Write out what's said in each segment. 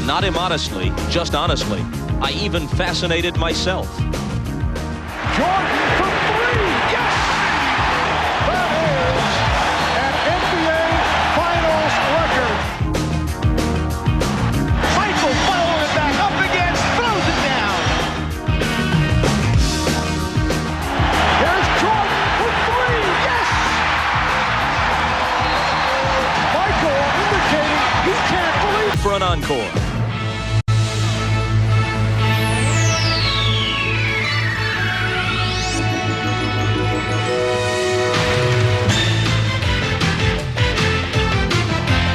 Not immodestly, just honestly. I even fascinated myself. Jordan for three. Yes! That is an NBA Finals record. Michael following it back up again, throws it down. Here's Jordan for three. Yes! Michael indicating he can't believe. For an encore.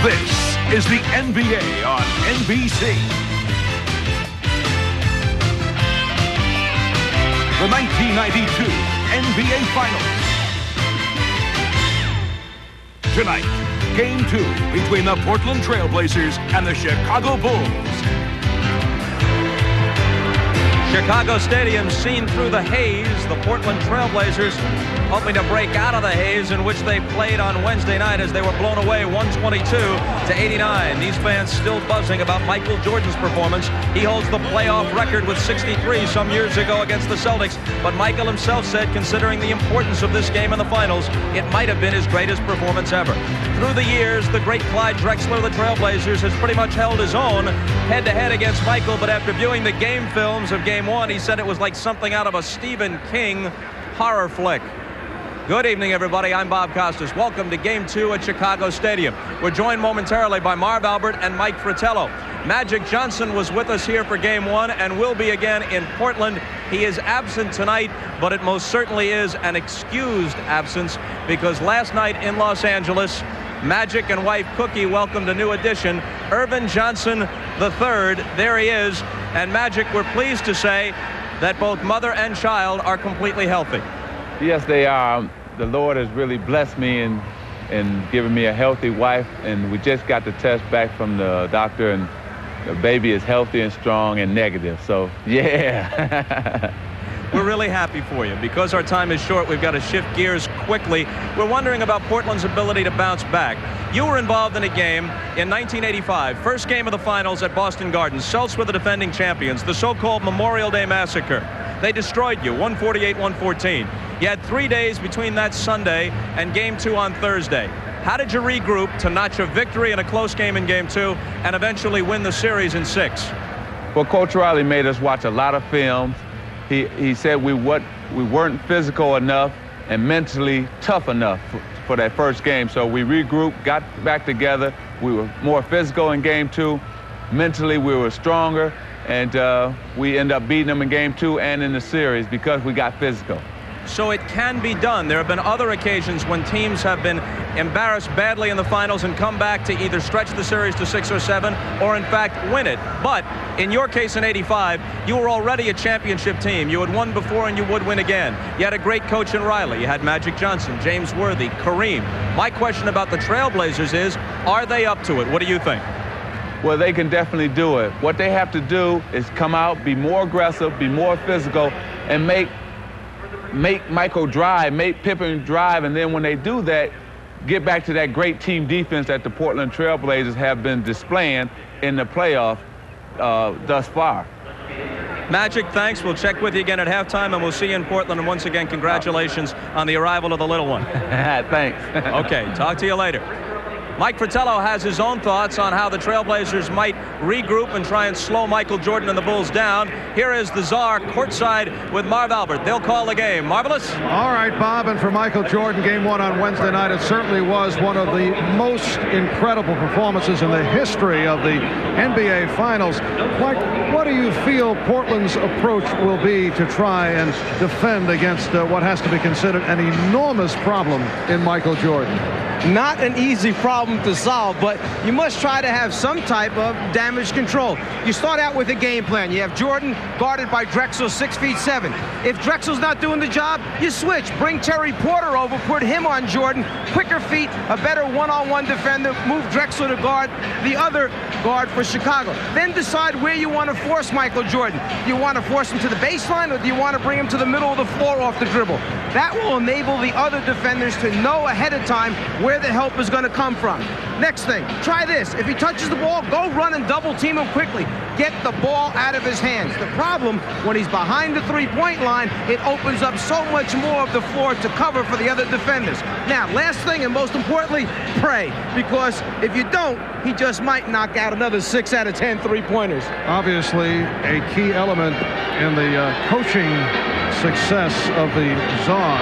This is the NBA on NBC. The 1992 NBA Finals. Tonight, Game 2 between the Portland Trail Blazers and the Chicago Bulls. Chicago Stadium seen through the haze. The Portland Trail Blazers hoping to break out of the haze in which they played on Wednesday night as they were blown away 122-89. These fans still buzzing about Michael Jordan's performance. He holds the playoff record with 63 some years ago against the Celtics. But Michael himself said, considering the importance of this game in the finals, it might have been his greatest performance ever. Through the years, the great Clyde Drexler of the Trail Blazers has pretty much held his own head-to-head against Michael. But after viewing the game films of Game 1, he said it was like something out of a Stephen King horror flick. Good evening, everybody. I'm Bob Costas. Welcome to Game 2 at Chicago Stadium. We're joined momentarily by Marv Albert and Mike Fratello. Magic Johnson was with us here for Game 1 and will be again in Portland. He is absent tonight, but it most certainly is an excused absence because last night in Los Angeles, Magic and wife Cookie welcomed a new addition, Earvin Johnson III. There he is. And Magic, we're pleased to say that both mother and child are completely healthy. Yes, they are. The Lord has really blessed me and given me a healthy wife, and we just got the test back from the doctor, and the baby is healthy and strong and negative. So, yeah. We're really happy for you. Because our time is short, we've got to shift gears quickly. We're wondering about Portland's ability to bounce back. You were involved in a game in 1985, first game of the finals at Boston Gardens. Celtics were the defending champions, the so-called Memorial Day Massacre. They destroyed you, 148-114. You had 3 days between that Sunday and Game 2 on Thursday. How did you regroup to notch a victory in a close game in Game 2 and eventually win the series in 6? Well, Coach Riley made us watch a lot of films. He said we weren't physical enough and mentally tough enough for that first game. So we regrouped, got back together. We were more physical in Game 2. Mentally, we were stronger. And we end up beating them in Game 2 and in the series because we got physical. So it can be done. There have been other occasions when teams have been embarrassed badly in the finals and come back to either stretch the series to 6 or 7 or, in fact, win it. But in your case in 85, you were already a championship team. You had won before and you would win again. You had a great coach in Riley. You had Magic Johnson, James Worthy, Kareem. My question about the Trailblazers is, are they up to it? What do you think? Well, they can definitely do it. What they have to do is come out, be more aggressive, be more physical, and make Michael drive, make Pippen drive, and then when they do that, get back to that great team defense that the Portland Trail Blazers have been displaying in the playoff thus far. Magic, thanks. We'll check with you again at halftime, and we'll see you in Portland. And once again, congratulations on the arrival of the little one. Thanks. Okay, talk to you later. Mike Fratello has his own thoughts on how the Trailblazers might regroup and try and slow Michael Jordan and the Bulls down. Here is the Czar courtside with Marv Albert. They'll call the game. Marvelous? All right, Bob, and for Michael Jordan, Game 1 on Wednesday night, it certainly was one of the most incredible performances in the history of the NBA Finals. Mike, what do you feel Portland's approach will be to try and defend against what has to be considered an enormous problem in Michael Jordan? Not an easy problem to solve, but you must try to have some type of damage control. You start out with a game plan. You have Jordan guarded by Drexel, 6'7". If Drexel's not doing the job, you switch. Bring Terry Porter over, put him on Jordan. Quicker feet, a better one-on-one defender. Move Drexel to guard the other guard for Chicago. Then decide where you want to force Michael Jordan. Do you want to force him to the baseline, or do you want to bring him to the middle of the floor off the dribble? That will enable the other defenders to know ahead of time where the help is going to come from. Next thing, try this. If he touches the ball, go run and double team him quickly. Get the ball out of his hands. The problem, when he's behind the three-point line, it opens up so much more of the floor to cover for the other defenders. Now, last thing and most importantly, pray. Because if you don't, he just might knock out another 6 out of 10 three-pointers. Obviously, a key element in the coaching success of the Czar,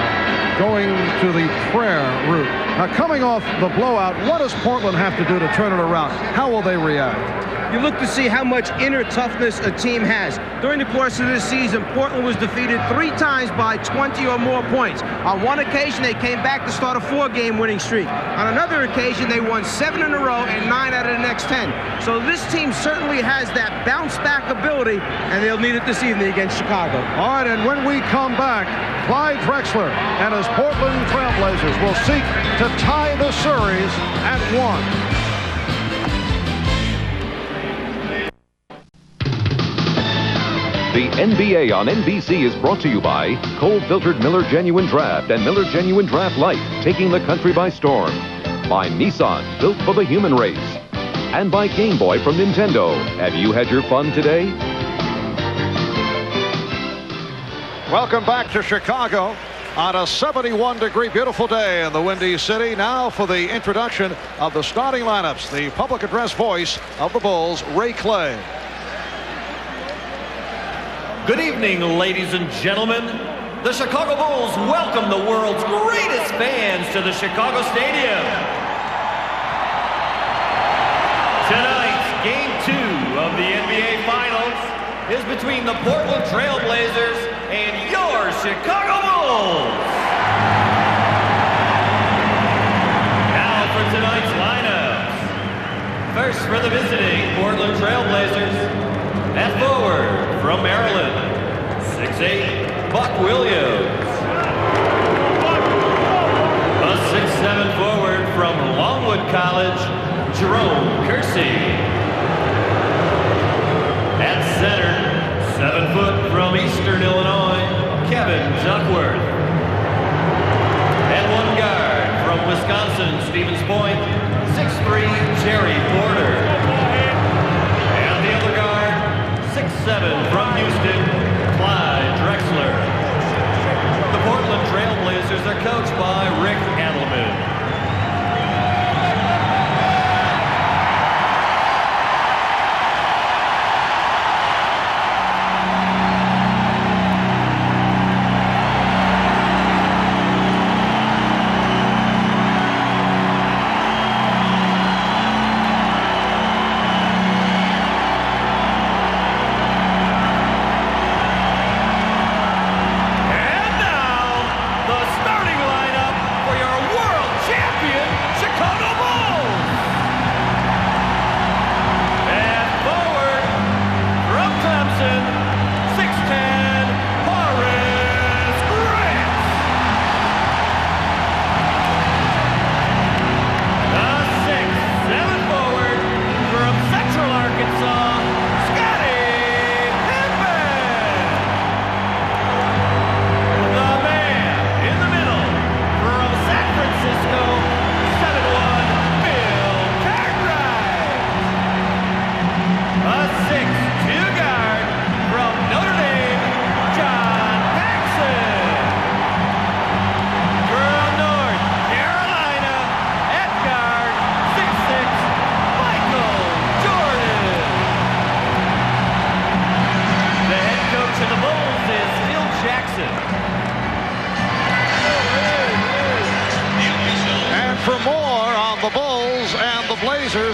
going to the prayer route. Now, coming off the blowout, what does Portland have to do to turn it around? How will they react? You look to see how much inner toughness a team has. During the course of this season, Portland was defeated 3 times by 20 or more points. On one occasion, they came back to start a 4-game winning streak. On another occasion, they won 7 in a row and 9 out of the next 10. So this team certainly has that bounce-back ability, and they'll need it this evening against Chicago. All right, and when we come back, Clyde Drexler and his Portland Trailblazers will seek to tie the series at 1. The NBA on NBC is brought to you by cold-filtered Miller Genuine Draft and Miller Genuine Draft Light, taking the country by storm. By Nissan, built for the human race. And by Game Boy from Nintendo. Have you had your fun today? Welcome back to Chicago on a 71-degree beautiful day in the Windy City. Now for the introduction of the starting lineups, the public address voice of the Bulls, Ray Clay. Good evening, ladies and gentlemen. The Chicago Bulls welcome the world's greatest fans to the Chicago Stadium. Tonight's Game 2 of the NBA Finals is between the Portland Trail Blazers and your Chicago Bulls. Now for tonight's lineups. First for the visiting Portland Trail Blazers. At forward, from Maryland, 6'8", Buck Williams. A 6'7" forward from Longwood College, Jerome Kersey. At center, 7 foot from Eastern Illinois, Kevin Duckworth. At one guard from Wisconsin, Stevens Point, 6'3", Jerry Porter. 6'7" from Houston, Clyde Drexler. The Portland Trail Blazers are coached by Rick Adelman.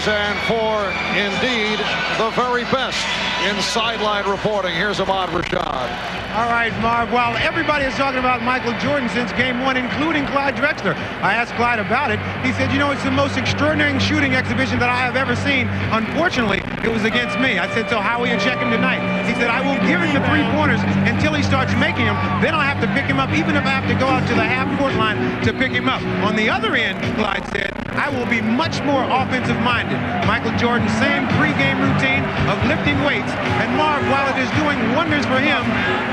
And for, indeed, the very best in sideline reporting, here's Ahmad Rashad. All right, Marv. Well, everybody is talking about Michael Jordan since Game 1, including Clyde Drexler. I asked Clyde about it. He said, you know, it's the most extraordinary shooting exhibition that I have ever seen. Unfortunately, it was against me. I said, so how will you check him tonight? He said, I won't give him the 3-pointers until he starts making them. Then I'll have to pick him up, even if I have to go out to the half-court line to pick him up. On the other end, Clyde said, I will be much more offensive-minded. Michael Jordan, same pregame routine of lifting weights. And Marv, while it is doing wonders for him,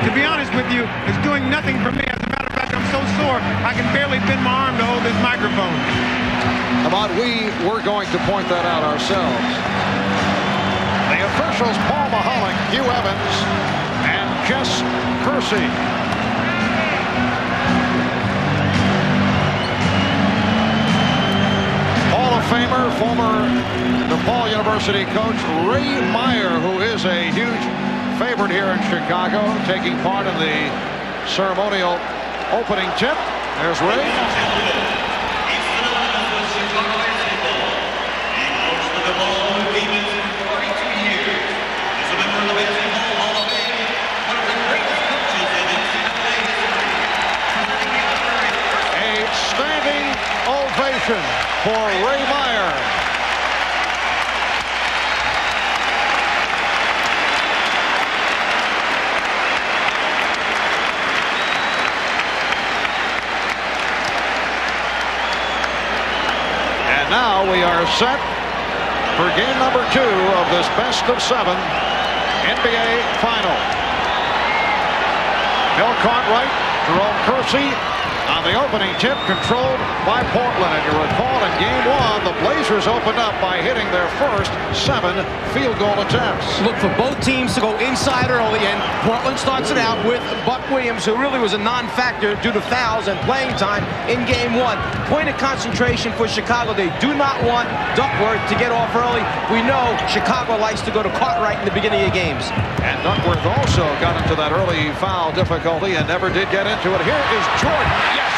to be honest with you, it's doing nothing for me. As a matter of fact, I'm so sore, I can barely bend my arm to hold this microphone. Ahmad but we were going to point that out ourselves. The officials, Paul Mahalik, Hugh Evans, and Jess Kersey. Hall of Famer, former DePaul University coach Ray Meyer, who is a huge favorite here in Chicago, taking part in the ceremonial opening tip. There's Ray. A standing ovation for Ray Meyer. And now we are set for game number 2 of this best of 7 NBA final. Bill Cartwright, Jerome Kersey on the opening tip, controlled by Portland. And you recall in game 1, the Blazers opened up by hitting their first 7 field goal attempts. Look for both teams to go inside early, and Portland starts it out with Buck Williams, who really was a non-factor due to fouls and playing time in game 1. Point of concentration for Chicago. They do not want Duckworth to get off early. We know Chicago likes to go to Cartwright in the beginning of games. And Duckworth also got into that early foul difficulty and never did get into it. Here is Jordan. Yes.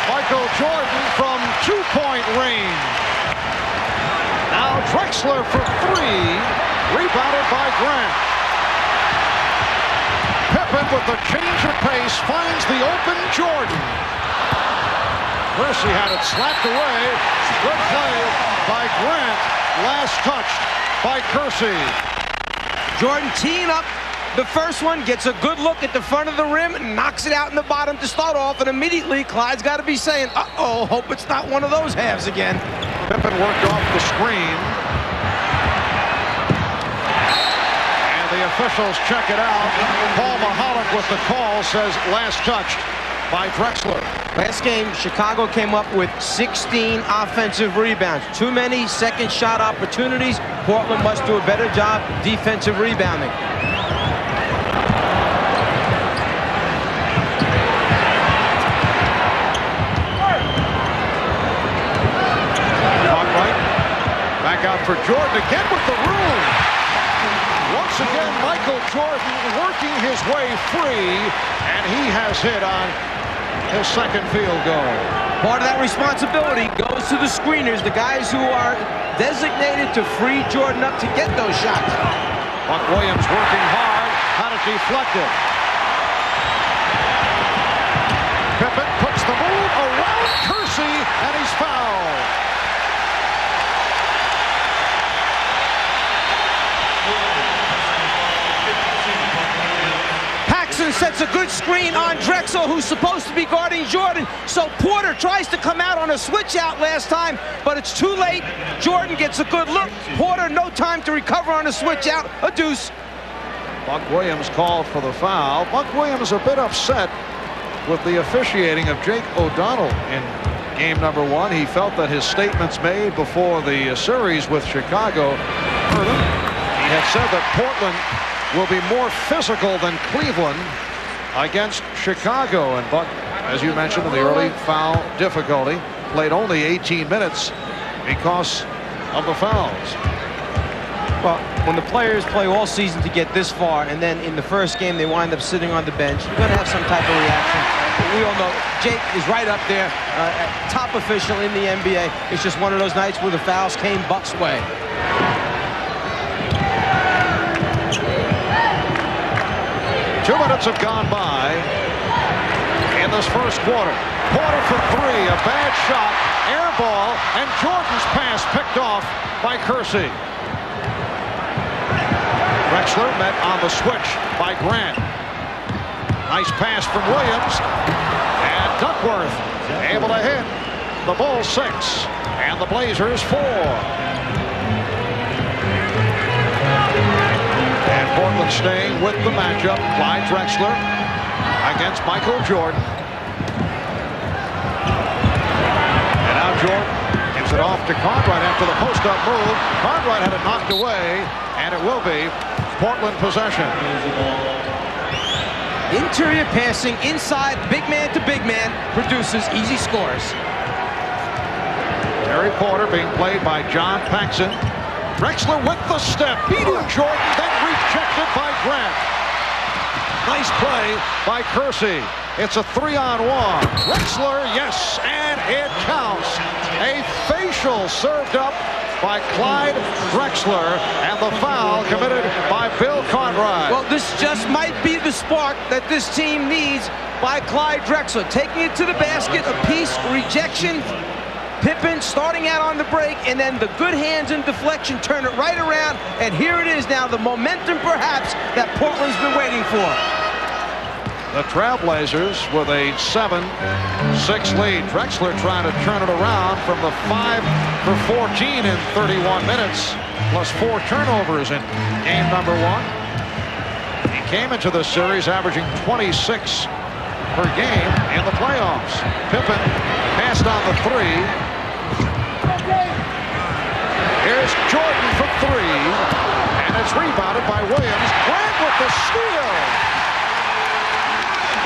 Michael Jordan from 2-point range. Now Drexler for 3. Rebounded by Grant. Pippen with the change of pace finds the open Jordan. Kersey had it slapped away. Good play by Grant. Last touched by Kersey. Jordan teeing up the first one, gets a good look at the front of the rim, and knocks it out in the bottom to start off, and immediately Clyde's got to be saying, uh-oh, hope it's not one of those halves again. Pippen worked off the screen. And the officials check it out. Paul Mahalik with the call says last touched by Drexler. Last game, Chicago came up with 16 offensive rebounds. Too many second shot opportunities. Portland must do a better job defensive rebounding. Back out for Jordan again with the room. Once again, Michael Jordan working his way free, and he has hit on his second field goal. Part of that responsibility goes to the screeners, the guys who are designated to free Jordan up to get those shots. Buck Williams working hard, had it deflected. Pippen puts the move around Kersey, and he's fouled. Paxson sets a good screen on Drexel, who's supposed to be guarding Jordan. So Porter tries to come out on a switch out last time, but it's too late. Jordan gets a good look. Porter, no time to recover on a switch out. A deuce. Buck Williams called for the foul. Buck Williams a bit upset with the officiating of Jake O'Donnell in game number 1. He felt that his statements made before the series with Chicago hurt him. He had said that Portland will be more physical than Cleveland against Chicago. And Buck, as you mentioned, in the early foul difficulty, played only 18 minutes because of the fouls. Well, when the players play all season to get this far, and then in the first game they wind up sitting on the bench, you're going to have some type of reaction. But we all know Jake is right up there, top official in the NBA. It's just one of those nights where the fouls came Buck's way. 2 minutes have gone by in this first quarter. Porter for 3, a bad shot, air ball, and Jordan's pass picked off by Kersey. Drexler met on the switch by Grant. Nice pass from Williams, and Duckworth able to hit. The Bulls 6, and the Blazers 4. And Portland staying with the matchup. Clyde Drexler against Michael Jordan. And now to Cartwright after the post-up move. Cartwright had it knocked away, and it will be Portland possession. Interior passing inside, big man to big man, produces easy scores. Terry Porter being played by John Paxson. Drexler with the step, beating Jordan, then rejected by Grant. Nice play by Kersey. It's a 3-on-1. Drexler, yes, and it counts. A facial served up by Clyde Drexler, and the foul committed by Bill Cartwright. Well, this just might be the spark that this team needs by Clyde Drexler. Taking it to the basket, a piece, rejection. Pippen starting out on the break, and then the good hands and deflection turn it right around, and here it is now, the momentum perhaps that Portland's been waiting for. The Trailblazers with a 7-6 lead. Drexler trying to turn it around from the 5 for 14 in 31 minutes, plus 4 turnovers in game number 1. He came into the series averaging 26 per game in the playoffs. Pippen passed on the 3. Here's Jordan for 3, and it's rebounded by Williams. Grant with the steal.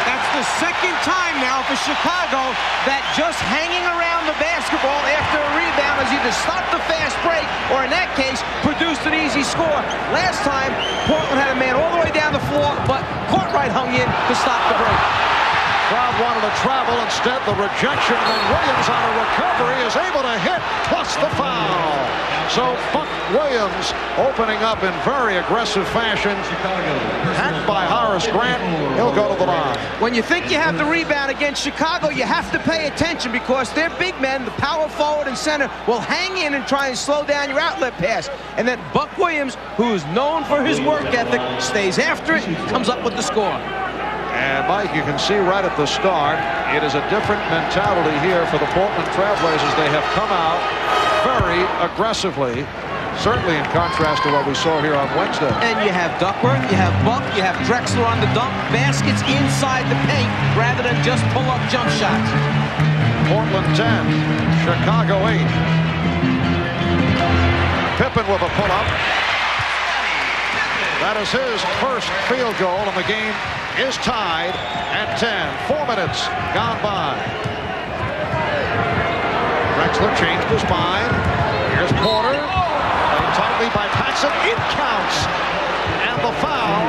That's the second time now for Chicago that just hanging around the basketball after a rebound has either stopped the fast break or in that case produced an easy score. Last time Portland had a man all the way down the floor, but Cartwright hung in to stop the break. Crowd wanted to travel, instead the rejection, and then Williams on a recovery is able to hit, plus the foul. So Buck Williams opening up in very aggressive fashion. Hacked by Horace Grant. He'll go to the line. When you think you have the rebound against Chicago, you have to pay attention because their big men, the power forward and center, will hang in and try and slow down your outlet pass. And then Buck Williams, who is known for his work ethic, stays after it and comes up with the score. And Mike, you can see right at the start, it is a different mentality here for the Portland Trailblazers. They have come out very aggressively, certainly in contrast to what we saw here on Wednesday. And you have Duckworth, you have Buck, you have Drexler on the dunk, baskets inside the paint rather than just pull-up jump shots. Portland 10, Chicago 8. Pippen with a pull-up. That is his first field goal, and the game is tied at 10. 4 minutes gone by. Drexler changed his mind. Here's Porter. Played tightly by Paxson. It counts. And the foul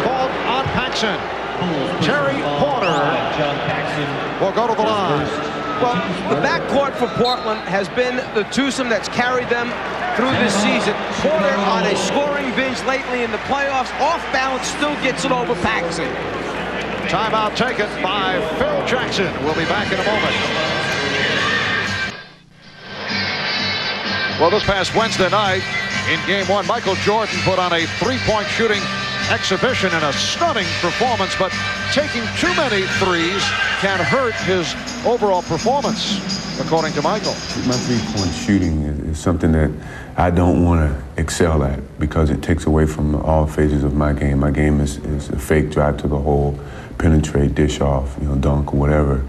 called on Paxson. Terry Porter will go to the line. Well, the backcourt for Portland has been the twosome that's carried them through this season. Porter on a scoring binge lately in the playoffs. Off balance, still gets it over Paxson. Timeout taken by Phil Jackson. We'll be back in a moment. Well, this past Wednesday night in Game 1, Michael Jordan put on a three-point shooting exhibition and a stunning performance, but taking too many threes can hurt his overall performance, according to Michael. My three-point shooting is something that I don't want to excel at because it takes away from all phases of my game. My game is a fake drive to the hole, penetrate, dish off, dunk, whatever.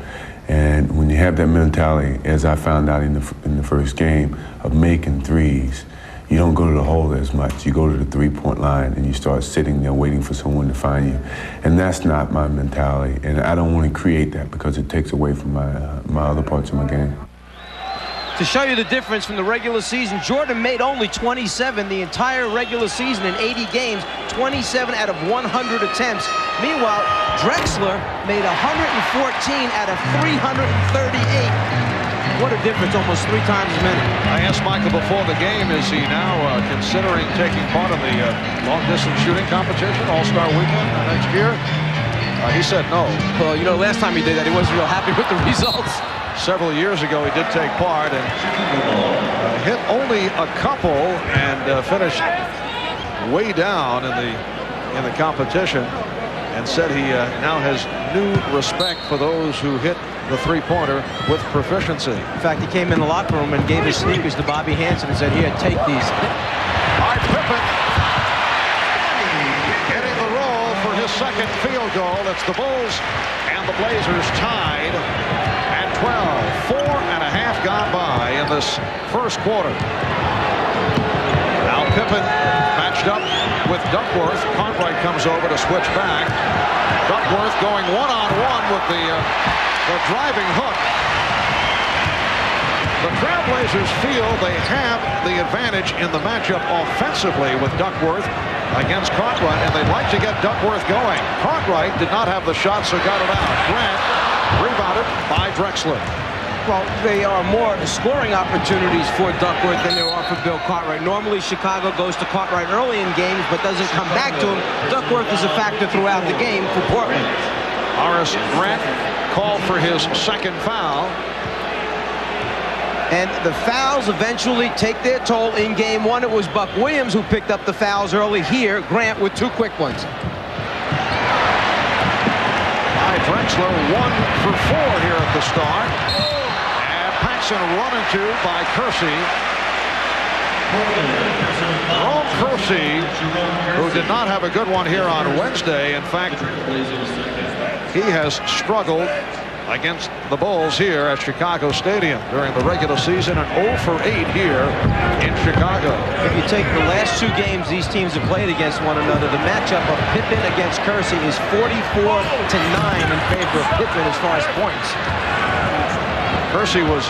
And when you have that mentality, as I found out in the first game, of making threes, you don't go to the hole as much. You go to the three-point line and you start sitting there waiting for someone to find you. And that's not my mentality. And I don't want to create that because it takes away from my other parts of my game. To show you the difference from the regular season, Jordan made only 27 the entire regular season in 80 games, 27 out of 100 attempts. Meanwhile, Drexler made 114 out of 338. What a difference, almost 3 times as many. I asked Michael before the game, is he now considering taking part in the long-distance shooting competition, All-Star Weekend next year? He said no. Well, last time he did that, he wasn't real happy with the results. Several years ago, he did take part and hit only a couple and finished way down in the competition, and said he now has new respect for those who hit the three-pointer with proficiency. In fact, he came in the locker room and gave his sneakers to Bobby Hansen and said, "Here, take these." All right, Pippen getting the roll for his second field goal. It's the Bulls and the Blazers tied at 12. 4.5 gone by in the this first quarter. Now Pippen matched up with Duckworth. Cartwright comes over to switch back. Duckworth going one-on-one with the driving hook. The Trailblazers feel they have the advantage in the matchup offensively with Duckworth against Cartwright, and they'd like to get Duckworth going. Cartwright did not have the shot, so got it out. Grant rebounded by Drexler. Well, they are more scoring opportunities for Duckworth than there are for Bill Cartwright. Normally, Chicago goes to Cartwright early in games, but doesn't come back to him. Duckworth is a factor throughout the game for Portland. Horace Grant called for his second foul. And the fouls eventually take their toll in game one. It was Buck Williams who picked up the fouls early. Here, Grant with 2 quick ones. Drexler 1 for 4 here at the start. And Paxson run into by Kersey. Jerome Kersey, who did not have a good one here on Wednesday. In fact, he has struggled against the Bulls here at Chicago Stadium during the regular season, and 0 for 8 here in Chicago. If you take the last 2 games these teams have played against one another, the matchup of Pippen against Kersey is 44-9 in favor of Pippen as far as points. Kersey was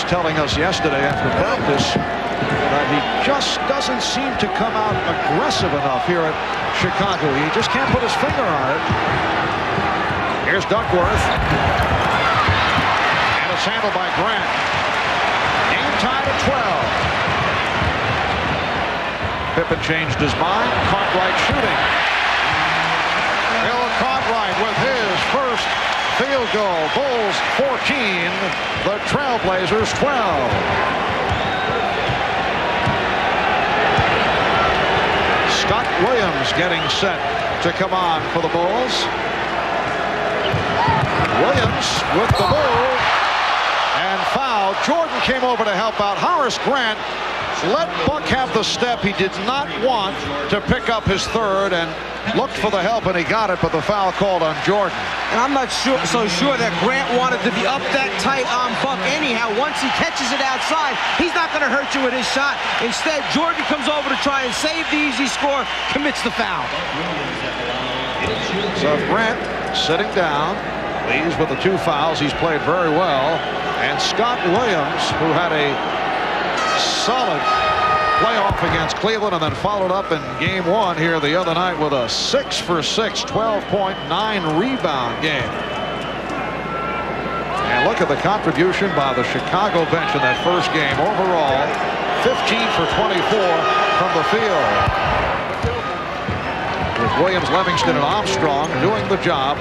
telling us yesterday after practice that he just doesn't seem to come out aggressive enough here at Chicago. He just can't put his finger on it. Here's Duckworth. And it's handled by Grant. Game tied at 12. Pippen changed his mind. Cartwright shooting. Bill Cartwright with his first field goal. Bulls 14, the Trailblazers 12. Scott Williams getting set to come on for the Bulls. Williams with the move and foul. Jordan came over to help out. Horace Grant let Buck have the step. He did not want to pick up his third and looked for the help, and he got it, but the foul called on Jordan. And I'm not so sure that Grant wanted to be up that tight on Buck anyhow. Once he catches it outside, he's not going to hurt you with his shot. Instead, Jordan comes over to try and save the easy score, commits the foul. So Grant sitting down. Leaves with the 2 fouls. He's played very well. And Scott Williams, who had a solid playoff against Cleveland and then followed up in game 1 here the other night with a 6 for 6, 12.9 rebound game. And look at the contribution by the Chicago bench in that first game. Overall, 15 for 24 from the field. With Williams, Livingston, and Armstrong doing the job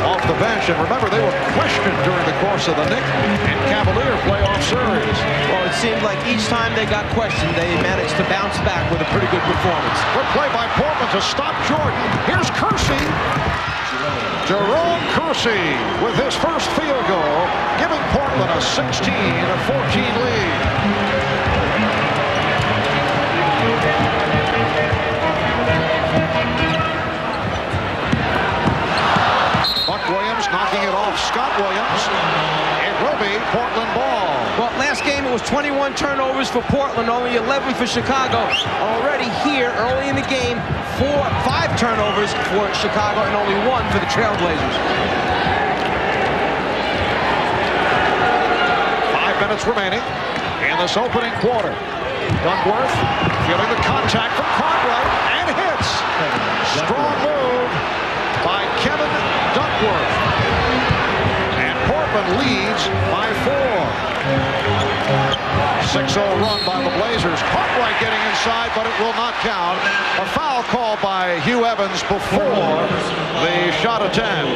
off the bench. And remember, they were questioned during the course of the Knick and Cavalier playoff series. Well, it seemed like each time they got questioned, they managed to bounce back with a pretty good performance. Good play by Portland to stop Jordan. Here's Kersey. Jerome Kersey with his first field goal, giving Portland a 16-14 lead. Buck Williams knocking it off Scott Williams. It will be Portland ball. Well, last game it was 21 turnovers for Portland, only 11 for Chicago. Already here, early in the game, 5 turnovers for Chicago and only 1 for the Trailblazers. 5 minutes remaining in this opening quarter. Duckworth feeling the contact from Cartwright and hits. Strong move by Kevin Duckworth. And Portland leads by 4. 6-0 run by the Blazers. Cartwright getting inside, but it will not count. A foul called by Hugh Evans before the shot attempt.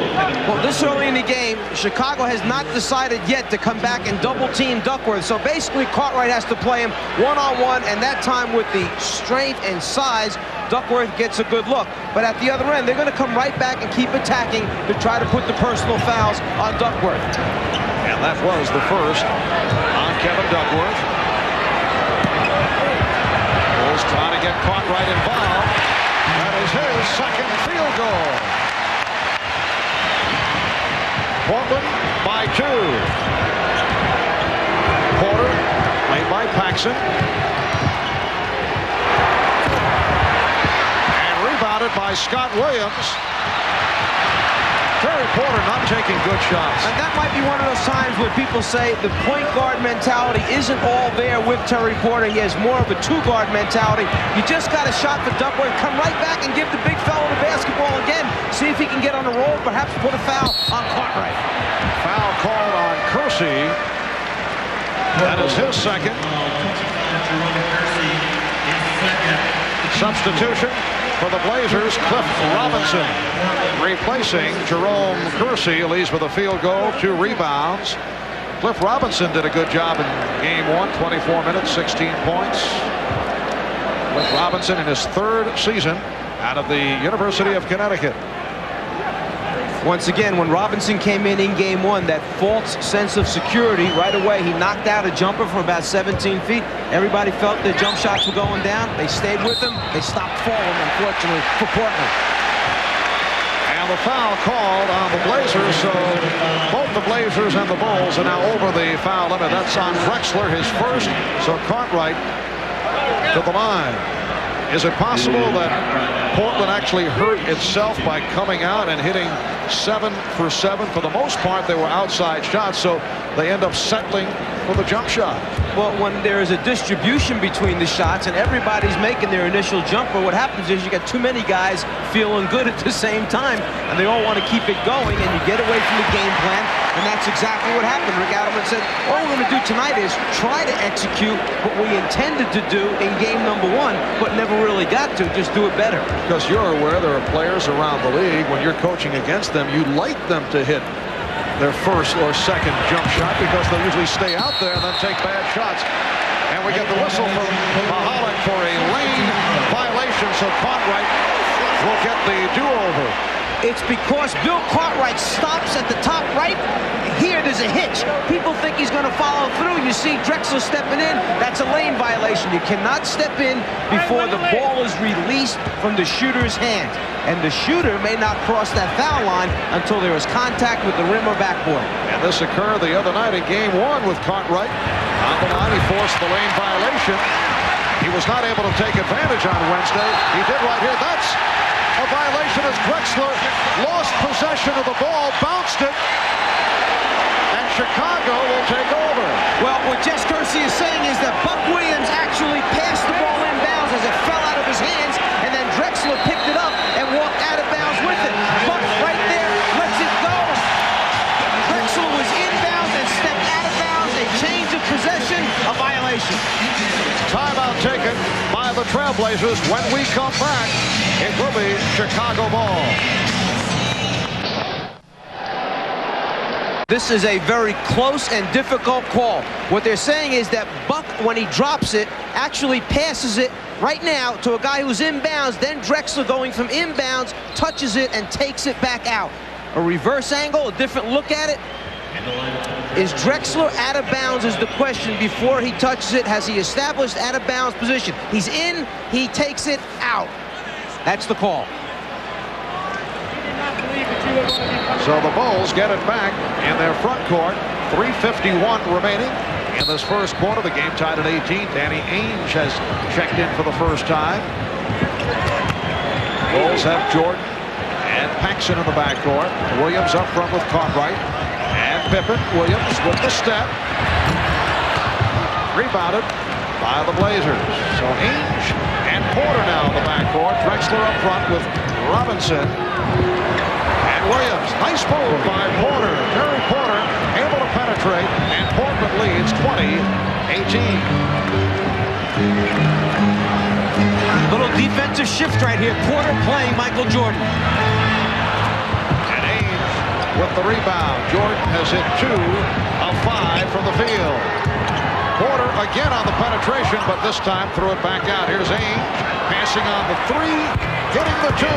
Well, this early in the game, Chicago has not decided yet to come back and double-team Duckworth. So basically, Cartwright has to play him one-on-one, and that time with the strength and size, Duckworth gets a good look. But at the other end, they're going to come right back and keep attacking to try to put the personal fouls on Duckworth. And that was the first on Kevin Duckworth. Bulls trying to get Cartwright involved. That is his second field goal. Portland by 2. Porter Paxson. And rebounded by Scott Williams. Terry Porter not taking good shots. And that might be one of those times where people say the point guard mentality isn't all there with Terry Porter. He has more of a two-guard mentality. You just got a shot for Duckworth. Come right back and give the big fellow the basketball again. See if he can get on a roll, perhaps put a foul on Cartwright. Foul called on Kersey. That is his second. Substitution for the Blazers, Cliff Robinson replacing Jerome Kersey. Leads with a field goal, 2 rebounds. Cliff Robinson did a good job in game 1, 24 minutes, 16 points. Cliff Robinson in his 3rd season out of the University of Connecticut. Once again, when Robinson came in game 1, that false sense of security right away, he knocked out a jumper from about 17 feet. Everybody felt their jump shots were going down. They stayed with him. They stopped falling, unfortunately, for Portland. And the foul called on the Blazers, so both the Blazers and the Bulls are now over the foul limit. That's on Drexler, his first, so Cartwright to the line. Is it possible that Portland actually hurt itself by coming out and hitting 7 for 7? For the most part, they were outside shots, so they end up settling for the jump shot. Well, when there is a distribution between the shots and everybody's making their initial jumper, what happens is you got too many guys feeling good at the same time, and they all want to keep it going, and you get away from the game plan, and that's exactly what happened. Rick Adelman said, all we're going to do tonight is try to execute what we intended to do in game number 1, but never really got to. Just do it better. Because you're aware there are players around the league, when you're coaching against them, you like them to hit their first or second jump shot because they usually stay out there and then take bad shots. And we get the whistle from Mahalik for a lane violation, so Cartwright will get the do-over. It's because Bill Cartwright stops at the top right. Here, there's a hitch. People think he's going to follow through. You see Drexler stepping in. That's a lane violation. You cannot step in before the ball is released from the shooter's hand. And the shooter may not cross that foul line until there is contact with the rim or backboard. And this occurred the other night in game 1 with Cartwright. On the line, he forced the lane violation. He was not able to take advantage on Wednesday. He did right here. That's a violation as Drexler lost possession of the ball, bounced it, and Chicago will take over. Well, what Jess Kersey is saying is that Buck Williams actually passed the ball inbounds as it fell out of his hands, and then Drexler picked it up and walked out of bounds with it. Buck right there lets it go. Drexler was inbounds and stepped out of bounds. A change of possession, a violation. Timeout taken by the Trailblazers. When we come back, it will be Chicago ball. This is a very close and difficult call. What they're saying is that Buck, when he drops it, actually passes it right now to a guy who's inbounds. Then Drexler, going from inbounds, touches it and takes it back out. A reverse angle, a different look at it. Is Drexler out of bounds is the question before he touches it. Has he established out of bounds position? He's in, he takes it out. That's the call. So the Bulls get it back in their front court. 3:51 remaining in this first quarter. The game tied at 18. Danny Ainge has checked in for the first time. Bulls have Jordan and Paxson in the backcourt. Williams up front with Cartwright. And Pippen. Williams with the step. Rebounded by the Blazers. So Ainge and Porter now in the backcourt. Drexler up front with Robinson. Williams, nice move by Porter. Terry Porter able to penetrate, and Portland leads 20-18. Little defensive shift right here. Porter playing Michael Jordan. And Ainge with the rebound. Jordan has hit 2 of 5 from the field. Porter again on the penetration, but this time threw it back out. Here's Ainge passing on the 3, hitting the 2.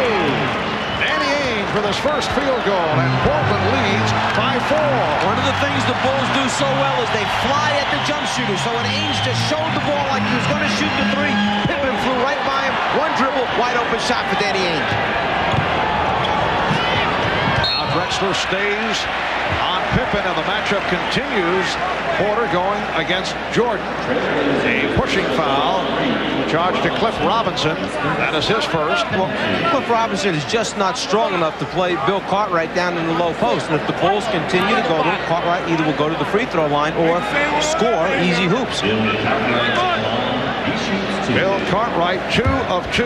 Danny Ainge with his first field goal, and Portland leads by 4. One of the things the Bulls do so well is they fly at the jump shooter. So when Ainge just showed the ball like he was going to shoot the 3, Pippen flew right by him. One dribble, wide open shot for Danny Ainge. Now Drexler stays on Pippen, and the matchup continues. Porter going against Jordan. A pushing foul charged to Cliff Robinson. That is his first. Well, Cliff Robinson is just not strong enough to play Bill Cartwright down in the low post. And if the Bulls continue to go to him, Cartwright either will go to the free throw line or score easy hoops. Bill Cartwright, 2 of 2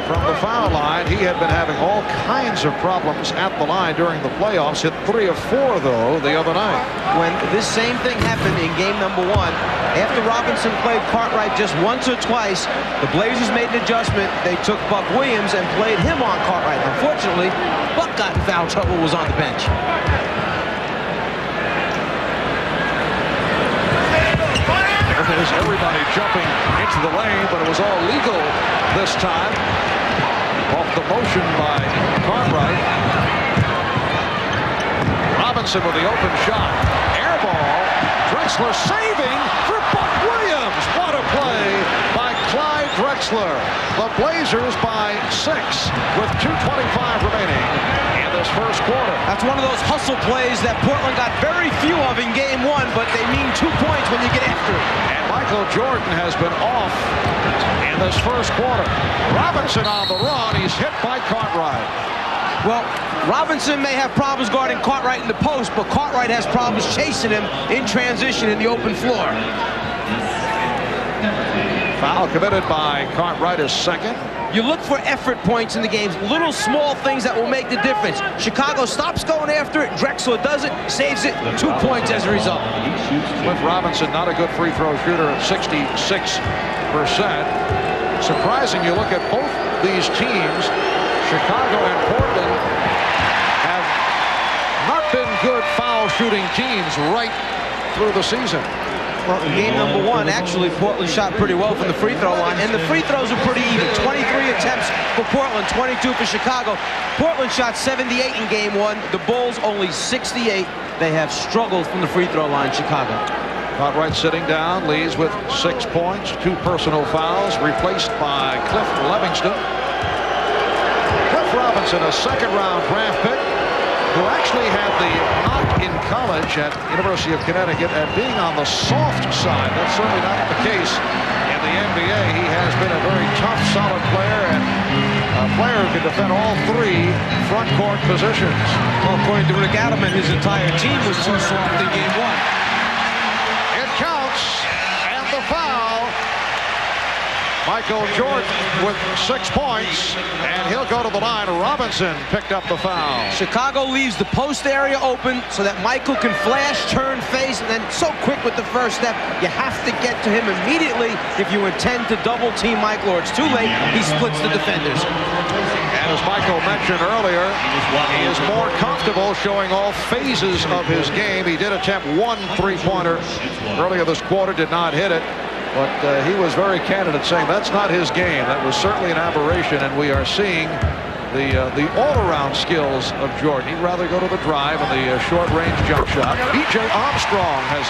from the foul line. He had been having all kinds of problems at the line during the playoffs. Hit 3 of 4, though, the other night. When this same thing happened in game number 1, after Robinson played Cartwright just once or twice, the Blazers made an adjustment. They took Buck Williams and played him on Cartwright. Unfortunately, Buck got in foul trouble, was on the bench. There's everybody jumping into the lane, but it was all legal this time. Off the motion by Cartwright. Robinson with the open shot. Air ball. Drexler saving for Buck Williams. What a play by Clyde Drexler. The Blazers by 6 with 2:25 remaining in this first quarter. That's one of those hustle plays that Portland got very few of in game 1, but they mean 2 points when you get after it. And Michael Jordan has been off in this first quarter. Robinson on the run. He's hit by Cartwright. Well, Robinson may have problems guarding Cartwright in the post, but Cartwright has problems chasing him in transition in the open floor. Foul committed by Cartwright is second. You look for effort points in the games, little small things that will make the difference. Chicago stops going after it. Drexler does it, saves it, 2 points as a result. Cliff Robinson, not a good free throw shooter at 66%. Surprising, you look at both these teams, Chicago and Portland have not been good foul shooting teams right through the season. Well, in game number 1, actually, Portland shot pretty well from the free throw line, and the free throws are pretty even. 23 attempts for Portland, 22 for Chicago. Portland shot 78 in game 1. The Bulls only 68. They have struggled from the free throw line, Chicago. Cartwright sitting down, leads with 6 points, 2 personal fouls, replaced by Cliff Levingston. Cliff Robinson, a second-round draft pick, who actually had the knock in college at University of Connecticut at being on the soft side. That's certainly not the case in the NBA. He has been a very tough, solid player, and a player who can defend all 3 front court positions. Well, according to Rick Adelman, his entire team was too soft in game 1. It counts, and the foul. Michael Jordan with 6 points, and he'll go to the line. Robinson picked up the foul. Chicago leaves the post area open so that Michael can flash, turn, face, and then so quick with the first step, you have to get to him immediately if you intend to double team Michael, or it's too late. He splits the defenders. And as Michael mentioned earlier, he is more comfortable showing all phases of his game. He did attempt 1 3-pointer earlier this quarter, did not hit it. But he was very candid at saying that's not his game. That was certainly an aberration, and we are seeing the all-around skills of Jordan. He'd rather go to the drive and the short-range jump shot. B.J. Armstrong has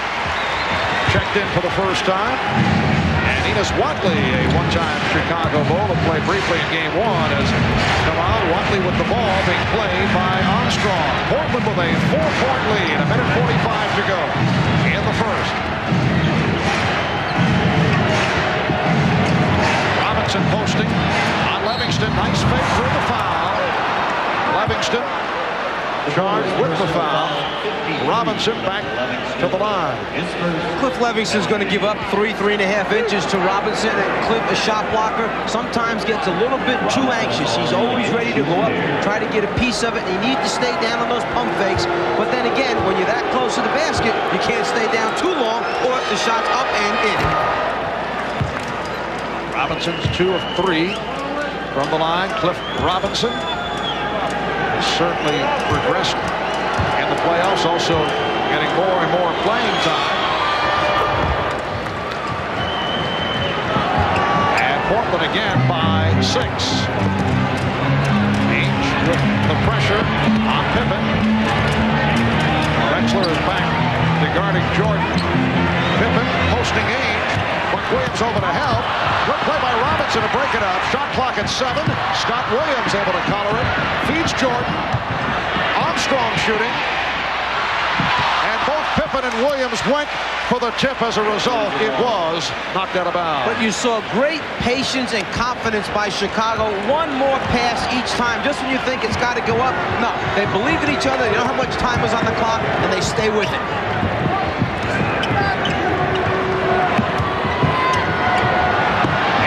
checked in for the first time. And Enos Watley, a one-time Chicago Bull, who played briefly in game 1, has come out. Watley with the ball being played by Armstrong. Portland with a 4-point lead. 1:45 to go in the first. Robinson posting on Levingston. Nice fake through the foul. Levingston charged with the foul. Robinson back to the line. Cliff Levingston's going to give up 3.5 inches to Robinson, and Cliff, the shot blocker, sometimes gets a little bit too anxious. He's always ready to go up, try to get a piece of it, and you need to stay down on those pump fakes. But then again, when you're that close to the basket, you can't stay down too long, or the shot's up and in. Robinson's 2 of 3 from the line. Cliff Robinson has certainly progressed in the playoffs, also getting more and more playing time. And Portland again by 6. Ainge with the pressure on Pippen. Drexler is back regarding Jordan. Pippen posting Ainge. Williams over to help. Good play by Robinson to break it up. Shot clock at 7. Scott Williams able to collar it. Feeds Jordan. Armstrong shooting. Pippen and Williams went for the tip. As a result, it was knocked out of bounds. But you saw great patience and confidence by Chicago. One more pass each time. Just when you think it's got to go up, no. They believe in each other. They know how much time is on the clock, and they stay with it.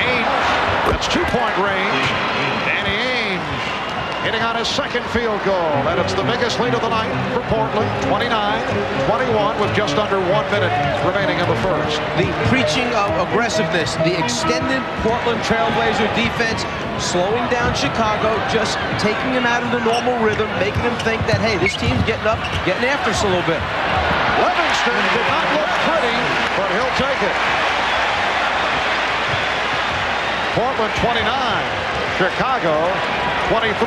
Ainge, that's two-point range. Danny Ainge hitting on his second field goal, and it's the biggest lead of the night for Portland, 29-21, with just under 1 minute remaining in the first. The preaching of aggressiveness, the extended Portland Trailblazer defense, slowing down Chicago, just taking them out of the normal rhythm, making them think that, hey, this team's getting up, getting after us a little bit. Livingston did not look pretty, but he'll take it. Portland 29, Chicago 23.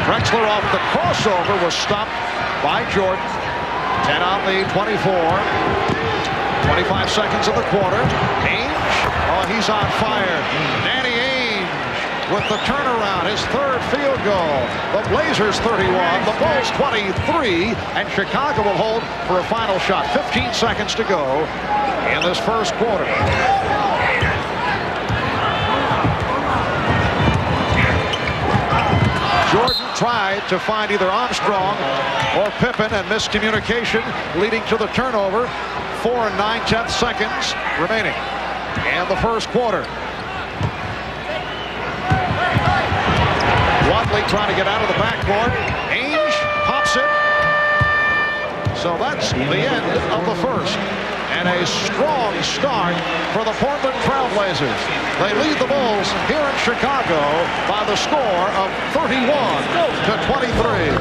Drexler off the crossover was stopped by Jordan. 10 on the 24. 25 seconds of the quarter. Ainge, oh, he's on fire. Danny Ainge with the turnaround, his third field goal. The Blazers 31, the Bulls 23, and Chicago will hold for a final shot. 15 seconds to go in this first quarter. Jordan tried to find either Armstrong or Pippen, and miscommunication leading to the turnover. 4 9/10 seconds remaining in the first quarter. Wadley trying to get out of the backcourt. Ainge pops it. So that's the end of the first. And a strong start for the Portland Trailblazers. They lead the Bulls here in Chicago by the score of 31-23.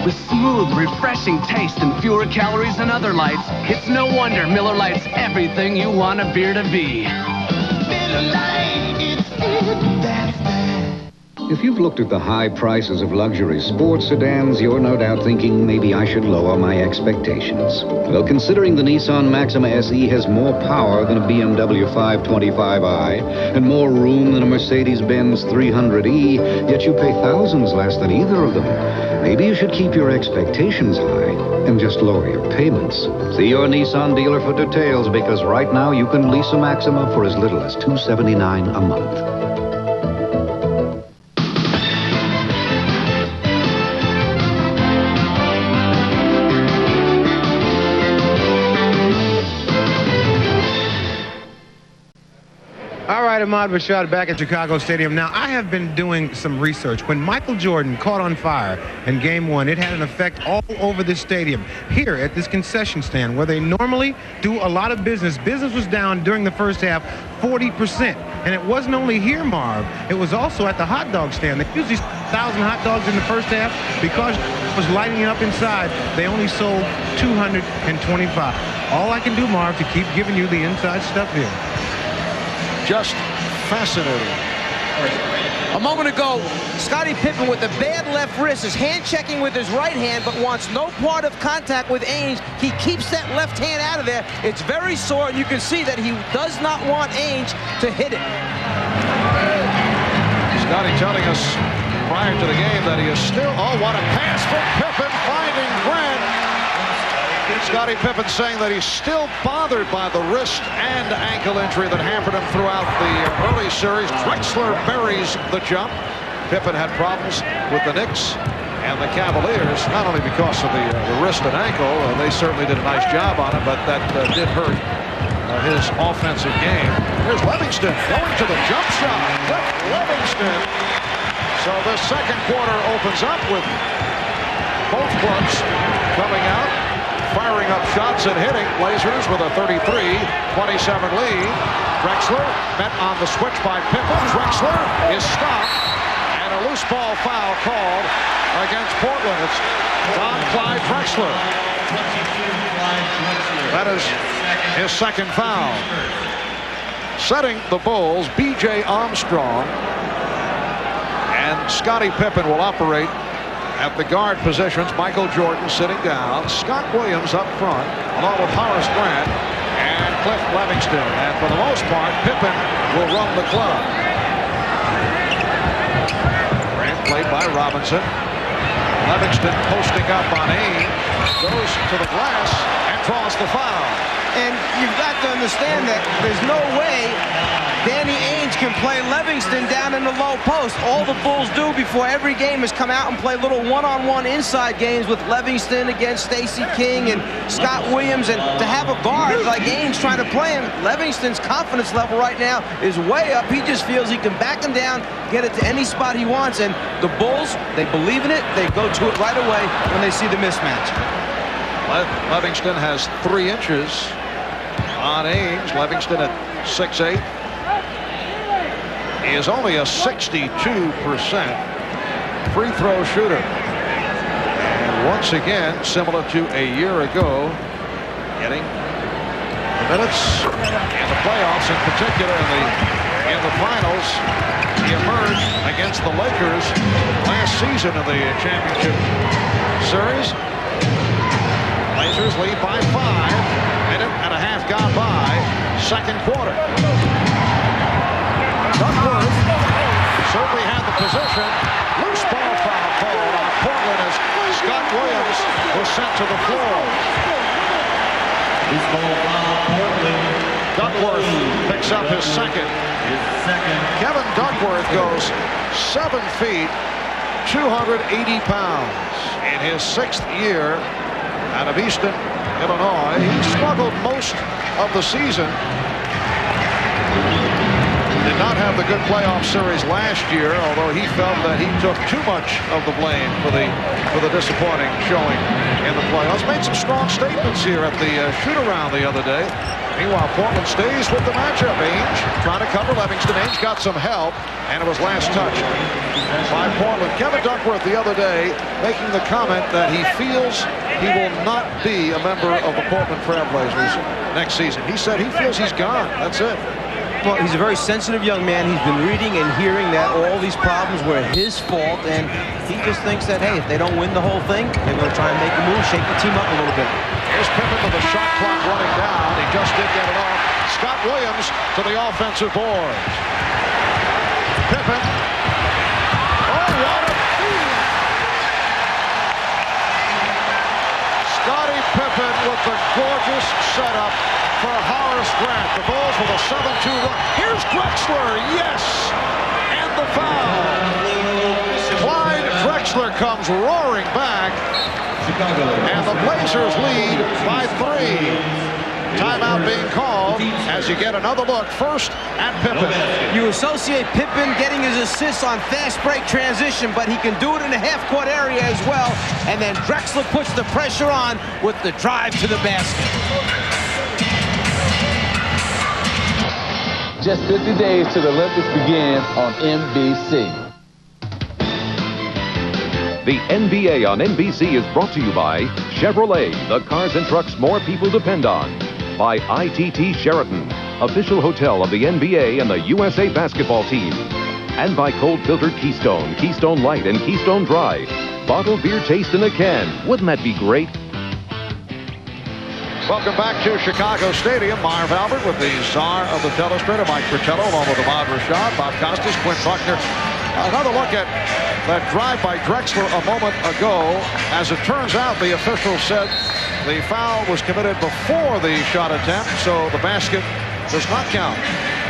With smooth, refreshing taste and fewer calories than other lights, it's no wonder Miller Lite's everything you want a beer to be. Miller Lite, it's good, that's that. If you've looked at the high prices of luxury sports sedans, you're no doubt thinking maybe I should lower my expectations. Well, considering the Nissan Maxima SE has more power than a BMW 525i and more room than a Mercedes-Benz 300e, yet you pay thousands less than either of them, maybe you should keep your expectations high and just lower your payments. See your Nissan dealer for details, because right now you can lease a Maxima for as little as $279 a month. Ahmad Rashad back at Chicago Stadium. Now, I have been doing some research. When Michael Jordan caught on fire in Game 1, it had an effect all over the stadium. Here at this concession stand, where they normally do a lot of business, business was down during the first half 40%. And it wasn't only here, Marv. It was also at the hot dog stand. They usually 1,000 hot dogs in the first half. Because it was lighting up inside, they only sold 225. All I can do, Marv, to keep giving you the inside stuff here. Just fascinating. A moment ago, Scottie Pippen with a bad left wrist is hand-checking with his right hand, but wants no part of contact with Ainge. He keeps that left hand out of there. It's very sore, and you can see that he does not want Ainge to hit it. Scottie telling us prior to the game that he is still... Oh, what a pass from Pippen, finding Grant. Scottie Pippen saying that he's still bothered by the wrist and ankle injury that hampered him throughout the early series. Drexler buries the jump. Pippen had problems with the Knicks and the Cavaliers, not only because of the wrist and ankle. They certainly did a nice job on him, but that did hurt his offensive game. Here's Livingston going to the jump shot. Livingston. So the second quarter opens up with both clubs coming out, firing up shots and hitting. Blazers with a 33-27 lead. Drexler met on the switch by Pippen. Drexler is stopped, and a loose ball foul called against Portland. It's Don Clyde Drexler. That is his second foul. Setting the Bulls, B.J. Armstrong, and Scottie Pippen will operate At the guard positions, Michael Jordan sitting down, Scott Williams up front, along with Horace Grant and Cliff Levingston. And for the most part, Pippen will run the club. Grant played by Robinson. Levingston posting up on Ainge, goes to the glass and draws the foul. And you've got to understand that there's no way Danny Ainge can play Levingston down in the low post. All the Bulls do before every game is come out and play little one-on-one inside games with Levingston against Stacey King and Scott Williams. And to have a guard like Ainge trying to play him, Levingston's confidence level right now is way up. He just feels he can back him down, get it to any spot he wants. And the Bulls, they believe in it. They go to it right away when they see the mismatch. Levingston has 3 inches on Ainge. Levingston at 6'8". He is only a 62% free throw shooter. And once again, similar to a year ago, getting the minutes in the playoffs, in particular in the finals. He emerged against the Lakers last season of the championship series. Blazers lead by 5. Minute and a half gone by. Second quarter. Duckworth certainly had the position. Loose ball foul called on Portland as Scott Williams was sent to the floor. Loose ball foul, Portland. Duckworth picks up his second. Kevin Duckworth goes 7 feet, 280 pounds in his 6th year out of Easton, Illinois. He struggled most of the season. Did not have the good playoff series last year, although he felt that he took too much of the blame for the disappointing showing in the playoffs. Made some strong statements here at the shoot-around the other day. Meanwhile, Portland stays with the matchup. Ainge trying to cover Levingston. Ainge got some help, and it was last touched by Portland. Kevin Duckworth the other day making the comment that he feels he will not be a member of the Portland Trailblazers next season. He said he feels he's gone. That's it. Well, he's a very sensitive young man. He's been reading and hearing that all these problems were his fault, and he just thinks that, hey, if they don't win the whole thing, they're going to try and make a move, shake the team up a little bit. Here's Pippen with the shot clock running down. He just did get it off. Scott Williams to the offensive board. Pippen. Oh, what a feed! Scottie Pippen with the gorgeous setup for Horace Grant. The Bulls with a 7-2 run. Here's Drexler, yes! And the foul. Clyde Drexler comes roaring back. And the Blazers lead by 3. Timeout being called as you get another look first at Pippen. You associate Pippen getting his assists on fast break transition, but he can do it in the half-court area as well. And then Drexler puts the pressure on with the drive to the basket. Just 50 days till the Olympics begin on NBC. The NBA on NBC is brought to you by Chevrolet, the cars and trucks more people depend on. By ITT Sheraton, official hotel of the NBA and the USA basketball team. And by cold filtered Keystone, Keystone Light, and Keystone Dry. Bottled beer taste in a can. Wouldn't that be great? Welcome back to Chicago Stadium. Marv Albert with the czar of the telestrator, Mike Fratello, along with Ahmad Rashad, Bob Costas, Quinn Buckner. Another look at that drive by Drexler a moment ago. As it turns out, the official said the foul was committed before the shot attempt, so the basket does not count.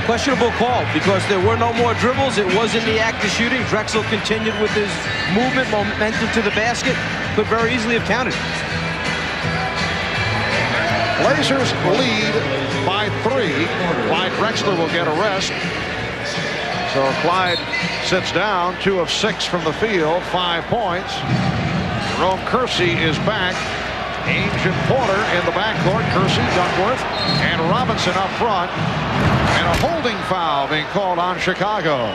Questionable call because there were no more dribbles. It was in the act of shooting. Drexler continued with his movement, momentum to the basket. Could very easily have counted. Blazers lead by 3. Clyde Drexler will get a rest. So Clyde sits down, 2 of 6 from the field, 5 points. Jerome Kersey is back. Ainge and Porter in the backcourt. Kersey, Duckworth, and Robinson up front. And a holding foul being called on Chicago.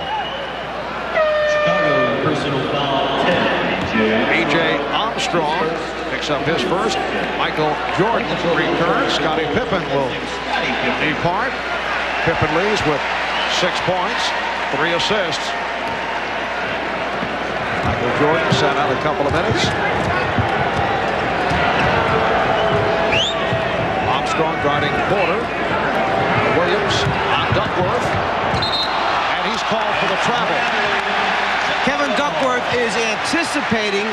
Chicago personal foul 10. A.J. Armstrong picks up his first. Michael Jordan returns. Scottie Pippen will depart. Pippen leaves with 6 points, 3 assists. Michael Jordan sat out a couple of minutes. Armstrong guarding Porter. Williams on Duckworth. And he's called for the travel. Kevin Duckworth is anticipating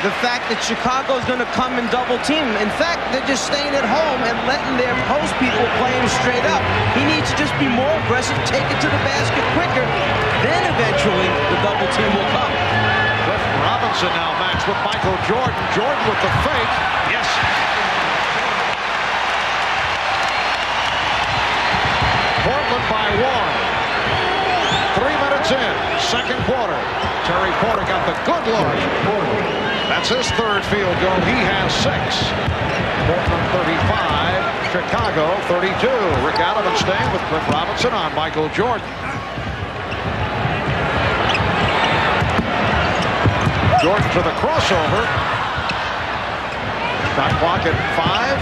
the fact that Chicago's going to come and double team him. In fact, they're just staying at home and letting their post people play him straight up. He needs to just be more aggressive, take it to the basket quicker. Then eventually the double team will come. Cliff Robinson now matched with Michael Jordan. Jordan with the fake. Yes. Portland by 1. 3 minutes in, second quarter. Terry Porter got the good look. That's his third field goal. He has 6. Portland 35, Chicago 32. Rick Adelman staying with Cliff Robinson on Michael Jordan. Jordan to the crossover. Shot clock at 5.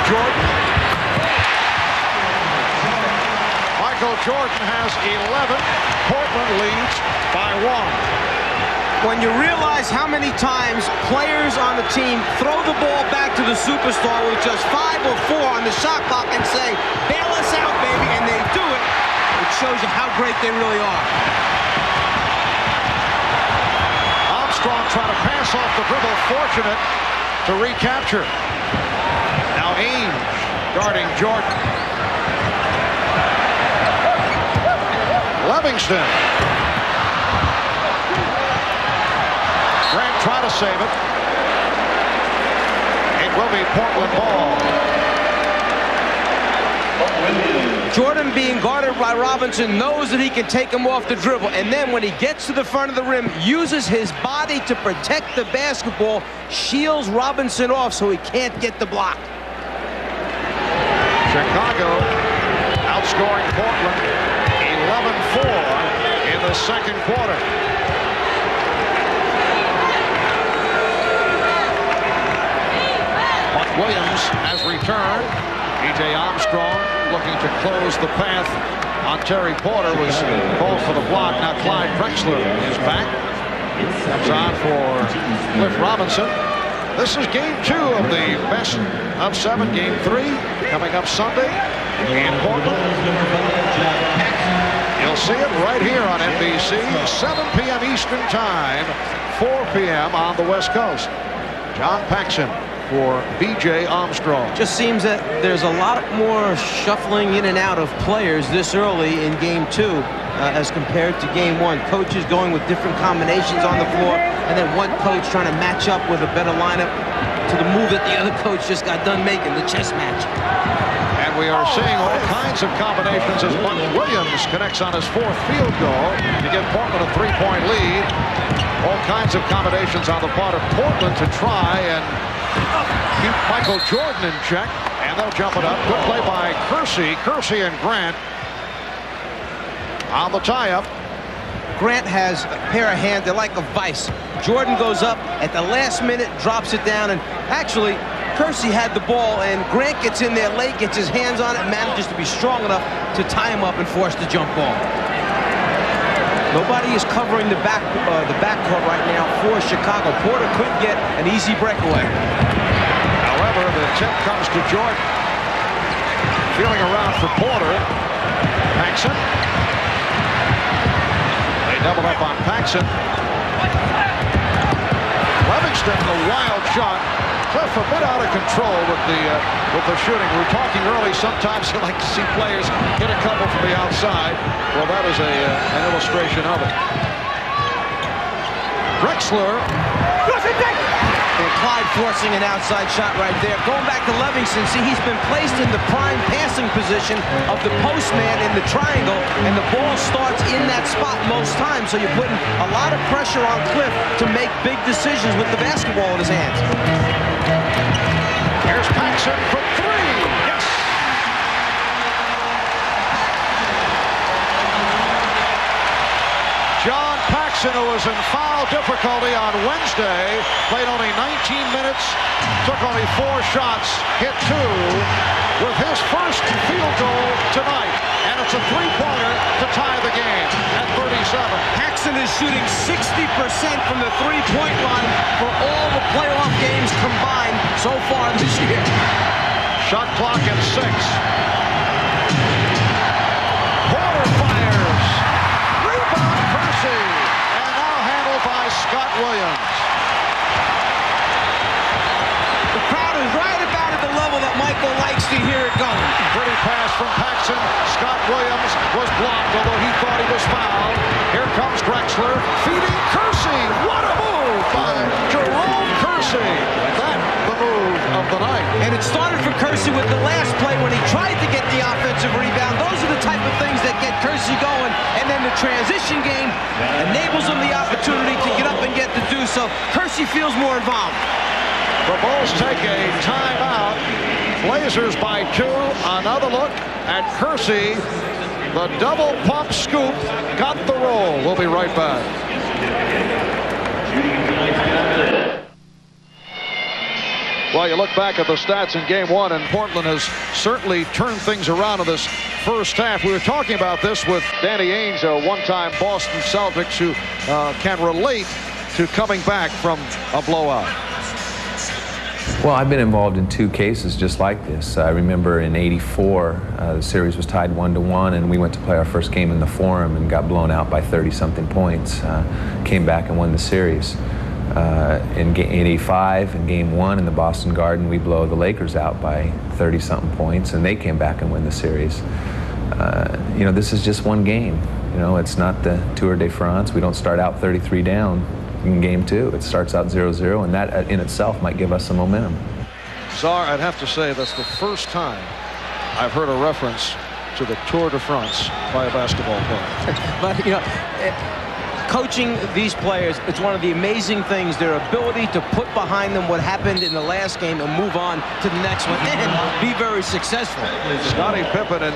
Jordan. Michael Jordan has 11. Portland leads by 1. When you realize how many times players on the team throw the ball back to the superstar with just 5 or 4 on the shot clock and say, bail us out, baby, and they do it, it shows you how great they really are. Armstrong trying to pass off the dribble, fortunate to recapture. Now Ainge guarding Jordan. Livingston. Grant trying to save it. It will be Portland ball. Jordan, being guarded by Robinson, knows that he can take him off the dribble, and then when he gets to the front of the rim, uses his body to protect the basketball, shields Robinson off so he can't get the block. Chicago outscoring Portland 11-4 in the second quarter. Buck Williams has returned. E.J. Armstrong looking to close the path on Terry Porter, was called for the block. Now Clyde Drexler is back. Comes on for Cliff Robinson. This is game 2 of the best of 7. Game 3 coming up Sunday in Portland. You'll see it right here on NBC, 7 p.m. Eastern Time, 4 p.m. on the West Coast. John Paxson for B.J. Armstrong. Just seems that there's a lot more shuffling in and out of players this early in game 2 as compared to game 1. Coaches going with different combinations on the floor, and then one coach trying to match up with a better lineup to the move that the other coach just got done making, the chess match. And we are seeing all kinds of combinations as Buck Williams connects on his 4th field goal to give Portland a 3-point lead. All kinds of combinations on the part of Portland to try and keep Michael Jordan in check, and they'll jump it up. Good play by Kersey and Grant on the tie-up. Grant has a pair of hands, they're like a vice. Jordan goes up at the last minute, drops it down, and actually Kersey had the ball, and Grant gets in there late, gets his hands on it, and manages to be strong enough to tie him up and force the jump ball. Nobody is covering the backcourt right now for Chicago. Porter could get an easy breakaway. However, the tip comes to Jordan. Feeling around for Porter. Paxson. They double up on Paxson. Livingston, a wild shot. Cliff a bit out of control with the shooting. We were talking early, sometimes you like to see players hit a couple from the outside. Well, that is an illustration of it. Drexler. And Clyde forcing an outside shot right there. Going back to Livingston, see, he's been placed in the prime passing position of the postman in the triangle, and the ball starts in that spot most times, so you're putting a lot of pressure on Cliff to make big decisions with the basketball in his hands. Here's Paxson for 3. Yes! John Paxson, who was in foul difficulty on Wednesday, played only 19 minutes, took only 4 shots, hit 2. with his first field goal tonight. And it's a three-pointer to tie the game at 37. Paxson is shooting 60% from the three-point line for all the playoff games combined so far this year. Shot clock at 6. Porter fires. Rebound Kersey. And now handled by Scott Williams. The crowd is right about at the level that Michael likes to hear it going. Pretty pass from Paxson. Scott Williams was blocked, although he thought he was fouled. Here comes Drexler, feeding Kersey. What a move by Jerome Kersey. That's the move of the night. And it started for Kersey with the last play when he tried to get the offensive rebound. Those are the type of things that get Kersey going. And then the transition game enables him the opportunity to get up and get to do so. Kersey feels more involved. The Bulls take a timeout. Blazers by 2. Another look at Kersey. The double pump scoop got the roll. We'll be right back. Well, you look back at the stats in Game 1, and Portland has certainly turned things around in this first half. We were talking about this with Danny Ainge, a one-time Boston Celtics who can relate to coming back from a blowout. Well, I've been involved in 2 cases just like this. I remember in '84, the series was tied 1-1, and we went to play our first game in the Forum and got blown out by 30-something points. Came back and won the series. In '85, in Game 1 in the Boston Garden, we blow the Lakers out by 30-something points, and they came back and win the series. You know, this is just one game. You know, it's not the Tour de France. We don't start out 33 down in Game 2. It starts out 0-0, and that in itself might give us some momentum. Czar, I'd have to say that's the first time I've heard a reference to the Tour de France by a basketball player. But, you know, coaching these players, it's one of the amazing things, their ability to put behind them what happened in the last game and move on to the next one and be very successful. Scottie Pippen and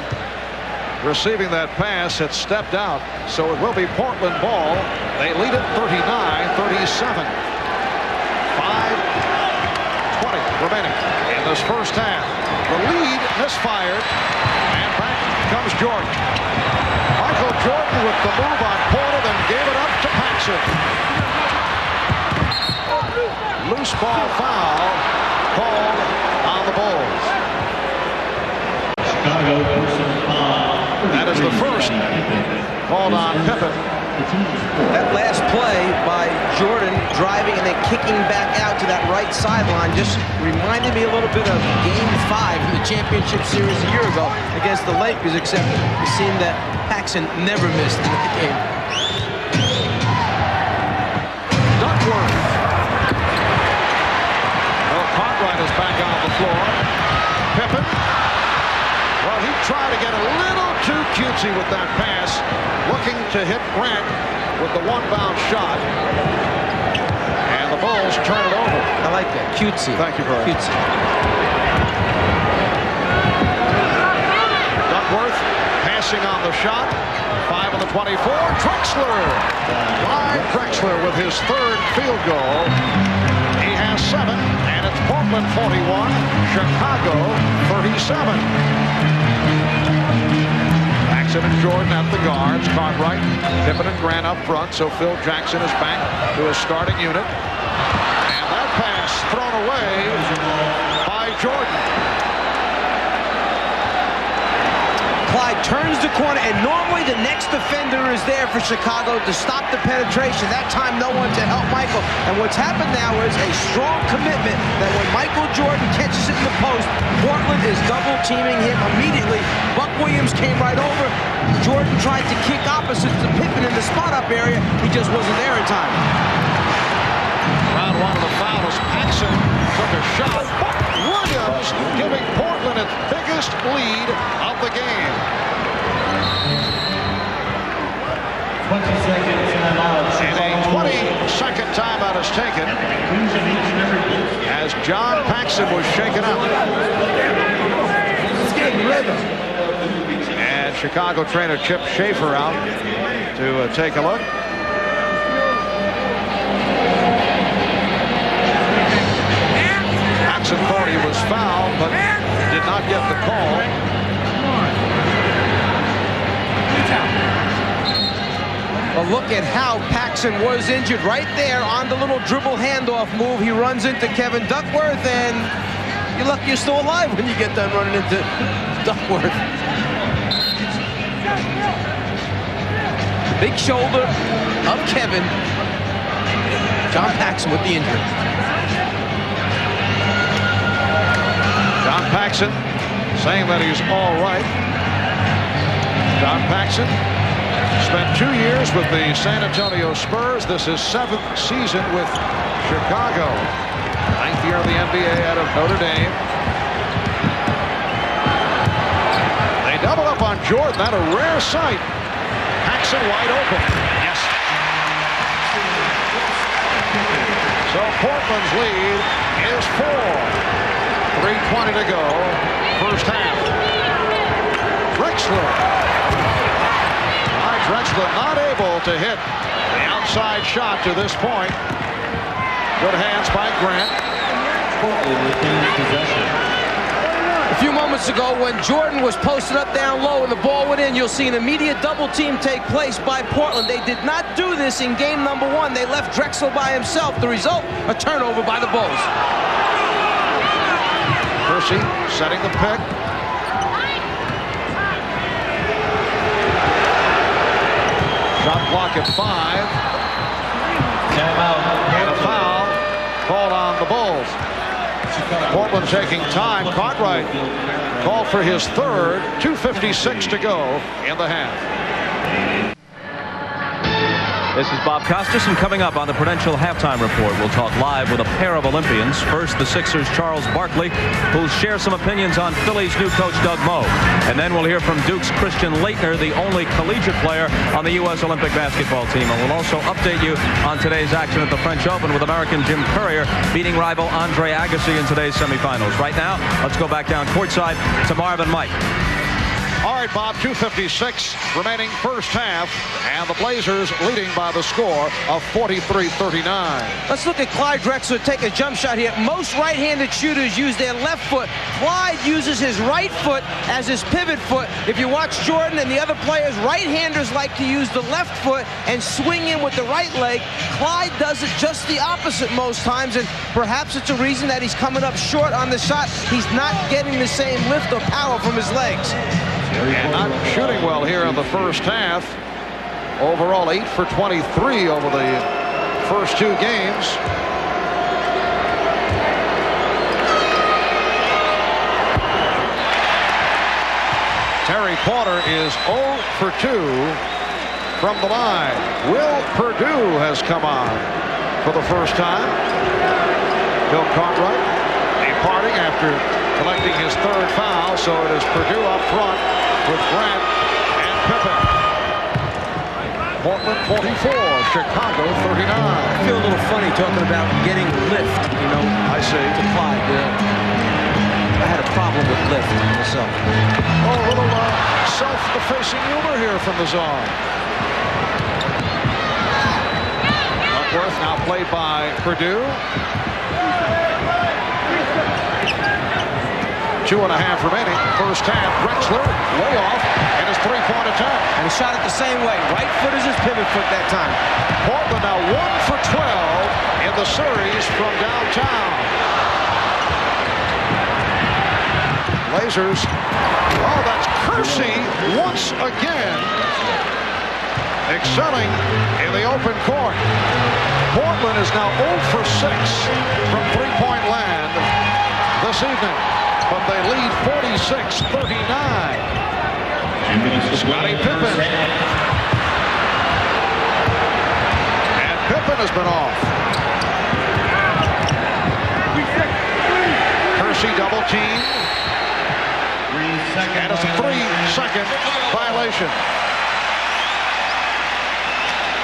receiving that pass had stepped out, so it will be Portland ball. They lead it 39-37. 5:20 remaining in this first half. The lead misfired, and back comes Jordan. Michael Jordan with the move on Porter, then gave it up to Paxson. Loose ball foul called on the Bulls. Chicago personal foul. That is the first called on Pippen. That last play by Jordan driving and then kicking back out to that right sideline just reminded me a little bit of Game 5 in the championship series a year ago against the Lakers, except it seemed that Paxson never missed in the game. Duckworth. Well, Cartwright is back on the floor. Pippen. Well, he tried to get a little too cutesy with that pass, looking to hit Grant with the one-bound shot. And the Bulls turn it over. I like that. Cutesy. Thank you, Brian. Cutesy. Duckworth passing on the shot. 5 on the 24. Drexler. Clyde Drexler with his third field goal. He has 7, and it's Portland 41, Chicago 37. Paxson and Jordan at the guards. Cartwright, Pippen and Grant up front, so Phil Jackson is back to his starting unit. And that pass thrown away by Jordan. Clyde turns the corner, and normally the next defender is there for Chicago to stop the penetration. That time, no one to help Michael. And what's happened now is a strong commitment that when Michael Jordan catches it in the post, Portland is double-teaming him immediately. Buck Williams came right over. Jordan tried to kick opposite to Pippen in the spot-up area. He just wasn't there in time. Round 1 of the foul as Paxson took a shot. Buck Williams giving Portland its biggest lead of the game. 20-second timeout. And a 20-second timeout is taken as John Paxson was shaken up. And Chicago trainer Chip Schaefer out to take a look. Paxson thought he was fouled, but did not not get the call. But look at how Paxson was injured right there on the little dribble handoff move. He runs into Kevin Duckworth, and you're lucky you're still alive when you get done running into Duckworth. Big shoulder of Kevin. John Paxson with the injury. John Paxson saying that he's all right. John Paxson spent 2 years with the San Antonio Spurs. This is 7th season with Chicago. 9th year in the NBA out of Notre Dame. They double up on Jordan. That a rare sight. Paxson wide open. Yes. So Portland's lead is 4. 3:20 to go. First half. Drexler. Drexler not able to hit the outside shot to this point. Good hands by Grant. A few moments ago when Jordan was posted up down low and the ball went in, you'll see an immediate double team take place by Portland. They did not do this in game number 1. They left Drexler by himself. The result, a turnover by the Bulls. Kersey setting the pick. Shot clock at 5. And a foul called on the Bulls. Portland taking time. Cartwright called for his third. 2:56 to go in the half. This is Bob Costas, and coming up on the Prudential Halftime Report, we'll talk live with a pair of Olympians. First, the Sixers' Charles Barkley, who'll share some opinions on Philly's new coach, Doug Moe. And then we'll hear from Duke's Christian Laettner, the only collegiate player on the U.S. Olympic basketball team. And we'll also update you on today's action at the French Open with American Jim Courier beating rival Andre Agassi in today's semifinals. Right now, let's go back down courtside to Marv and Mike. All right, Bob, 2:56 remaining first half, and the Blazers leading by the score of 43-39. Let's look at Clyde Drexler take a jump shot here. Most right-handed shooters use their left foot. Clyde uses his right foot as his pivot foot. If you watch Jordan and the other players, right-handers like to use the left foot and swing in with the right leg. Clyde does it just the opposite most times, and perhaps it's a reason that he's coming up short on the shot. He's not getting the same lift or power from his legs. And not shooting well here in the first half. Overall, 8 for 23 over the first 2 games. Terry Porter is 0 for 2 from the line. Will Perdue has come on for the first time. Bill Cartwright departing after collecting his third foul, so it is Perdue up front with Grant and Pippen. Portland 44, Chicago 39. I feel a little funny talking about getting lift, you know. I see. To Clyde. I had a problem with lift myself. Oh, a little self-effacing humor here from the zone. Duckworth now played by Perdue. 2.5 remaining. First half, Drexler way off in his three-point attempt. And he shot it the same way. Right foot is his pivot foot that time. Portland now 1 for 12 in the series from downtown. Blazers. Oh, that's Kersey once again excelling in the open court. Portland is now 0 for 6 from three-point land this evening. But they lead 46-39. Scottie Pippen. And Pippen has been off. Kersey double team. And it's a 3-second violation.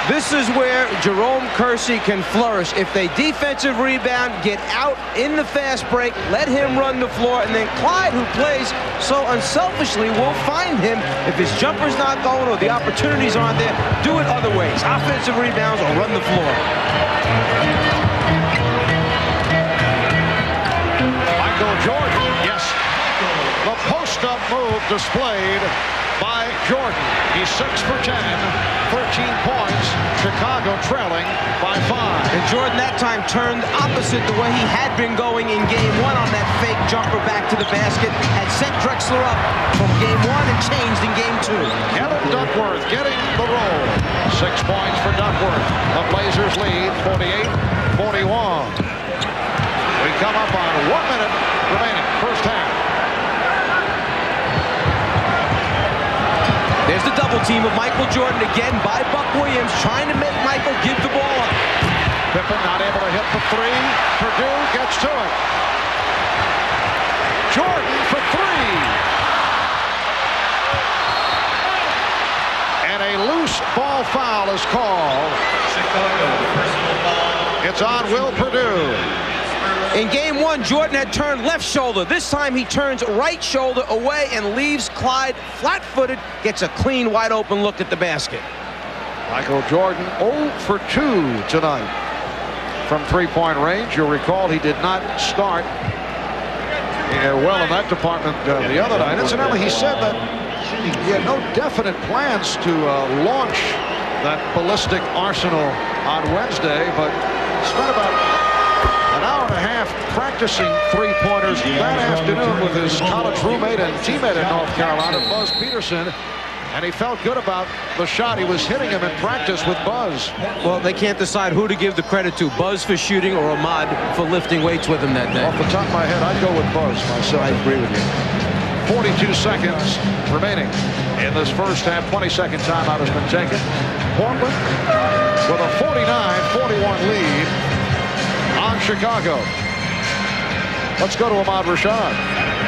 This is where Jerome Kersey can flourish. If they defensive rebound, get out in the fast break, let him run the floor, and then Clyde, who plays so unselfishly, will find him. If his jumper's not going or the opportunities aren't there, do it other ways. Offensive rebounds or run the floor. Michael Jordan, yes. The post-up move displayed by Jordan. He's 6 for 10, 13 points. Chicago trailing by 5. And Jordan that time turned opposite the way he had been going in game 1 on that fake jumper back to the basket. Had sent Drexler up from game 1 and changed in game 2. Kevin Duckworth getting the roll. 6 points for Duckworth. The Blazers lead 48-41. We come up on 1 minute remaining, first half. There's the double team of Michael Jordan again by Buck Williams, trying to make Michael give the ball up. Pippen not able to hit the 3. Purdue gets to it. Jordan for 3. And a loose ball foul is called. It's on Will Purdue. In game 1, Jordan had turned left shoulder. This time he turns right shoulder away and leaves Clyde flat-footed. Gets a clean, wide-open look at the basket. Michael Jordan 0 for 2 tonight from three-point range. You'll recall he did not start well in that department the other night. Incidentally, he said that he had no definite plans to launch that ballistic arsenal on Wednesday, but spent about an hour and a half practicing three-pointers that afternoon with his college roommate and teammate in North Carolina, Buzz Peterson, and he felt good about the shot. He was hitting him in practice with Buzz. Well, they can't decide who to give the credit to, Buzz for shooting or Ahmad for lifting weights with him that day. Off the top of my head, I'd go with Buzz myself. I agree with you. 42 seconds remaining in this first half. 20-second timeout has been taken. Portland with a 49-41 lead on Chicago. Let's go to Ahmad Rashad.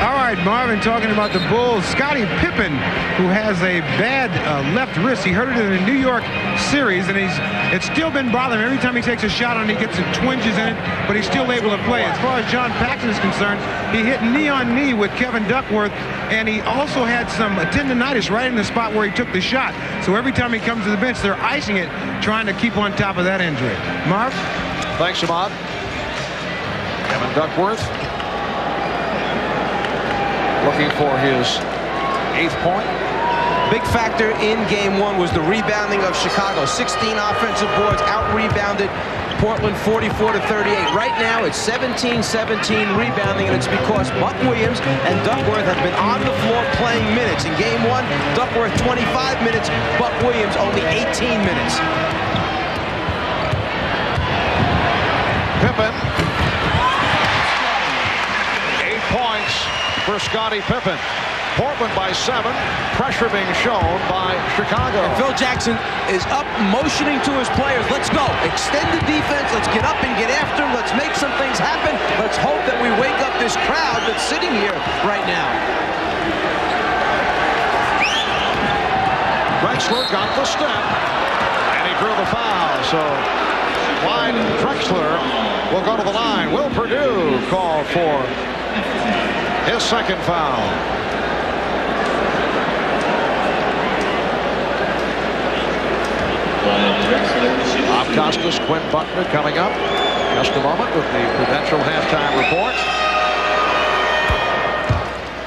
All right, Marvin, talking about the Bulls. Scottie Pippen, who has a bad left wrist. He hurt it in the New York series, and it's still been bothering him. Every time he takes a shot on it, he gets some twinges in it, but he's still able to play. As far as John Paxson is concerned, he hit knee-on-knee with Kevin Duckworth, and he also had some tendonitis right in the spot where he took the shot. So every time he comes to the bench, they're icing it, trying to keep on top of that injury. Marv? Thanks, Ahmad. Kevin Duckworth looking for his 8th point. Big factor in game 1 was the rebounding of Chicago. 16 offensive boards, out-rebounded Portland 44-38. Right now, it's 17-17 rebounding, and it's because Buck Williams and Duckworth have been on the floor playing minutes. In game 1, Duckworth 25 minutes, Buck Williams only 18 minutes. Pippen. 8 points for Scottie Pippen. Portland by 7. Pressure being shown by Chicago. And Phil Jackson is up, motioning to his players. Let's go. Extend the defense. Let's get up and get after him. Let's make some things happen. Let's hope that we wake up this crowd that's sitting here right now. Drexler got the step, and he drew the foul. So Clyde Drexler will go to the line. Will Purdue called for his 2nd foul. Bob Costas, Quinn Buckner coming up. Just a moment with the Prudential halftime report.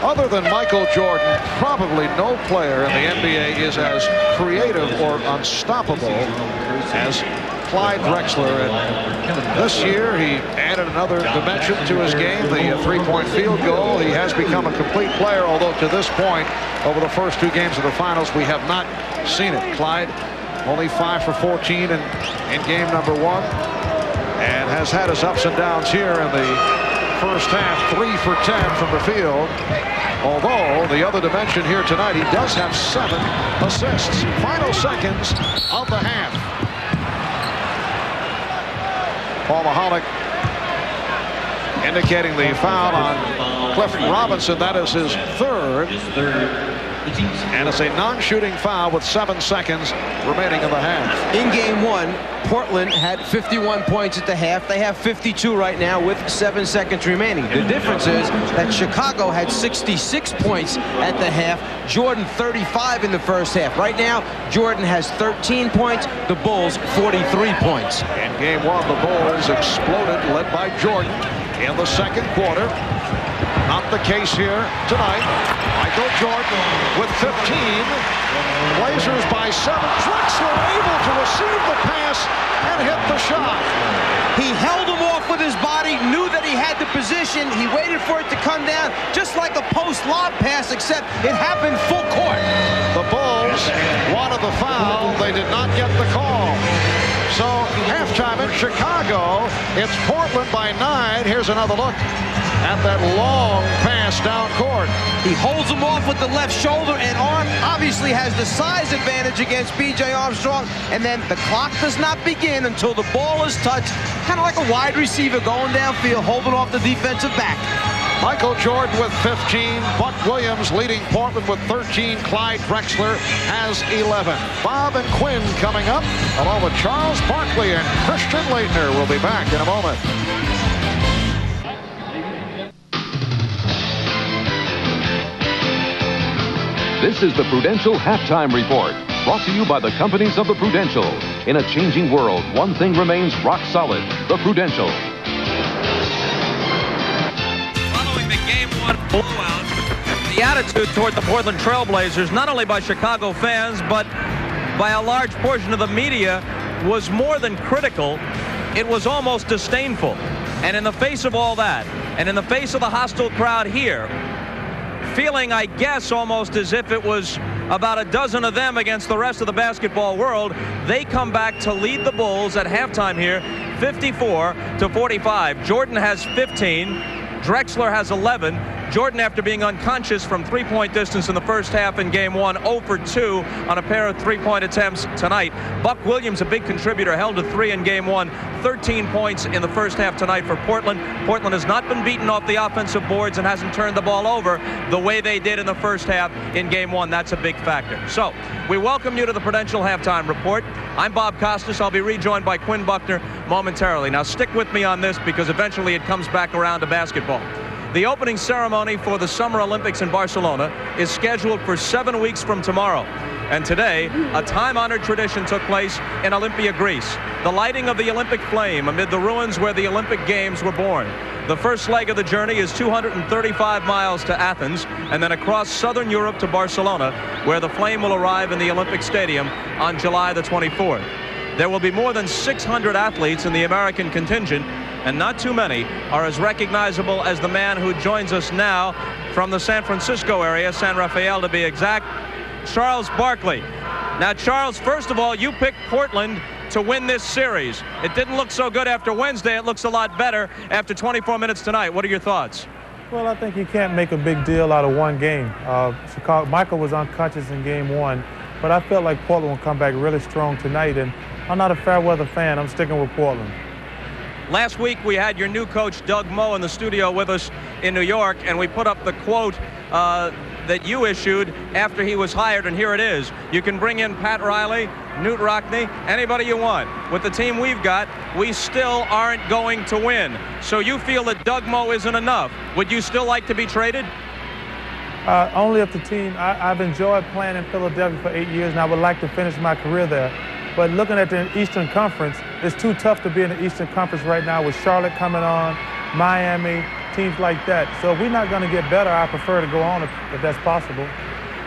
Other than Michael Jordan, probably no player in the NBA is as creative or unstoppable as Clyde Drexler. And this year, he added another dimension to his game, the three-point field goal. He has become a complete player, although to this point, over the first 2 games of the finals, we have not seen it. Clyde only 5 for 14 in game number 1, and has had his ups and downs here in the first half. 3 for 10 from the field. Although the other dimension here tonight, he does have 7 assists. Final seconds of the half. Paul Mahalik indicating the foul on Cliff Robinson. That is his 3rd. And it's a non-shooting foul with 7 seconds remaining in the half. In game 1, Portland had 51 points at the half. They have 52 right now with 7 seconds remaining. The difference is that Chicago had 66 points at the half. Jordan 35 in the first half. Right now, Jordan has 13 points. The Bulls 43 points. In game 1, the Bulls exploded, led by Jordan. in the second quarter. Not the case here tonight. Michael Jordan with 15. Blazers by 7. Drexler able to receive the pass and hit the shot. He held him off with his body, knew that he had the position. He waited for it to come down, just like a post lob pass, except it happened full court. The Bulls wanted the foul. They did not get the call. So halftime in Chicago, it's Portland by 9. Here's another look at that long pass down court. He holds him off with the left shoulder and arm, obviously has the size advantage against B.J. Armstrong, and then the clock does not begin until the ball is touched, kind of like a wide receiver going downfield, holding off the defensive back. Michael Jordan with 15. Buck Williams leading Portland with 13. Clyde Drexler has 11. Bob and Quinn coming up, along with Charles Barkley and Christian Laettner. Will be back in a moment. This is the Prudential Halftime Report, brought to you by the companies of the Prudential. In a changing world, one thing remains rock solid: the Prudential. Following the Game 1 blowout, the attitude toward the Portland Trail Blazers, not only by Chicago fans, but by a large portion of the media, was more than critical. It was almost disdainful. And in the face of all that, and in the face of the hostile crowd here, feeling, I guess, almost as if it was about a dozen of them against the rest of the basketball world, they come back to lead the Bulls at halftime here, 54-45. Jordan has 15. Drexler has 11. Jordan, after being unconscious from three-point distance in the first half in Game 1, 0 for 2 on a pair of three-point attempts tonight. Buck Williams, a big contributor, held to 3 in Game 1, 13 points in the first half tonight for Portland. Portland has not been beaten off the offensive boards and hasn't turned the ball over the way they did in the first half in Game 1. That's a big factor. So, we welcome you to the Prudential Halftime Report. I'm Bob Costas. I'll be rejoined by Quinn Buckner momentarily. Now, stick with me on this because eventually it comes back around to basketball. The opening ceremony for the Summer Olympics in Barcelona is scheduled for 7 weeks from tomorrow. And today, a time-honored tradition took place in Olympia, Greece. The lighting of the Olympic flame amid the ruins where the Olympic Games were born. The first leg of the journey is 235 miles to Athens and then across southern Europe to Barcelona, where the flame will arrive in the Olympic Stadium on July the 24th. There will be more than 600 athletes in the American contingent, and not too many are as recognizable as the man who joins us now from the San Francisco area, San Rafael to be exact, Charles Barkley. Now, Charles, first of all, you picked Portland to win this series. It didn't look so good after Wednesday. It looks a lot better after 24 minutes tonight. What are your thoughts? Well, I think you can't make a big deal out of one game. Michael was unconscious in Game 1, but I felt like Portland will come back really strong tonight, and I'm not a fair weather fan. I'm sticking with Portland. Last week, we had your new coach, Doug Moe, in the studio with us in New York, and we put up the quote that you issued after he was hired, and here it is. You can bring in Pat Riley, Knute Rockne, anybody you want. With the team we've got, we still aren't going to win. So you feel that Doug Moe isn't enough. Would you still like to be traded? Only if the team, I've enjoyed playing in Philadelphia for 8 years, and I would like to finish my career there. But looking at the Eastern Conference, it's too tough to be in the Eastern Conference right now with Charlotte coming on, Miami, teams like that. So if we're not going to get better, I prefer to go on if that's possible.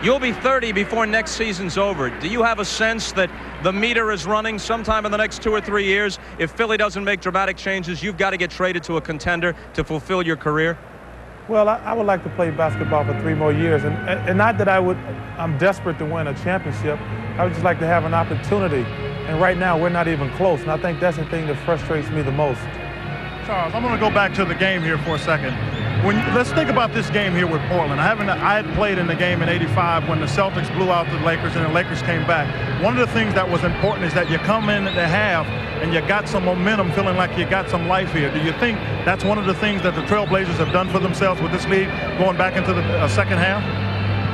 You'll be 30 before next season's over. Do you have a sense that the meter is running sometime in the next 2 or 3 years? If Philly doesn't make dramatic changes, you've got to get traded to a contender to fulfill your career? Well, I would like to play basketball for 3 more years. And not that I'm desperate to win a championship. I would just like to have an opportunity. And right now, we're not even close. And I think that's the thing that frustrates me the most. Charles, I'm going to go back to the game here for a second. Let's think about this game here with Portland. I had played in the game in '85 when the Celtics blew out the Lakers and the Lakers came back. One of the things that was important is that you come in the half and you got some momentum, feeling like you got some life here. Do you think that's one of the things that the Trailblazers have done for themselves with this league going back into the second half?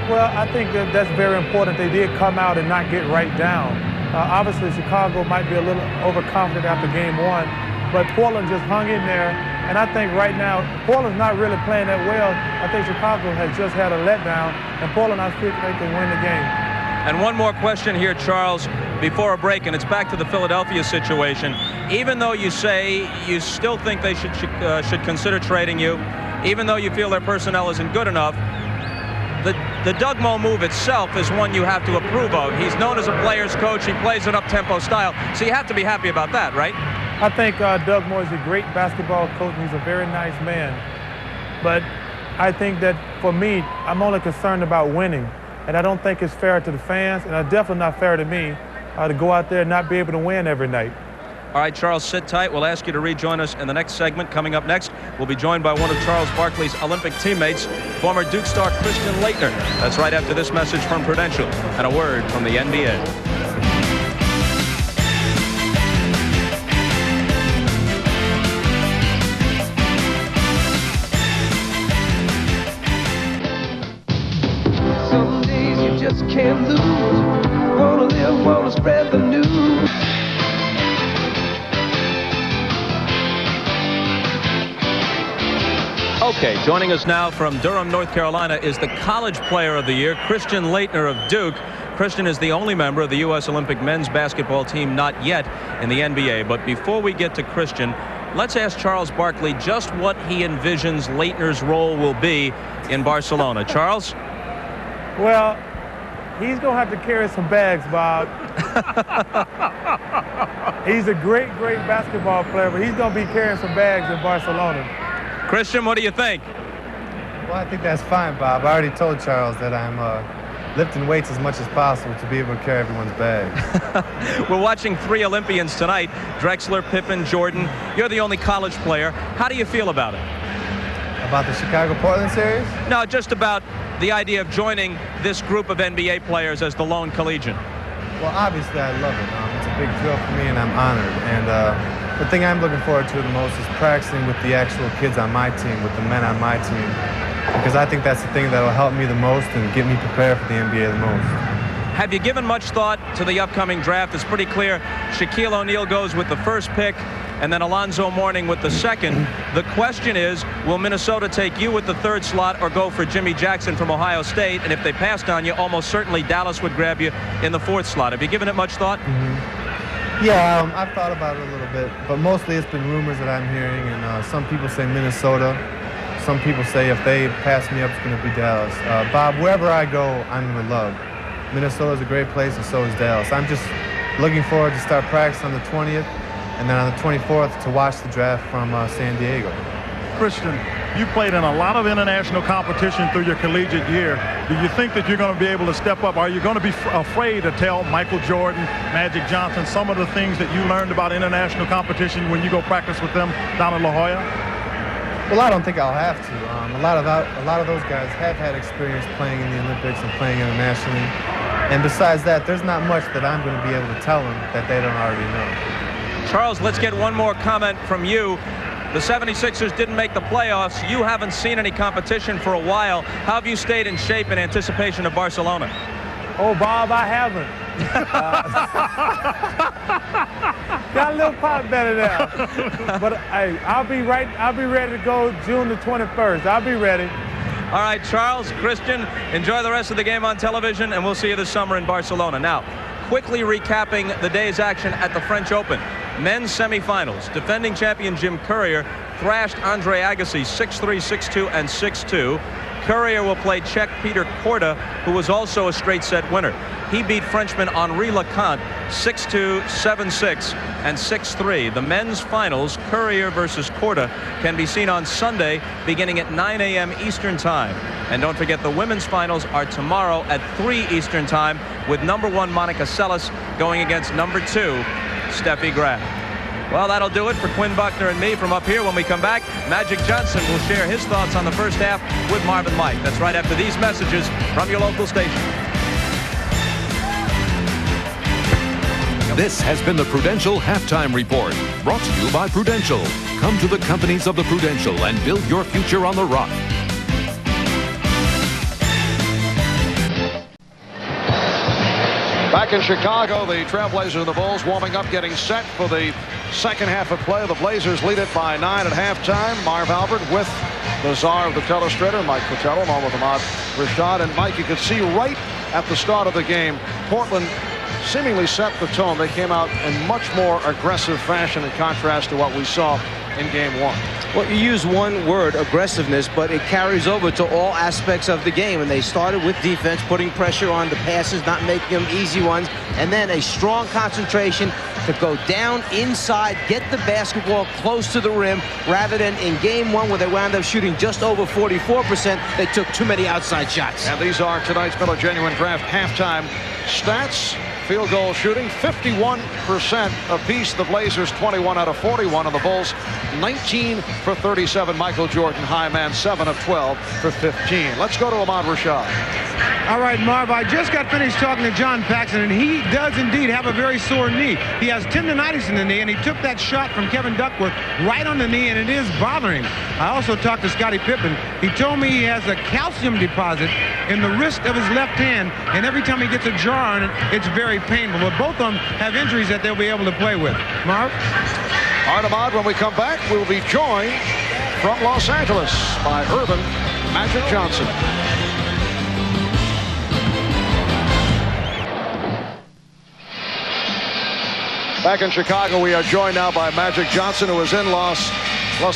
Well, I think that's very important. They did come out and not get right down. Obviously, Chicago might be a little overconfident after Game 1, but Portland just hung in there. And I think right now, Portland's not really playing that well. I think Chicago has just had a letdown, and Portland, I think they can win the game. And one more question here, Charles. before a break, and it's back to the Philadelphia situation. Even though you say you still think they should consider trading you, even though you feel their personnel isn't good enough, the Doug Moe move itself is one you have to approve of. He's known as a player's coach. He plays an up-tempo style, so you have to be happy about that, right? I think Doug Moe is a great basketball coach, and he's a very nice man. But I think that for me, I'm only concerned about winning. And I don't think it's fair to the fans, and it's definitely not fair to me to go out there and not be able to win every night. All right, Charles, sit tight. We'll ask you to rejoin us in the next segment. Coming up next, we'll be joined by one of Charles Barkley's Olympic teammates, former Duke star Christian Laettner. That's right after this message from Prudential and a word from the NBA. Just can't lose. Wanna live, wanna spread the news. Okay, joining us now from Durham, North Carolina is the College Player of the Year, Christian Laettner of Duke. Christian is the only member of the U.S. Olympic men's basketball team not yet in the NBA. But before we get to Christian, let's ask Charles Barkley just what he envisions Laettner's role will be in Barcelona. Charles? Well, he's going to have to carry some bags, Bob. He's a great basketball player, but he's going to be carrying some bags in Barcelona. Christian, what do you think? Well, I think that's fine, Bob. I already told Charles that I'm lifting weights as much as possible to be able to carry everyone's bags. We're watching 3 Olympians tonight, Drexler, Pippen, Jordan. You're the only college player. How do you feel about it? About the Chicago-Portland series? No, just about the idea of joining this group of NBA players as the lone collegian. Well, obviously I love it. It's a big thrill for me, and I'm honored. And the thing I'm looking forward to the most is practicing with the actual kids on my team, with the men on my team, because I think that's the thing that will help me the most and get me prepared for the NBA the most. Have you given much thought to the upcoming draft? It's pretty clear Shaquille O'Neal goes with the first pick, and then Alonzo Mourning with the second. The question is, will Minnesota take you with the 3rd slot or go for Jimmy Jackson from Ohio State? And if they passed on you, almost certainly Dallas would grab you in the 4th slot. Have you given it much thought? Yeah, I've thought about it a little bit, but mostly it's been rumors that I'm hearing, and some people say Minnesota. Some people say if they pass me up, it's going to be Dallas. Bob, wherever I go, I'm going to love. Minnesota's a great place, and so is Dallas. I'm just looking forward to start practice on the 20th, and then on the 24th to watch the draft from San Diego. Christian, you played in a lot of international competition through your collegiate year. Do you think that you're going to be able to step up? Are you going to be afraid to tell Michael Jordan, Magic Johnson, some of the things that you learned about international competition when you go practice with them down in La Jolla? Well, I don't think I'll have to. A lot of those guys have had experience playing in the Olympics and playing internationally. And besides that, there's not much that I'm going to be able to tell them that they don't already know. Charles, let's get one more comment from you. The 76ers didn't make the playoffs. You haven't seen any competition for a while. How have you stayed in shape in anticipation of Barcelona? Oh, Bob, I haven't. Got a little pop better now. But hey, I'll be ready to go June the 21st. I'll be ready. All right, Charles, Christian, enjoy the rest of the game on television, and we'll see you this summer in Barcelona. Now, quickly recapping the day's action at the French Open. Men's semifinals. Defending champion Jim Courier thrashed Andre Agassi 6-3, 6-2, and 6-2. Courier will play Czech Peter Korda, who was also a straight set winner. He beat Frenchman Henri Lecomte 6-2, 7-6, and 6-3. The men's finals, Courier versus Korda, can be seen on Sunday beginning at 9 a.m. Eastern Time. And don't forget, the women's finals are tomorrow at 3 Eastern Time, with #1 Monica Seles going against #2 Steffi Graf. Well, that'll do it for Quinn Buckner and me from up here. When we come back, Magic Johnson will share his thoughts on the first half with Marvin Mike. That's right after these messages from your local station. This has been the Prudential Halftime Report, brought to you by Prudential. Come to the companies of the Prudential and build your future on the rock. Back in Chicago, the Trailblazers and the Bulls warming up, getting set for the second half of play. The Blazers lead it by 9 at halftime. Marv Albert with the czar of the telestrator, Mike Fratello, along with Ahmad Rashad. And Mike, you could see right at the start of the game, Portland seemingly set the tone. They came out in much more aggressive fashion in contrast to what we saw in game one. Well, you use one word, aggressiveness, but it carries over to all aspects of the game. And they started with defense, putting pressure on the passes, not making them easy ones, and then a strong concentration to go down inside, get the basketball close to the rim, rather than in game one where they wound up shooting just over 44%. They took too many outside shots. And these are tonight's Miller Genuine Draft halftime stats. Field goal shooting, 51% apiece. The Blazers 21 out of 41, and the Bulls 19 for 37. Michael Jordan, high man, 7 of 12 for 15. Let's go to Ahmad Rashad. All right, Marv, I just got finished talking to John Paxson, and he does indeed have a very sore knee. He has tendonitis in the knee, and he took that shot from Kevin Duckworth right on the knee, and it is bothering him. I also talked to Scottie Pippen. He told me he has a calcium deposit in the wrist of his left hand, and every time he gets a jar on it, it's very painful. But both of them have injuries that they'll be able to play with. Marv? All right, Ahmad, when we come back, we will be joined from Los Angeles by Earvin Magic Johnson. Back in Chicago, we are joined now by Magic Johnson, who is in Los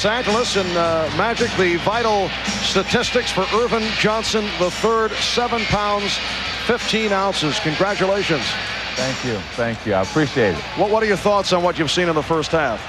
Angeles. And Magic, the vital statistics for Earvin Johnson III, 7 pounds, 15 ounces. Congratulations. Thank you. Thank you. I appreciate it. What are your thoughts on what you've seen in the first half?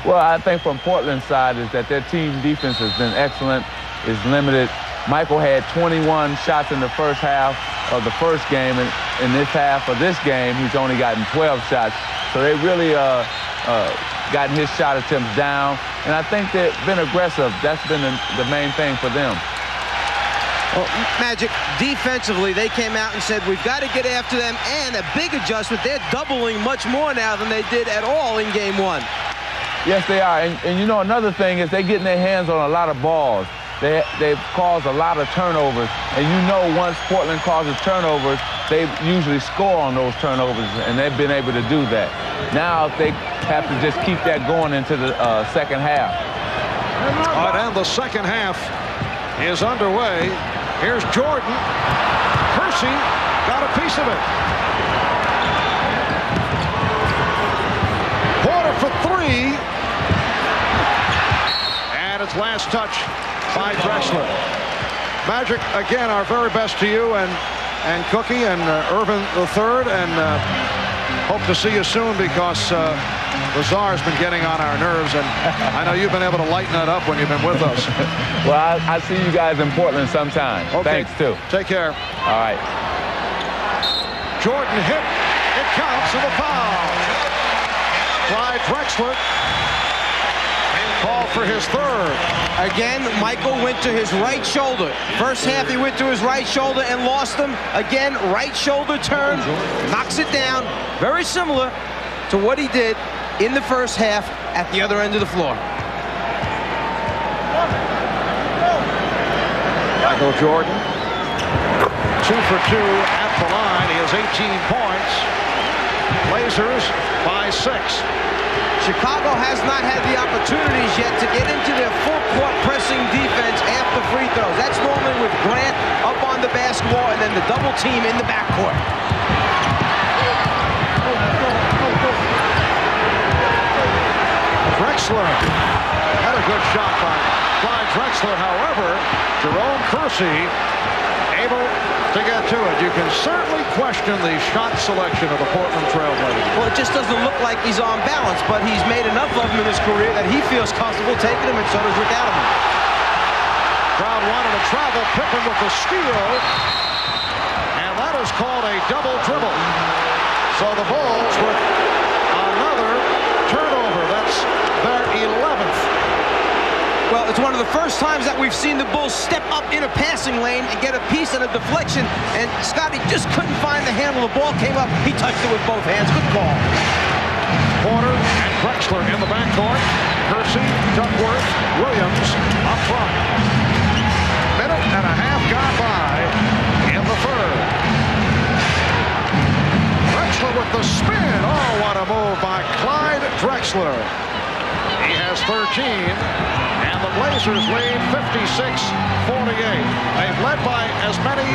Well, I think from Portland's side is that their team defense has been excellent, is limited. Michael had 21 shots in the first half of the first game, and in this half of this game, he's only gotten 12 shots. So they really gotten his shot attempts down, and I think they've been aggressive. That's been the main thing for them. Well, Magic, defensively, they came out and said, we've got to get after them, and a big adjustment. They're doubling much more now than they did at all in game one. Yes, they are. And you know, another thing is they're getting their hands on a lot of balls. They've caused a lot of turnovers. And you know, once Portland causes turnovers, they usually score on those turnovers, and they've been able to do that. Now they have to just keep that going into the second half. All right, and the second half is underway. Here's Jordan. Kersey got a piece of it. Porter for three. And it's last touch by Drexler. Magic, again, our very best to you and Cookie and Earvin III, and hope to see you soon, because the Czar's been getting on our nerves, and I know you've been able to lighten that up when you've been with us. Well, I see you guys in Portland sometime. Okay. Thanks, too. Take care. All right. Jordan hit. It counts for the foul. Clyde Drexler called for his third. Again, Michael went to his right shoulder. First half, he went to his right shoulder and lost him. Again, right shoulder turn, knocks it down. Very similar to what he did in the first half at the other end of the floor. Michael Jordan, 2 for 2 at the line. He has 18 points. Blazers by 6. Chicago has not had the opportunities yet to get into their full court pressing defense after free throws. That's normally with Grant up on the basketball and then the double team in the backcourt. Drexler had a good shot by Clyde Drexler. However, Jerome Kersey able to get to it. You can certainly question the shot selection of the Portland Trail Blazers. Well, it just doesn't look like he's on balance, but he's made enough of them in his career that he feels comfortable taking them, and so does Rick Adelman. Crowd wanted to travel. Pippen with the steal, and that is called a double dribble. So the Bulls with another turnover. That's their 11th. Well, it's one of the first times that we've seen the Bulls step up in a passing lane and get a piece and a deflection, and Scottie just couldn't find the handle. The ball came up. He touched it with both hands. Good call. Porter and Drexler in the backcourt. Kersey, Duckworth, Williams up front. Minute and a half gone by in the third. Drexler with the spin. Oh, what a move by Clyde Drexler. He has 13. And the Blazers lead 56-48. They've led by as many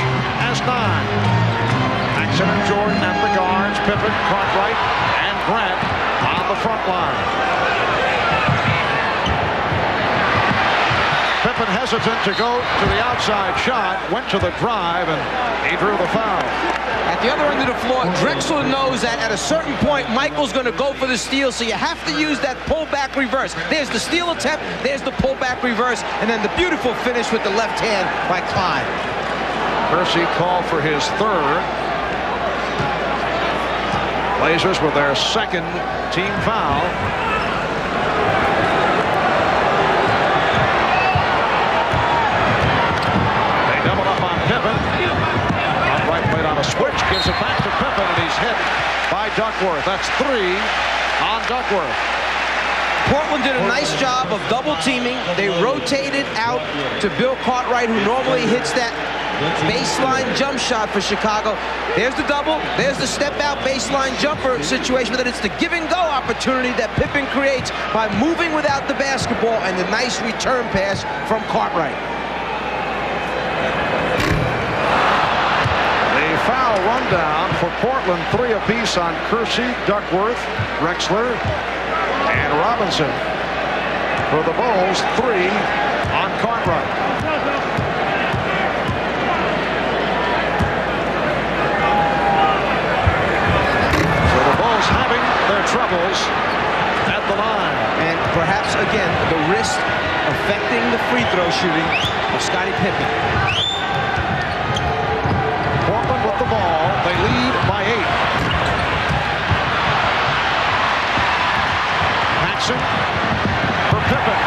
as 9. And Paxson and Jordan at the guards. Pippen, Cartwright, and Grant on the front line. Pippen hesitant to go to the outside shot, went to the drive, and he drew the foul. At the other end of the floor, Drexler knows that at a certain point, Michael's going to go for the steal, so you have to use that pullback reverse. There's the steal attempt, there's the pullback reverse, and then the beautiful finish with the left hand by Clyde. Kersey called for his third. Blazers with their second team foul. Pippen, upright plate on a switch, gives it back to Pippen, and he's hit by Duckworth. That's 3 on Duckworth. Portland did a nice job of double teaming. They rotated out to Bill Cartwright, who normally hits that baseline jump shot for Chicago. There's the double, there's the step out baseline jumper situation, but then it's the give and go opportunity that Pippen creates by moving without the basketball, and the nice return pass from Cartwright. Foul rundown for Portland, 3 apiece on Kersey, Duckworth, Drexler, and Robinson. For the Bulls, 3 on Cartwright. So the Bulls having their troubles at the line. And perhaps, again, the wrist affecting the free throw shooting of Scottie Pippen. With the ball, they lead by 8. Paxson for Pippen.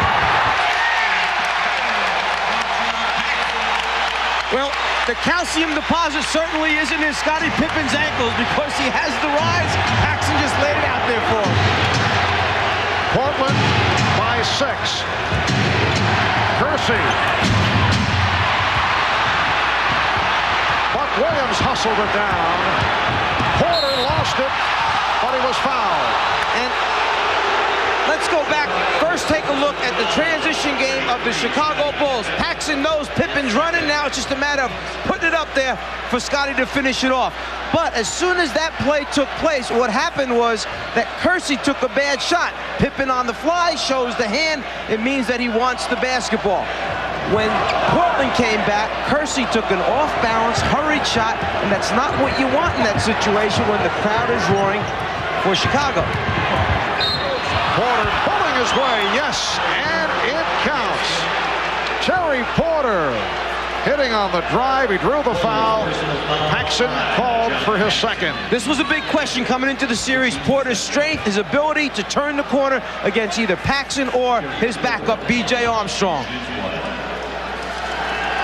Well, the calcium deposit certainly isn't in Scottie Pippen's ankles because he has the rise. Paxson just laid it out there for him. Portland by 6. Kersey. Williams hustled it down. Porter lost it, but he was fouled. And let's go back. First, take a look at the transition game of the Chicago Bulls. Paxson knows Pippen's running now. It's just a matter of putting it up there for Scottie to finish it off. But as soon as that play took place, what happened was that Kersey took a bad shot. Pippen on the fly shows the hand. It means that he wants the basketball. When Portland came back, Kersey took an off-balance, hurried shot, and that's not what you want in that situation when the crowd is roaring for Chicago. Porter pulling his way, yes, and it counts. Terry Porter hitting on the drive. He drew the foul. Paxson called for his second. This was a big question coming into the series. Porter's strength, his ability to turn the corner against either Paxson or his backup, B.J. Armstrong.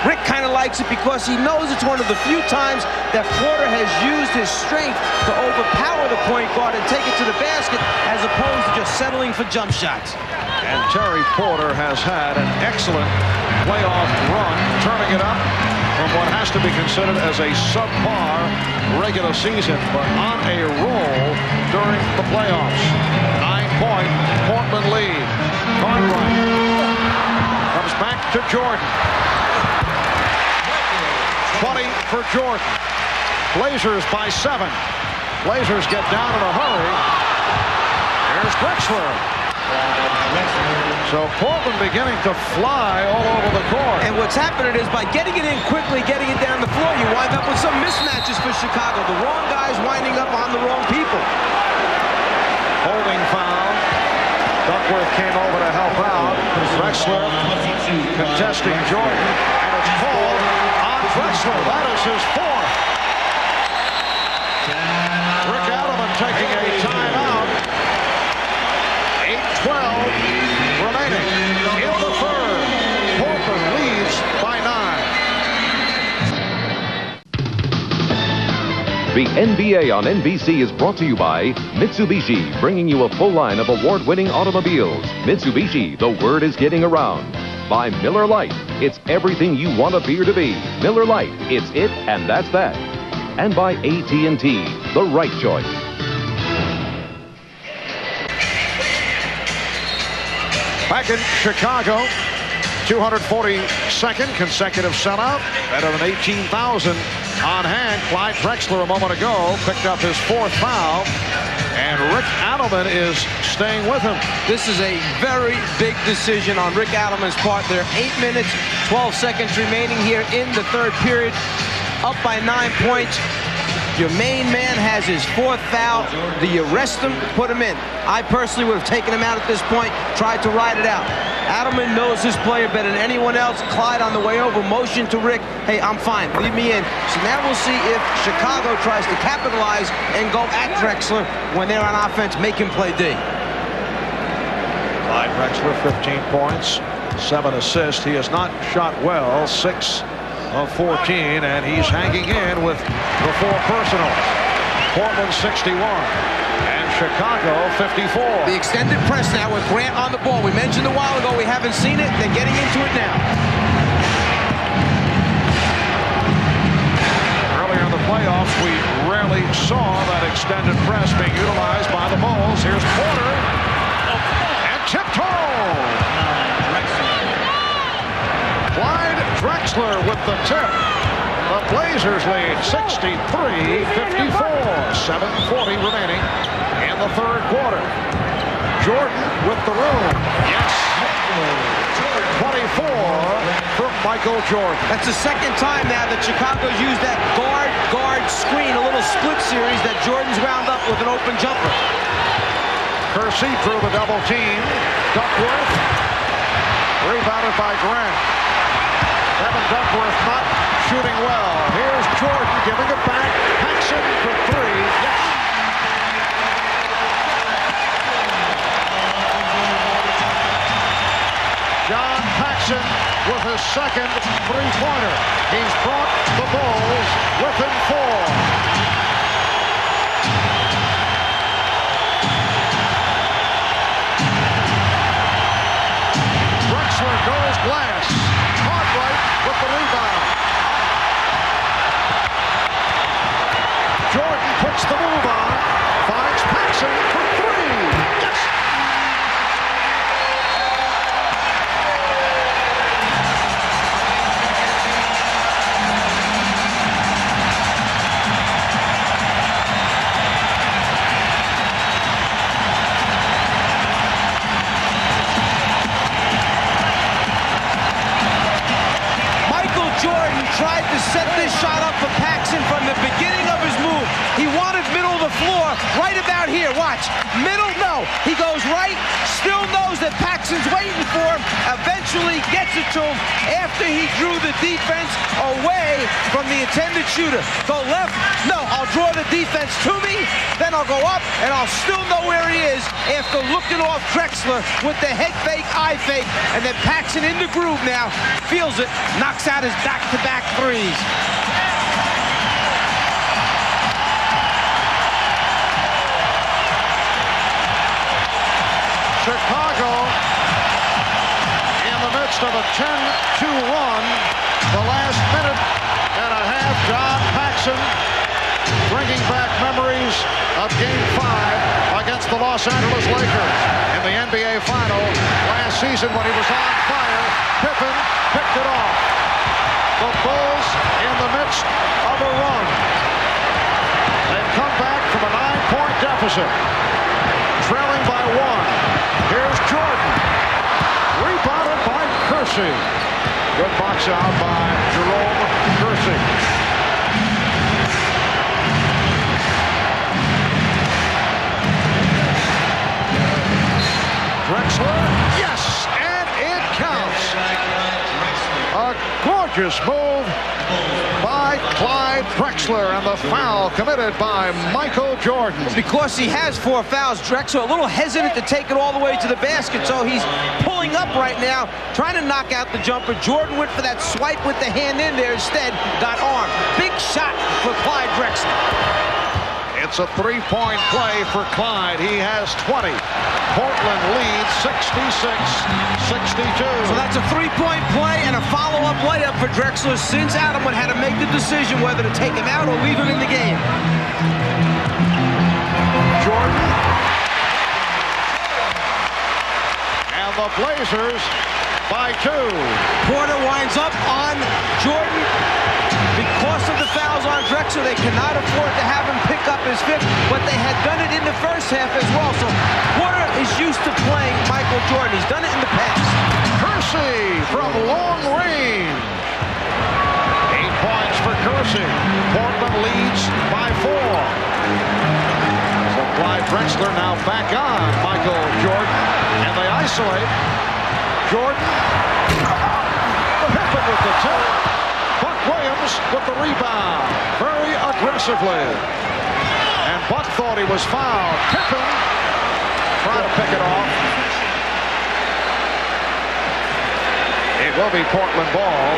Rick kind of likes it because he knows it's one of the few times that Porter has used his strength to overpower the point guard and take it to the basket as opposed to just settling for jump shots. And Terry Porter has had an excellent playoff run, turning it up from what has to be considered as a subpar regular season, but on a roll during the playoffs. 9-point Portland lead. Cartwright comes back to Jordan. 20 for Jordan. Blazers by 7. Blazers get down in a hurry. Here's Drexler. So Portland beginning to fly all over the court. And what's happening is by getting it in quickly, getting it down the floor, you wind up with some mismatches for Chicago. The wrong guys winding up on the wrong people. Holding foul. Duckworth came over to help out. Drexler contesting Jordan, and it's called on Drexler. That is his 4th. Rick Adelman taking a timeout. 8:12 remaining in the third. Portland leads by 9. The NBA on NBC is brought to you by Mitsubishi, bringing you a full line of award-winning automobiles. Mitsubishi, the word is getting around. By Miller Lite, it's everything you want a beer to be. Miller Lite, it's it and that's that. And by AT&T, the right choice. Back in Chicago, 242nd consecutive sellout. Better than 18,000 on hand. Clyde Drexler a moment ago picked up his 4th foul. And Rick Adelman is staying with him. This is a very big decision on Rick Adelman's part. There are 8 minutes, 12 seconds remaining here in the 3rd period. Up by 9 points. Your main man has his 4th foul. Do you rest him? Put him in. I personally would have taken him out at this point, tried to ride it out. Adelman knows his player better than anyone else. Clyde on the way over, motion to Rick. Hey, I'm fine. Leave me in. So now we'll see if Chicago tries to capitalize and go at Drexler when they're on offense, make him play D. Clyde Drexler, 15 points, 7 assists. He has not shot well, 6 of 14, and he's hanging in with the 4 personals. Portland 61 and Chicago 54. The extended press now with Grant on the ball. We mentioned a while ago we haven't seen it. They're getting into it now. Earlier in the playoffs, we rarely saw that extended press being utilized by the Bulls. Here's Porter and tip-toe. Clyde Drexler with the tip. The Blazers lead 63-54. 7:40 remaining in the 3rd quarter. Jordan with the room. Yes. 24 from Michael Jordan. That's the 2nd time now that Chicago's used that guard screen, a little split series that Jordan's wound up with an open jumper. Kersey through the double team. Duckworth rebounded by Grant. Kevin Duckworth not shooting well. Here's Jordan giving it back. Paxson for 3. Yes. John Paxson with his 2nd 3-pointer. He's brought the Bulls within 4. Drexler goes glass. Cartwright with the rebound. Jordan puts the move on. Finds Paxson for 3. Yes! Tried to set this shot up for Paxson from the beginning of his move. He wanted middle of the floor, right about here. Watch. Middle, no. He goes right, still knows that Paxson's waiting for him, eventually gets it to him after he drew the defense away from the intended shooter. Go left, no, I'll draw the defense to me, then I'll go up, and I'll still know where he is after looking off Drexler with the head fake, eye fake, and then Paxson in the groove now, feels it, knocks out his back-to-back threes. Chicago in the midst of a 10-2 run. The last minute and a half, John Paxson bringing back memories of Game 5 against the Los Angeles Lakers in the NBA Final last season when he was on fire. Pippen picked it off. The Bulls in the midst of a run. They've come back from a 9-point deficit, trailing by 1. Here's Jordan. Rebounded by Kersey. Good box out by Jerome Kersey. Drexler. Yes, and it counts. A gorgeous move by Clyde Drexler, and the foul committed by Michael Jordan. Because he has 4 fouls, Drexler a little hesitant to take it all the way to the basket, so he's pulling up right now, trying to knock out the jumper. Jordan went for that swipe with the hand in there, instead got armed. Big shot for Clyde Drexler. It's a 3-point play for Clyde. He has 20. Portland leads 66-62. So that's a 3-point play and a follow-up layup for Drexler since Adelman had to make the decision whether to take him out or leave him in the game. Jordan. And the Blazers by 2. Porter winds up on Jordan. Because of the fouls on Drexler, they cannot afford to have him pick up his 5th, but they had done it in the first half as well. So Porter is used to playing Michael Jordan. He's done it in the past. Kersey from long range. 8 points for Kersey. Portland leads by 4. So Clyde Drexler now back on Michael Jordan, and they isolate Jordan. Pippen with the tip. Buck Williams with the rebound, very aggressively. And Buck thought he was fouled. Pippen trying to pick it off. It will be Portland ball.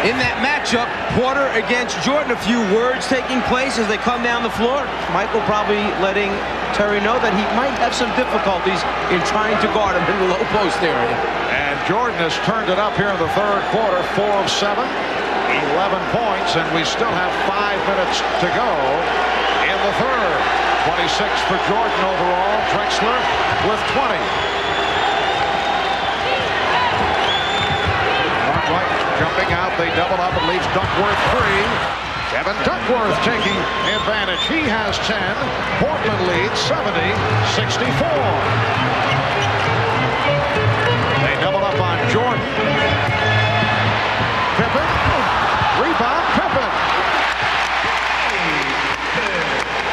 In that matchup, Porter against Jordan, a few words taking place as they come down the floor. Michael probably letting Terry know that he might have some difficulties in trying to guard him in the low post area. And Jordan has turned it up here in the third quarter, 4 of 7, 11 points, and we still have 5 minutes to go in the third. 26 for Jordan overall, Drexler with 20. Cartwright jumping out, they double up, it leaves Duckworth free. Kevin Duckworth taking advantage. He has 10. Portland leads 70-64. They double up on Jordan. Pippen. Rebound, Pippen.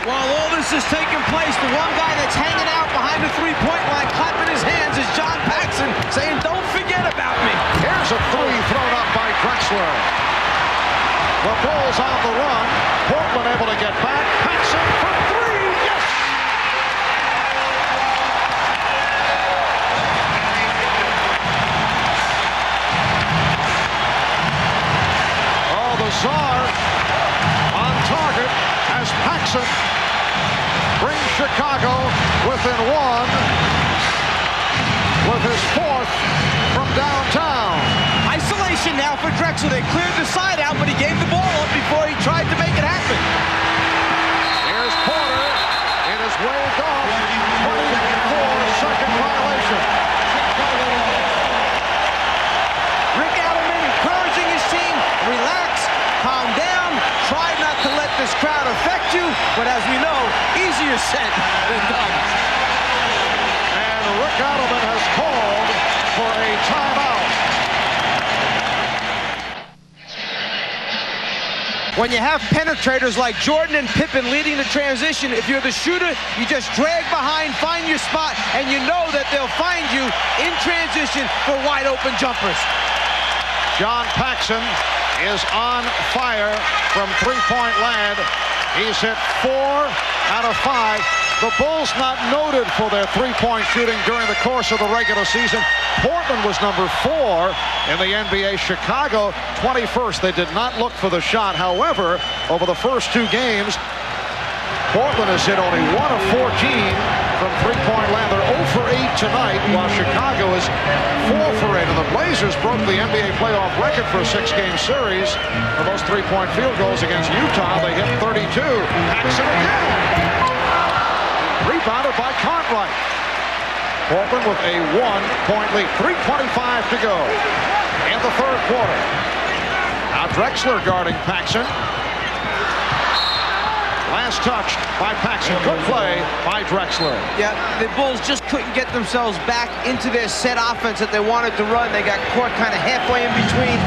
While all this is taking place, the one guy that's hanging out behind the three-point line, clapping his hands, is John Paxson, saying, "Don't forget about me." Here's a 3 thrown up by Drexler. The Bulls on the run. Portland able to get back. Paxson for 3. Yes! Oh, the Czar on target as Paxson brings Chicago within 1 with his 4th from downtown. Isolation now for Drexler. They cleared the side out, but he gave the ball up before he tried to make it happen. Here's Porter. It is waved off. 24-second violation. Rick Adelman encouraging his team, relax, calm down, try not to let this crowd affect you, but as we know, easier said than done. And Rick Adelman has called for a timeout. When you have penetrators like Jordan and Pippen leading the transition, if you're the shooter, you just drag behind, find your spot, and you know that they'll find you in transition for wide open jumpers. John Paxson is on fire from three-point land. He's hit 4 out of 5. The Bulls not noted for their three-point shooting during the course of the regular season. Portland was number 4 in the NBA. Chicago 21st. They did not look for the shot. However, over the first 2 games, Portland has hit only 1 of 14 from three-point land. They're 0 for 8 tonight, while Chicago is 4 for 8. And the Blazers broke the NBA playoff record for a 6-game series for those three-point field goals against Utah. They hit 32. Paxson again. Rebounded by Cartwright. Portland with a 1-point lead. 3:25 to go in the third quarter. Now Drexler guarding Paxson. Last touch by Paxson. Good play by Drexler. Yeah, the Bulls just couldn't get themselves back into their set offense that they wanted to run. They got caught kind of halfway in between.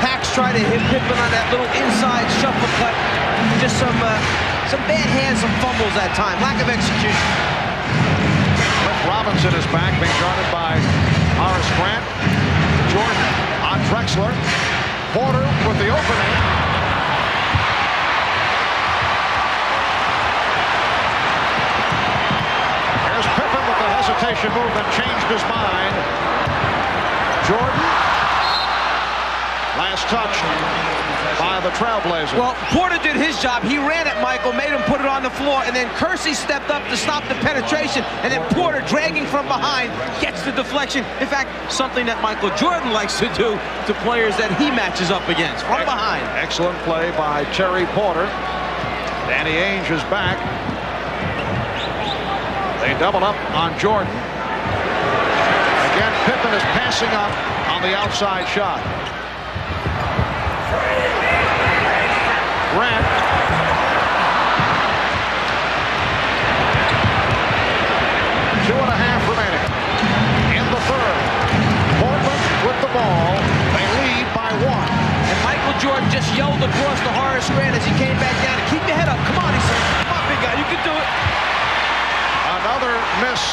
Pax tried to hit Pippen on that little inside shuffle cut. Just some bad hands, some fumbles that time. Lack of execution. Cliff Robinson is back, being guarded by Horace Grant. Jordan on Drexler. Porter with the opening. Here's Pippen with the hesitation move and changed his mind. Jordan. Last touch by the Trailblazers. Well, Porter did his job. He ran at Michael, made him put it on the floor, and then Kersey stepped up to stop the penetration, and then Porter, dragging from behind, gets the deflection. In fact, something that Michael Jordan likes to do to players that he matches up against, from behind. Excellent play by Terry Porter. Danny Ainge is back. They double up on Jordan. Again, Pippen is passing up on the outside shot. Grant. Two and a half remaining in the third. Portland with the ball. They lead by 1. And Michael Jordan just yelled across to Horace Grant as he came back down. Keep your head up. Come on, he said. Come on, big guy. You can do it. Another miss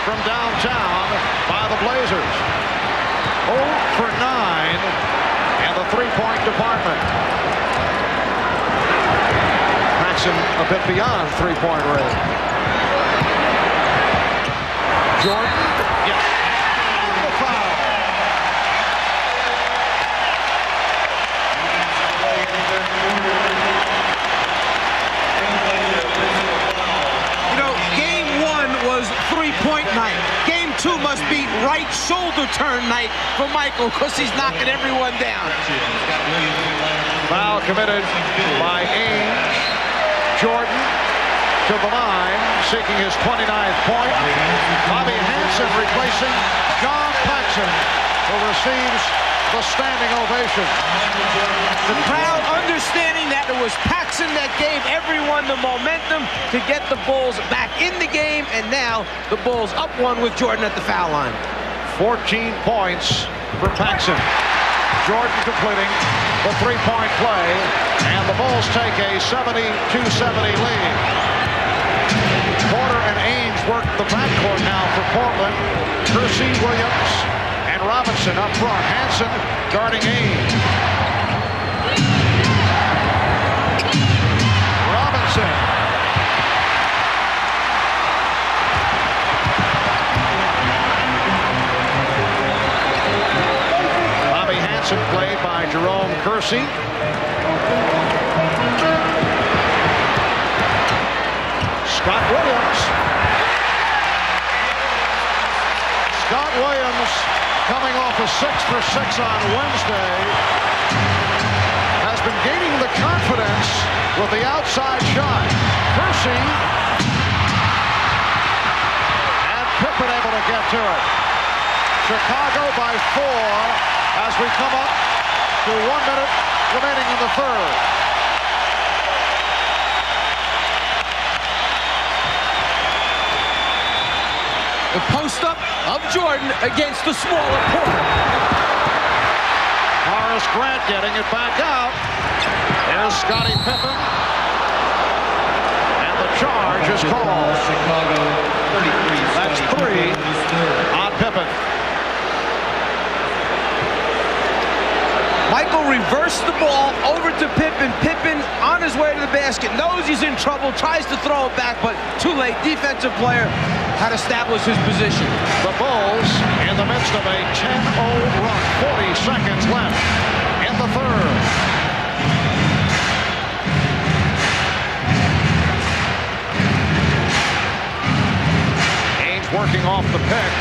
from downtown by the Blazers. 0 for 9 in the three-point department. Paxson a bit beyond three-point range. Jordan, yes. The foul. You know, game 1 was three-point night. Game 2 must be right shoulder turn night for Michael because he's knocking everyone down. Foul committed by Ainge. Jordan to the line, seeking his 29th point. Bobby Hansen replacing John Paxson, who receives the standing ovation. The crowd understanding that it was Paxson that gave everyone the momentum to get the Bulls back in the game, and now the Bulls up 1 with Jordan at the foul line. 14 points for Paxson. Jordan completing the three-point play, and the Bulls take a 72-70 lead. Porter and Ainge work the backcourt now for Portland. Kersey, Williams, and Robinson up front. Hansen guarding Ainge. Robinson. Bobby Hansen played by Jerome Kersey. Scott Williams. Scott Williams coming off a 6 for 6 on Wednesday has been gaining the confidence with the outside shot. Kersey and Pippen able to get to it. Chicago by 4 as we come up to 1 minute remaining in the third. The post-up of Jordan against the smaller Porter. Horace Grant getting it back out. There's Scottie Pippen. And the charge is called. Chicago 33. That's 3 on Pippen. Michael reversed the ball over to Pippen. Pippen on his way to the basket, knows he's in trouble, tries to throw it back, but too late. Defensive player had established his position. The Bulls in the midst of a 10-0 run. 40 seconds left in the third. Ainge working off the pick.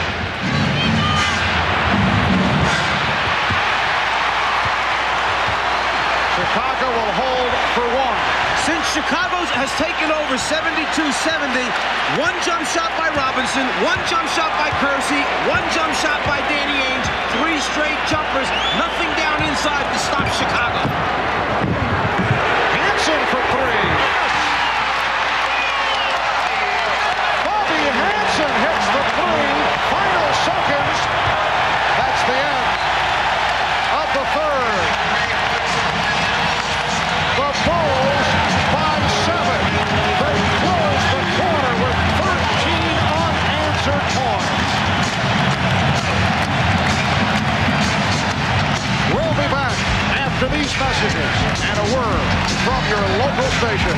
Chicago will hold for 1. Since Chicago has taken over 72-70, 1 jump shot by Robinson, 1 jump shot by Kersey, 1 jump shot by Danny Ainge, 3 straight jumpers, nothing down inside to stop Chicago. Hansen for 3. Yes! Bobby Hansen hits the 3. Final seconds. That's the end of the third. The Bulls by 7. They close the quarter with 13 unanswered points. We'll be back after these messages and a word from your local station.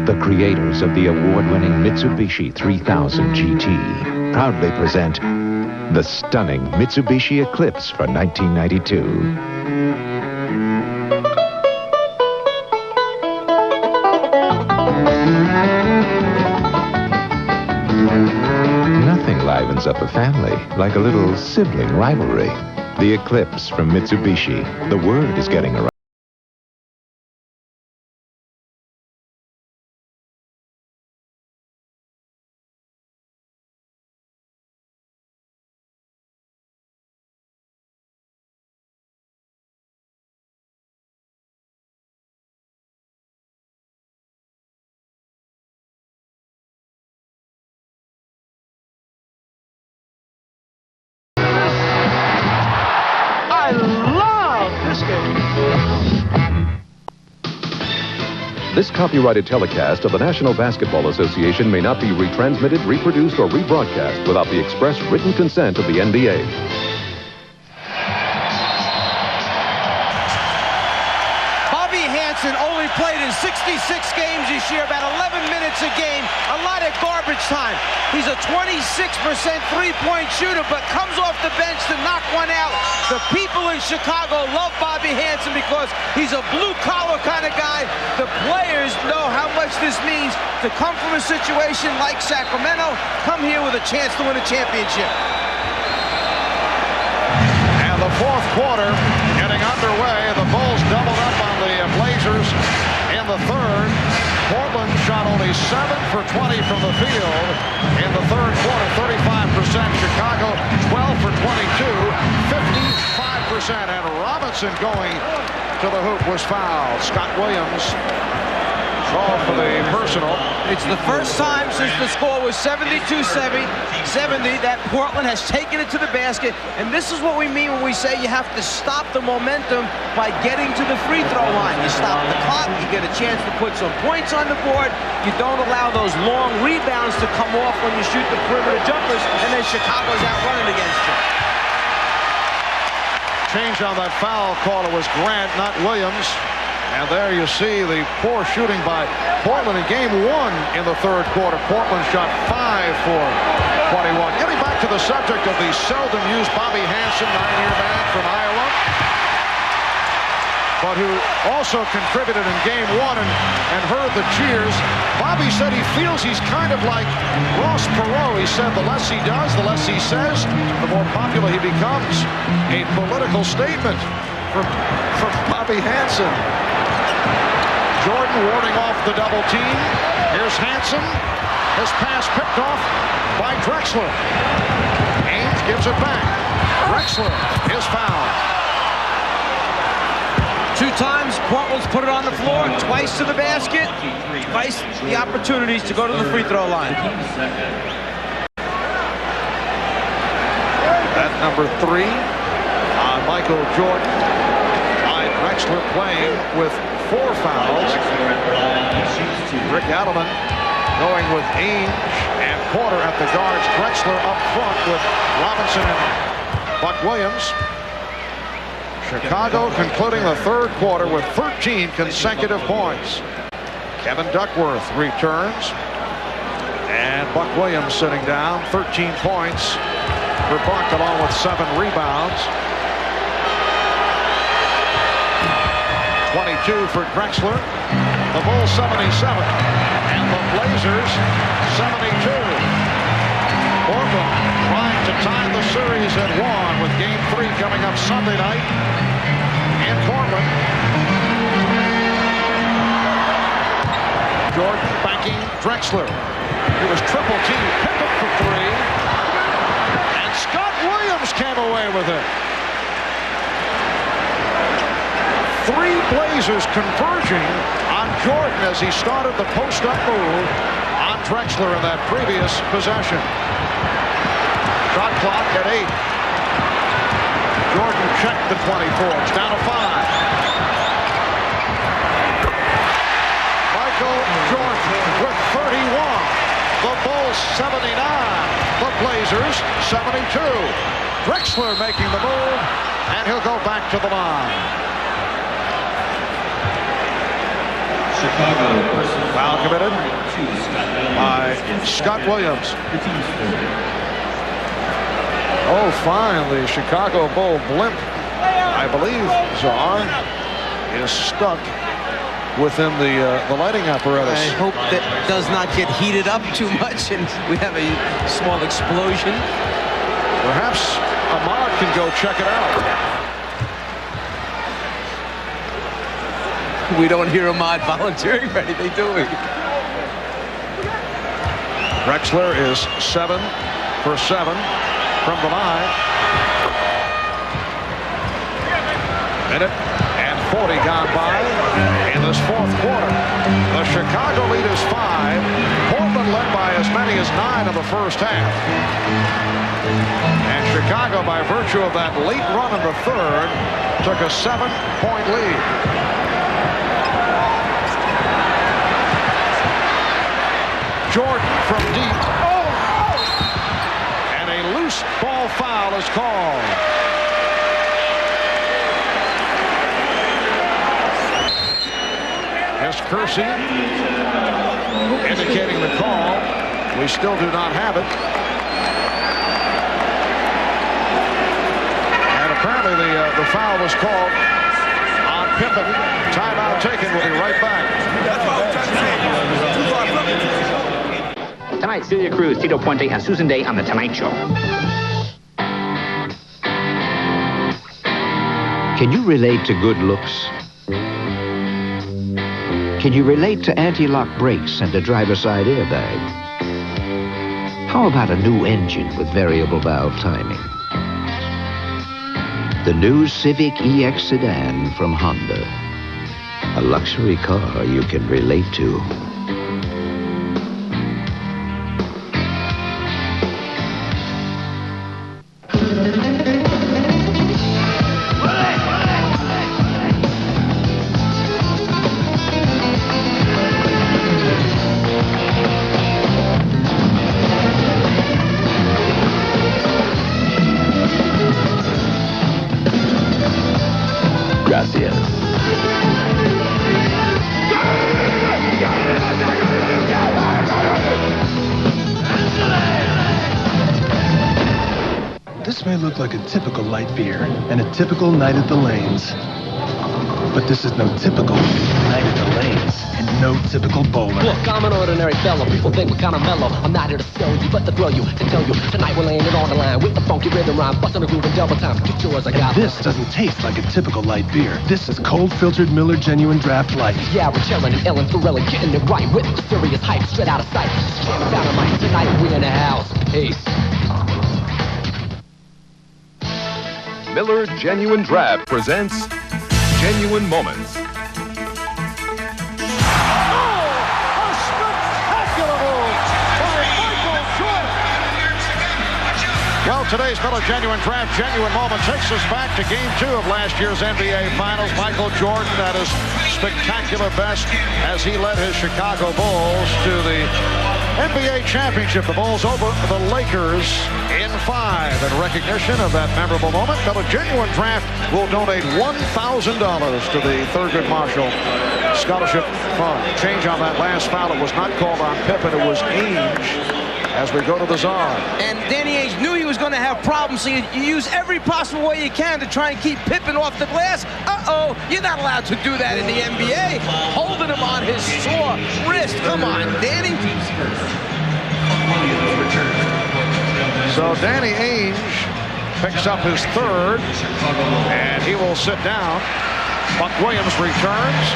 The creators of the award-winning Mitsubishi 3000 GT proudly present the stunning Mitsubishi Eclipse for 1992. Nothing livens up a family like a little sibling rivalry. The Eclipse from Mitsubishi. The word is getting around. I love this game. This copyrighted telecast of the National Basketball Association may not be retransmitted, reproduced, or rebroadcast without the express written consent of the NBA. Bobby Hansen only played in 66 games this year, about 11 minutes a game, a lot of garbage time. He's a 26% three-point shooter, but comes off the bench to knock one out. The people in Chicago love Bobby Hansen because he's a blue-collar kind of guy. The players know how much this means to come from a situation like Sacramento, come here with a chance to win a championship. And the fourth quarter getting underway. The Bulls doubled up on the Blazers in the third. Portland shot only 7 for 20 from the field in the third quarter, 35%. Chicago 12 for 22, 55%. And Robinson going to the hoop was fouled. Scott Williams called for the personal. It's the first time since the score was 72-70 that Portland has taken it to the basket. And this is what we mean when we say you have to stop the momentum by getting to the free throw line. You stop the clock, you get a chance to put some points on the board. You don't allow those long rebounds to come off when you shoot the perimeter jumpers, and then Chicago's out running against you. Change on that foul call. It was Grant, not Williams. And there you see the poor shooting by Portland in game one in the third quarter. Portland shot 5 for 21. Getting back to the subject of the seldom used Bobby Hansen, 9-year man from Iowa, but who also contributed in game one and heard the cheers. Bobby said he feels he's kind of like Ross Perot. He said the less he does, the less he says, the more popular he becomes. A political statement from Bobby Hansen. Jordan warding off the double team. Here's Hansen. His pass picked off by Drexler. Haynes gives it back. Drexler is fouled. 2 times Portland's put it on the floor, twice to the basket, twice the opportunities to go to the free throw line. At number 3 on Michael Jordan. Drexler playing with 4 fouls. Rick Adelman going with Ainge and Porter at the guards. Drexler up front with Robinson and Buck Williams. Chicago concluding the third quarter with 13 consecutive points. Kevin Duckworth returns. And Buck Williams sitting down. 13 points for Buck along with 7 rebounds. 22 for Drexler. The Bulls 77. And the Blazers 72. Portland trying to tie the series at 1 with game 3 coming up Sunday night in Portland. Jordan banking Drexler. It was triple team. Pickett for 3. And Scott Williams came away with it. 3 Blazers converging on Jordan as he started the post-up move on Drexler in that previous possession. Shot clock at 8. Jordan checked the 24. It's down to 5. Michael Jordan with 31. The Bulls 79. The Blazers 72. Drexler making the move, and he'll go back to the line. Foul committed by Scott Williams. Oh, fine. The Chicago Bull blimp, I believe, Czar, is stuck within the lighting apparatus. I hope that does not get heated up too much and we have a small explosion. Perhaps Ahmad can go check it out. We don't hear Ahmad volunteering for anything, do we? Drexler is 7 for 7 from the line. Minute and 40 gone by in this fourth quarter. The Chicago lead is 5. Portland led by as many as 9 in the first half. And Chicago, by virtue of that late run in the third, took a 7-point lead. Jordan from deep. And a loose ball foul is called. Here's Kersey indicating the call. We still do not have it. And apparently the foul was called on Pippen. Timeout taken. We'll be right back. Tonight, Celia Cruz, Tito Puente, and Susan Day on The Tonight Show. Can you relate to good looks? Can you relate to anti-lock brakes and a driver's side airbag? How about a new engine with variable valve timing? The new Civic EX sedan from Honda. A luxury car you can relate to. This may look like a typical light beer and a typical night at the lanes. But this is no typical night at the lanes and no typical bowler. Look, I'm an ordinary fellow. People think we're kind of mellow. I'm not here to sell you, but to thrill you, to tell you. Tonight we're laying it on the line with the funky rhythm rhyme, busting the groove in double time. Get yours, I got this. Doesn't taste like a typical light beer. This is cold filtered Miller Genuine Draft Light. Yeah, we're chilling and Ellen Thorelli getting it right with the serious hype straight out of sight. Straight down the mic tonight, we in the house. Peace. Miller Genuine Draft presents Genuine Moments. Well, today's Miller Genuine Draft Genuine Moment takes us back to Game 2 of last year's NBA Finals. Michael Jordan at his spectacular best as he led his Chicago Bulls to the NBA Championship. The Bulls over the Lakers in 5. In recognition of that memorable moment, Miller Genuine Draft will donate $1,000 to the Thurgood Marshall Scholarship Fund. Change on that last foul. It was not called on Pippen. It was Ainge. As we go to the Czar. And Danny Ainge knew he was going to have problems, so you use every possible way you can to try and keep Pippen off the glass. Uh-oh, you're not allowed to do that in the NBA. Holding him on his sore wrist. Come on, Danny. So Danny Ainge picks up his third, and he will sit down. Buck Williams returns.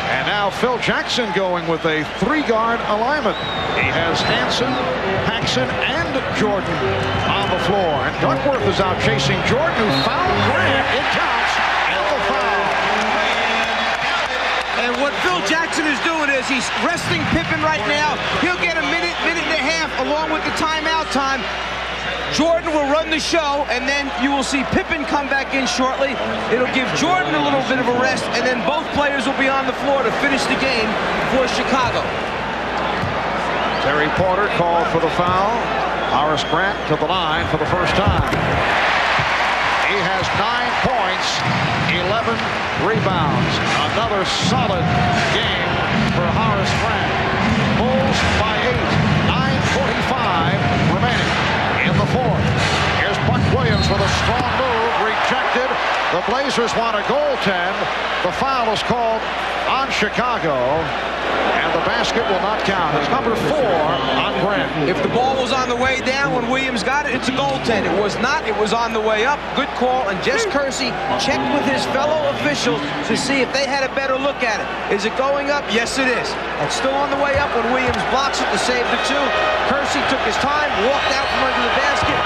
And now Phil Jackson going with a 3-guard alignment. He has Hanson, Paxson, and Jordan on the floor. And Duckworth is out chasing Jordan, who fouled Grant. It counts, and the foul. And what Phil Jackson is doing is he's resting Pippen right now. He'll get a minute and a half along with the timeout time. Jordan will run the show, and then you will see Pippen come back in shortly. It'll give Jordan a little bit of a rest, and then both players will be on the floor to finish the game for Chicago. Terry Porter called for the foul. Horace Grant to the line for the first time. He has 9 points, 11 rebounds. Another solid game for Horace Grant. Bulls by 8, 9:45 remaining. In the fourth. Here's Buck Williams with a strong move, rejected, The Blazers want a goaltend. The foul is called on Chicago, and the basket will not count. It's number 4 on Grant. If the ball was on the way down when Williams got it, it's a goaltend. It was not. It was on the way up. Good call. And Jess Kersey checked with his fellow officials to see if they had a better look at it. Is it going up? Yes, it is. It's still on the way up when Williams blocks it to save the 2. Kersey took his time, walked out from under the basket,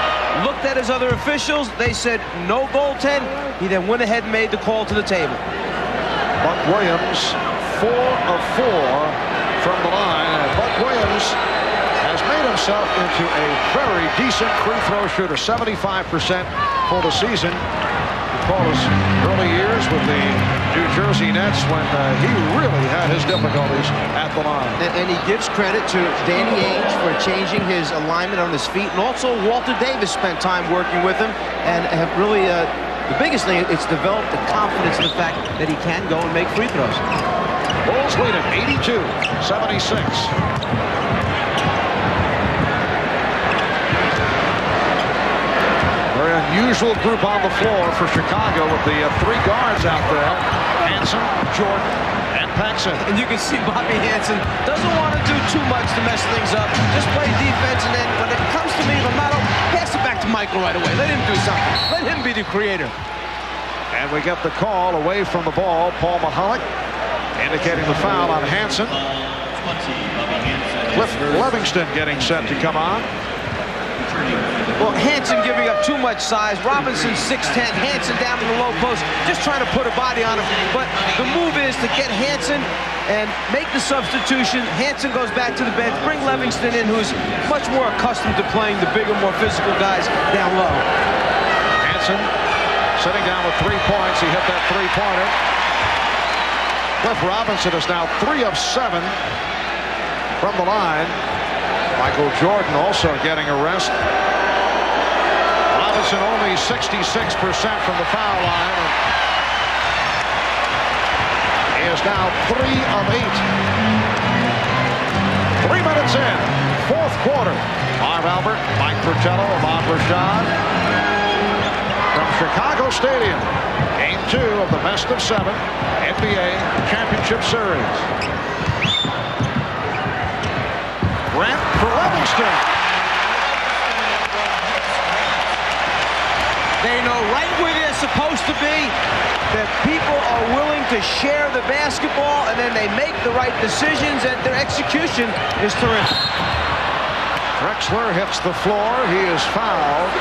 looked at his other officials. They said no goaltend. He then went ahead and made the call to the table. Buck Williams, 4 of 4 from the line. And Buck Williams has made himself into a very decent free throw shooter, 75% for the season. Recall his early years with the New Jersey Nets when he really had his difficulties at the line. And he gives credit to Danny Ainge for changing his alignment on his feet, and also Walter Davis spent time working with him and have really, the biggest thing, it's developed the confidence in the fact that he can go and make free throws. Bulls lead at 82-76. Very unusual group on the floor for Chicago with the 3 guards out there. Hansen, Jordan, and Paxson. And you can see Bobby Hansen doesn't want to do too much to mess things up. Just play defense, and then when it comes to me, Lamato, pass it back to Michael right away. Let him do something. Let him be the creator. And we get the call away from the ball. Paul Mahalik indicating the foul on Hansen. Cliff Levingston getting set to come on. Well, Hansen giving up too much size. Robinson 6'10", Hansen down in the low post, just trying to put a body on him. But the move is to get Hansen and make the substitution. Hansen goes back to the bench, bring Levingston in, who's much more accustomed to playing the bigger, more physical guys down low. Hansen sitting down with 3 points. He hit that 3-pointer. Cliff Robinson is now 3 of 7 from the line. Michael Jordan also getting a rest. Robinson only 66% from the foul line. He is now 3 of 8. 3 minutes in, 4th quarter. Marv Albert, Mike Fratello, Ahmad Rashad. From Chicago Stadium, Game 2 of the best of 7 NBA Championship Series. Grant for Levingston. They know right where they're supposed to be, that people are willing to share the basketball, and then they make the right decisions, and their execution is terrific. Drexler hits the floor. He is fouled.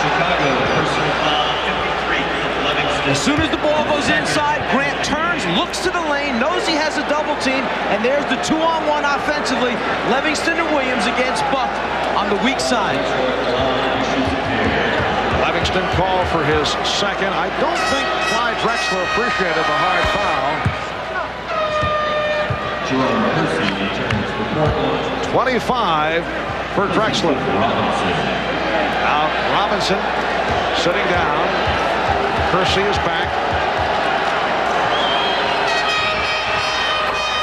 Chicago, personal foul, 53 of Levingston. As soon as the ball goes inside, Grant turns, looks to the lane, knows he has a double team, and there's the 2-on-1 offensively. Levingston and Williams against Buck on the weak side. Levingston called for his second. I don't think Clyde Drexler appreciated the hard foul. 25 for Drexler. Now Robinson sitting down. Kersey is back.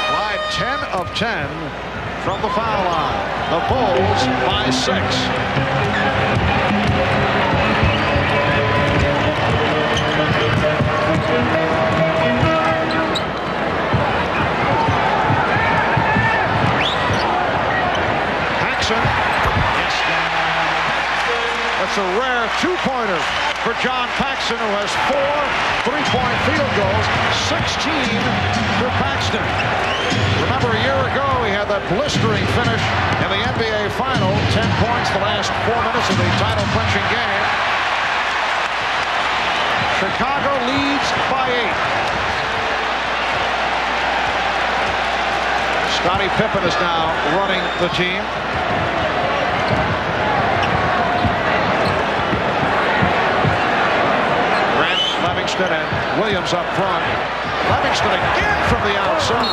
Clyde 10 of 10 from the foul line. The Bulls by 6. Paxson. That's a rare 2-pointer for John Paxson, who has 4 3-point field goals, 16 for Paxton. Remember, a year ago, he had that blistering finish in the NBA Final, 10 points the last 4 minutes of the title-clinching game. Chicago leads by 8. Scottie Pippen is now running the team. Grant, Levingston, and Williams up front. Levingston again from the outside.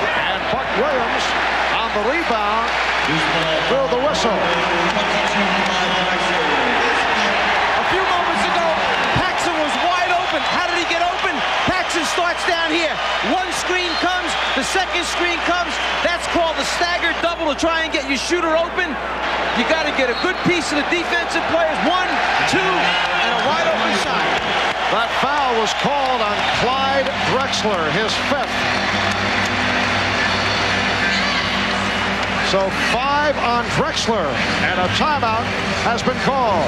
And Buck Williams on the rebound. Through the whistle. A few moments ago, Paxson was wide open. How did he get open? Paxson starts down here. One screen comes, the second screen comes. That's called a staggered double to try and get your shooter open. You got to get a good piece of the defensive players. 1, 2, and a wide open shot. That foul was called on Clyde Drexler, his 5th. So 5 on Drexler, and a timeout has been called.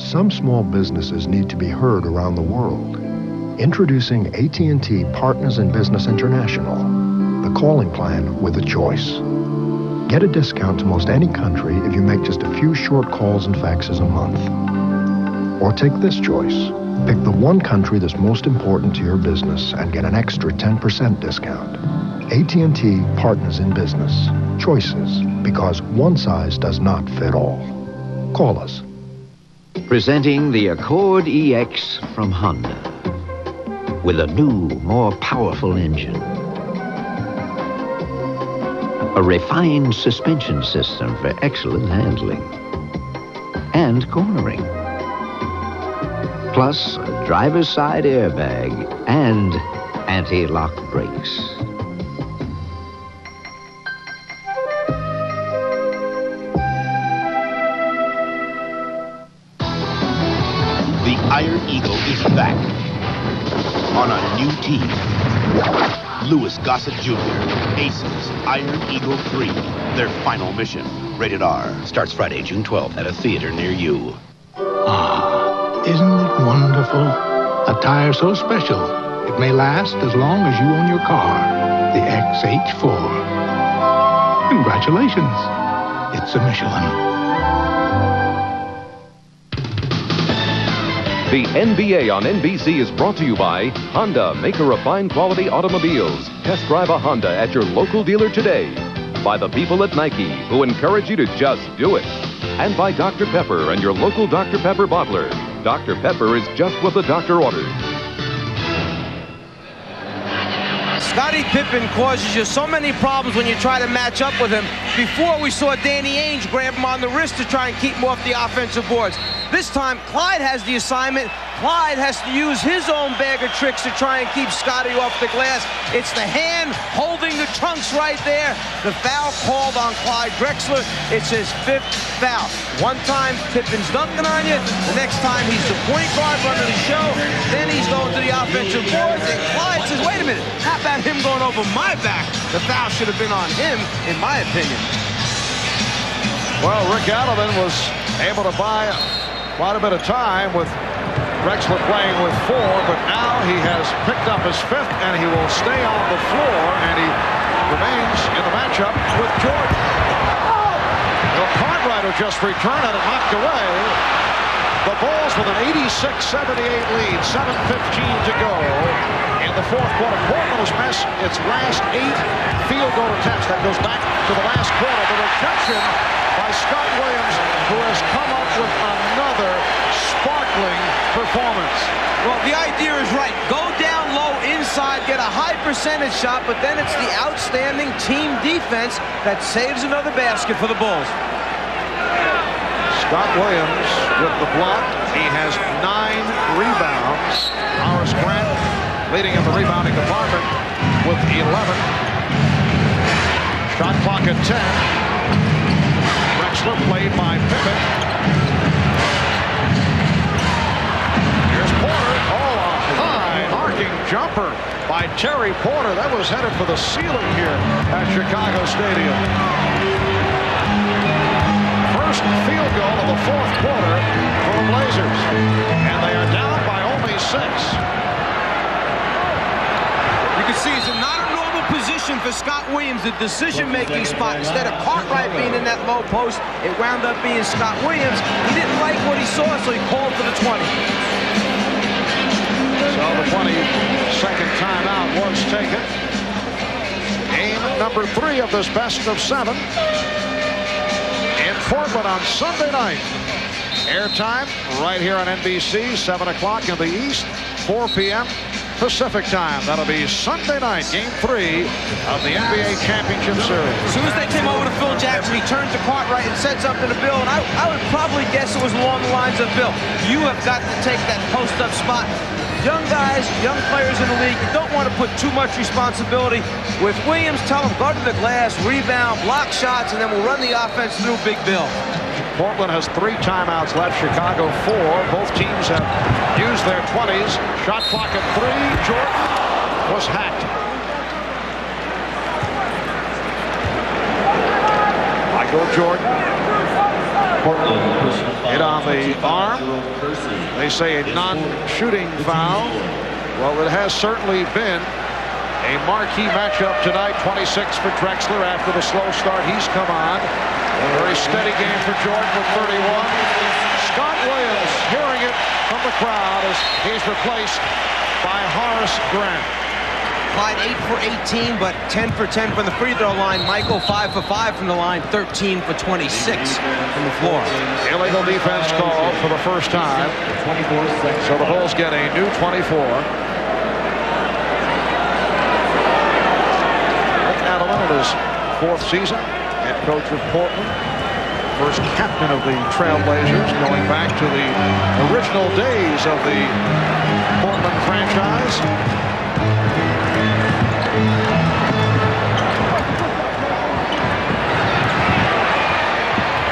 Some small businesses need to be heard around the world. Introducing AT&T Partners in Business International, the calling plan with a choice. Get a discount to most any country if you make just a few short calls and faxes a month. Or take this choice. Pick the one country that's most important to your business and get an extra 10% discount. AT&T Partners in Business. Choices, because one size does not fit all. Call us. Presenting the Accord EX from Honda. With a new, more powerful engine. A refined suspension system for excellent handling. And cornering. Plus a driver's side airbag and anti-lock brakes. The Iron Eagle is back on a new team. Louis Gossett Jr., Aces, Iron Eagle 3, their final mission. Rated R. Starts Friday, June 12th at a theater near you. Ah, isn't it wonderful? A tire so special, it may last as long as you own your car. The XH4. Congratulations. It's a Michelin. The NBA on NBC is brought to you by Honda, maker of fine quality automobiles. Test drive a Honda at your local dealer today. By the people at Nike, who encourage you to just do it. And by Dr. Pepper and your local Dr. Pepper bottler. Dr. Pepper is just what the doctor ordered. Scottie Pippen causes you so many problems when you try to match up with him. Before, we saw Danny Ainge grab him on the wrist to try and keep him off the offensive boards. This time, Clyde has the assignment. Clyde has to use his own bag of tricks to try and keep Scottie off the glass. It's the hand holding the trunks right there. The foul called on Clyde Drexler. It's his 5th foul. One time, Pippen's dunking on you. The next time, he's the point guard running the show. Then he's going to the offensive boards. And Clyde says, wait a minute, how about him going over my back? The foul should have been on him, in my opinion. Well, Rick Adelman was able to buy quite a bit of time with Drexler playing with 4, but now he has picked up his 5th, and he will stay on the floor, and he remains in the matchup with Jordan. Well, Cartwright, who just returned, had it knocked away. The Bulls with an 86-78 lead, 7:15 to go in the 4th quarter. Portland has missed its last 8 field goal attempts. That goes back to the last quarter. The rejection by Scott Williams, who has come up with another sparkling performance. Well, the idea is right. Go down low inside, get a high percentage shot, but then it's the outstanding team defense that saves another basket for the Bulls. Scott Williams with the block. He has 9 rebounds. Horace Grant leading in the rebounding department with 11. Shot clock at 10. Drexler played by Pippen. Here's Porter. Oh, a high arcing jumper by Terry Porter. That was headed for the ceiling here at Chicago Stadium. First field goal of the 4th quarter for the Blazers. And they are down by only 6. You can see it's not a normal position for Scott Williams, the decision-making spot. Instead of Cartwright being in that low post, it wound up being Scott Williams. He didn't like what he saw, so he called for the 20. So the 22nd timeout was taken. Game number 3 of this best of 7 in Portland on Sunday night. Airtime right here on NBC, 7 o'clock in the East, 4 p.m. Pacific time. That'll be Sunday night, Game 3 of the NBA Championship Series. As soon as they came over to Phil Jackson, he turned to Cartwright and said something to Bill, and I would probably guess it was along the lines of, Bill, you have got to take that post-up spot. Young guys, young players in the league, you don't want to put too much responsibility. With Williams, tell him, go to the glass, rebound, block shots, and then we'll run the offense through Big Bill. Portland has 3 timeouts left. Chicago 4. Both teams have used their 20s. Shot clock at 3. Jordan was hacked. Michael Jordan. Hit on the arm. They say a non-shooting foul. Well, it has certainly been a marquee matchup tonight. 26 for Drexler after the slow start. He's come on. A very steady game for Jordan with 31. Scott Williams hearing it from the crowd as he's replaced by Horace Grant. Clyde 8 for 18, but 10 for 10 from the free throw line. Michael 5 for 5 from the line, 13 for 26 from the floor. Illegal defense called for the first time. So the Bulls get a new 24. Rick Adelman in his 4th season, head coach of Portland. First captain of the Trailblazers, going back to the original days of the Portland franchise.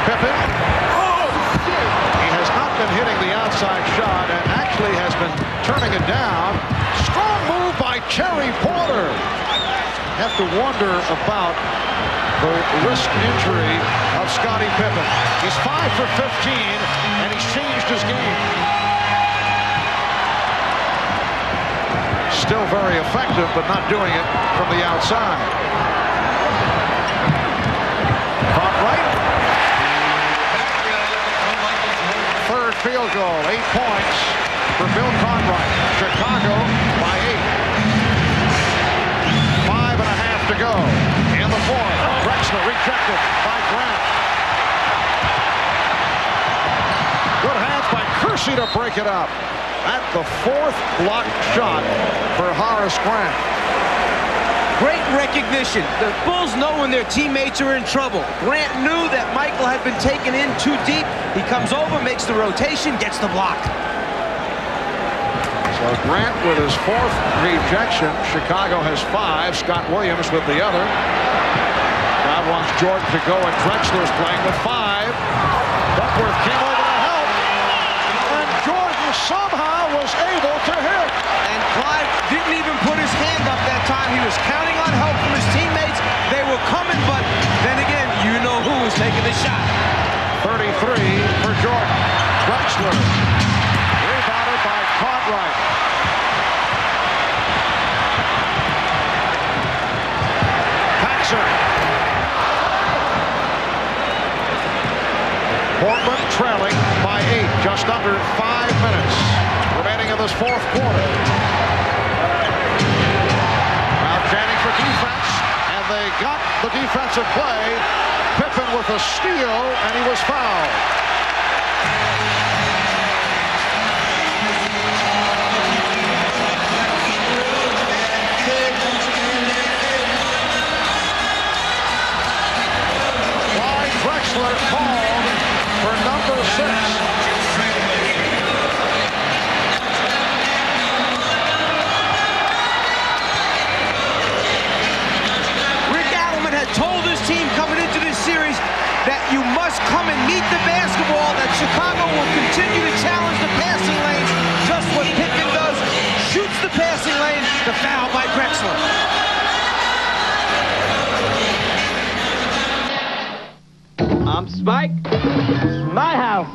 Pippen. He has not been hitting the outside shot and actually has been turning it down. Strong move by Terry Porter. Have to wonder about the wrist injury of Scottie Pippen. He's 5 for 15 and he's changed his game. Still very effective, but not doing it from the outside. Caught right. Third field goal, 8 points for Bill Cartwright. Chicago by 8. 5.5 to go in the 4th. Drexler rejected by Grant. Good hands by Kersey to break it up. At the 4th blocked shot for Horace Grant. Great recognition. The Bulls know when their teammates are in trouble. Grant knew that Michael had been taken in too deep. He comes over, makes the rotation, gets the block. So Grant with his 4th rejection. Chicago has 5. Scott Williams with the other. Crowd wants Jordan to go, and Drexler's playing with 5. Duckworth came over to help. And Jordan somehow was able to hit. And Clyde didn't even put his hand up that time. He was counting on help from his teammates. They were coming, but then again, you know who was taking the shot. 33 for Jordan. Drexler rebounded by Cartwright. Paxson. Portland trailing by 8, just under 5 minutes remaining in this 4th quarter. Now chanting for defense, and they got the defensive play. Pippen with a steal, and he was fouled. Clyde Drexler called for number 6. Rick Adelman had told his team coming into this series that you must come and meet the basketball, that Chicago will continue to challenge the passing lanes. Just what Pippen does, shoots the passing lane, the foul by Drexler. I'm Spike. This is my house.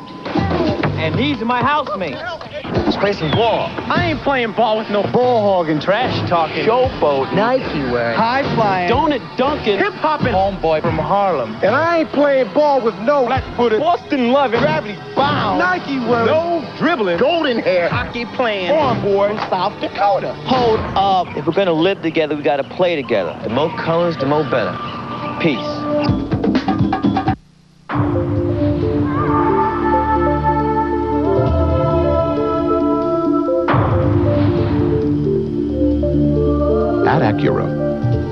And these are my housemates. Let's play some ball. I ain't playing ball with no ball hogging, trash talking, showboat, Nike wearing, high flying, donut dunking, hip hopping homeboy from Harlem. And I ain't playing ball with no flat footed, Boston loving, gravity bound, Nike wearing, no dribbling, golden hair, hockey playing, farm boy from South Dakota. Hold up. If we're gonna live together, we gotta play together. The more colors, the more better. Peace. At Acura,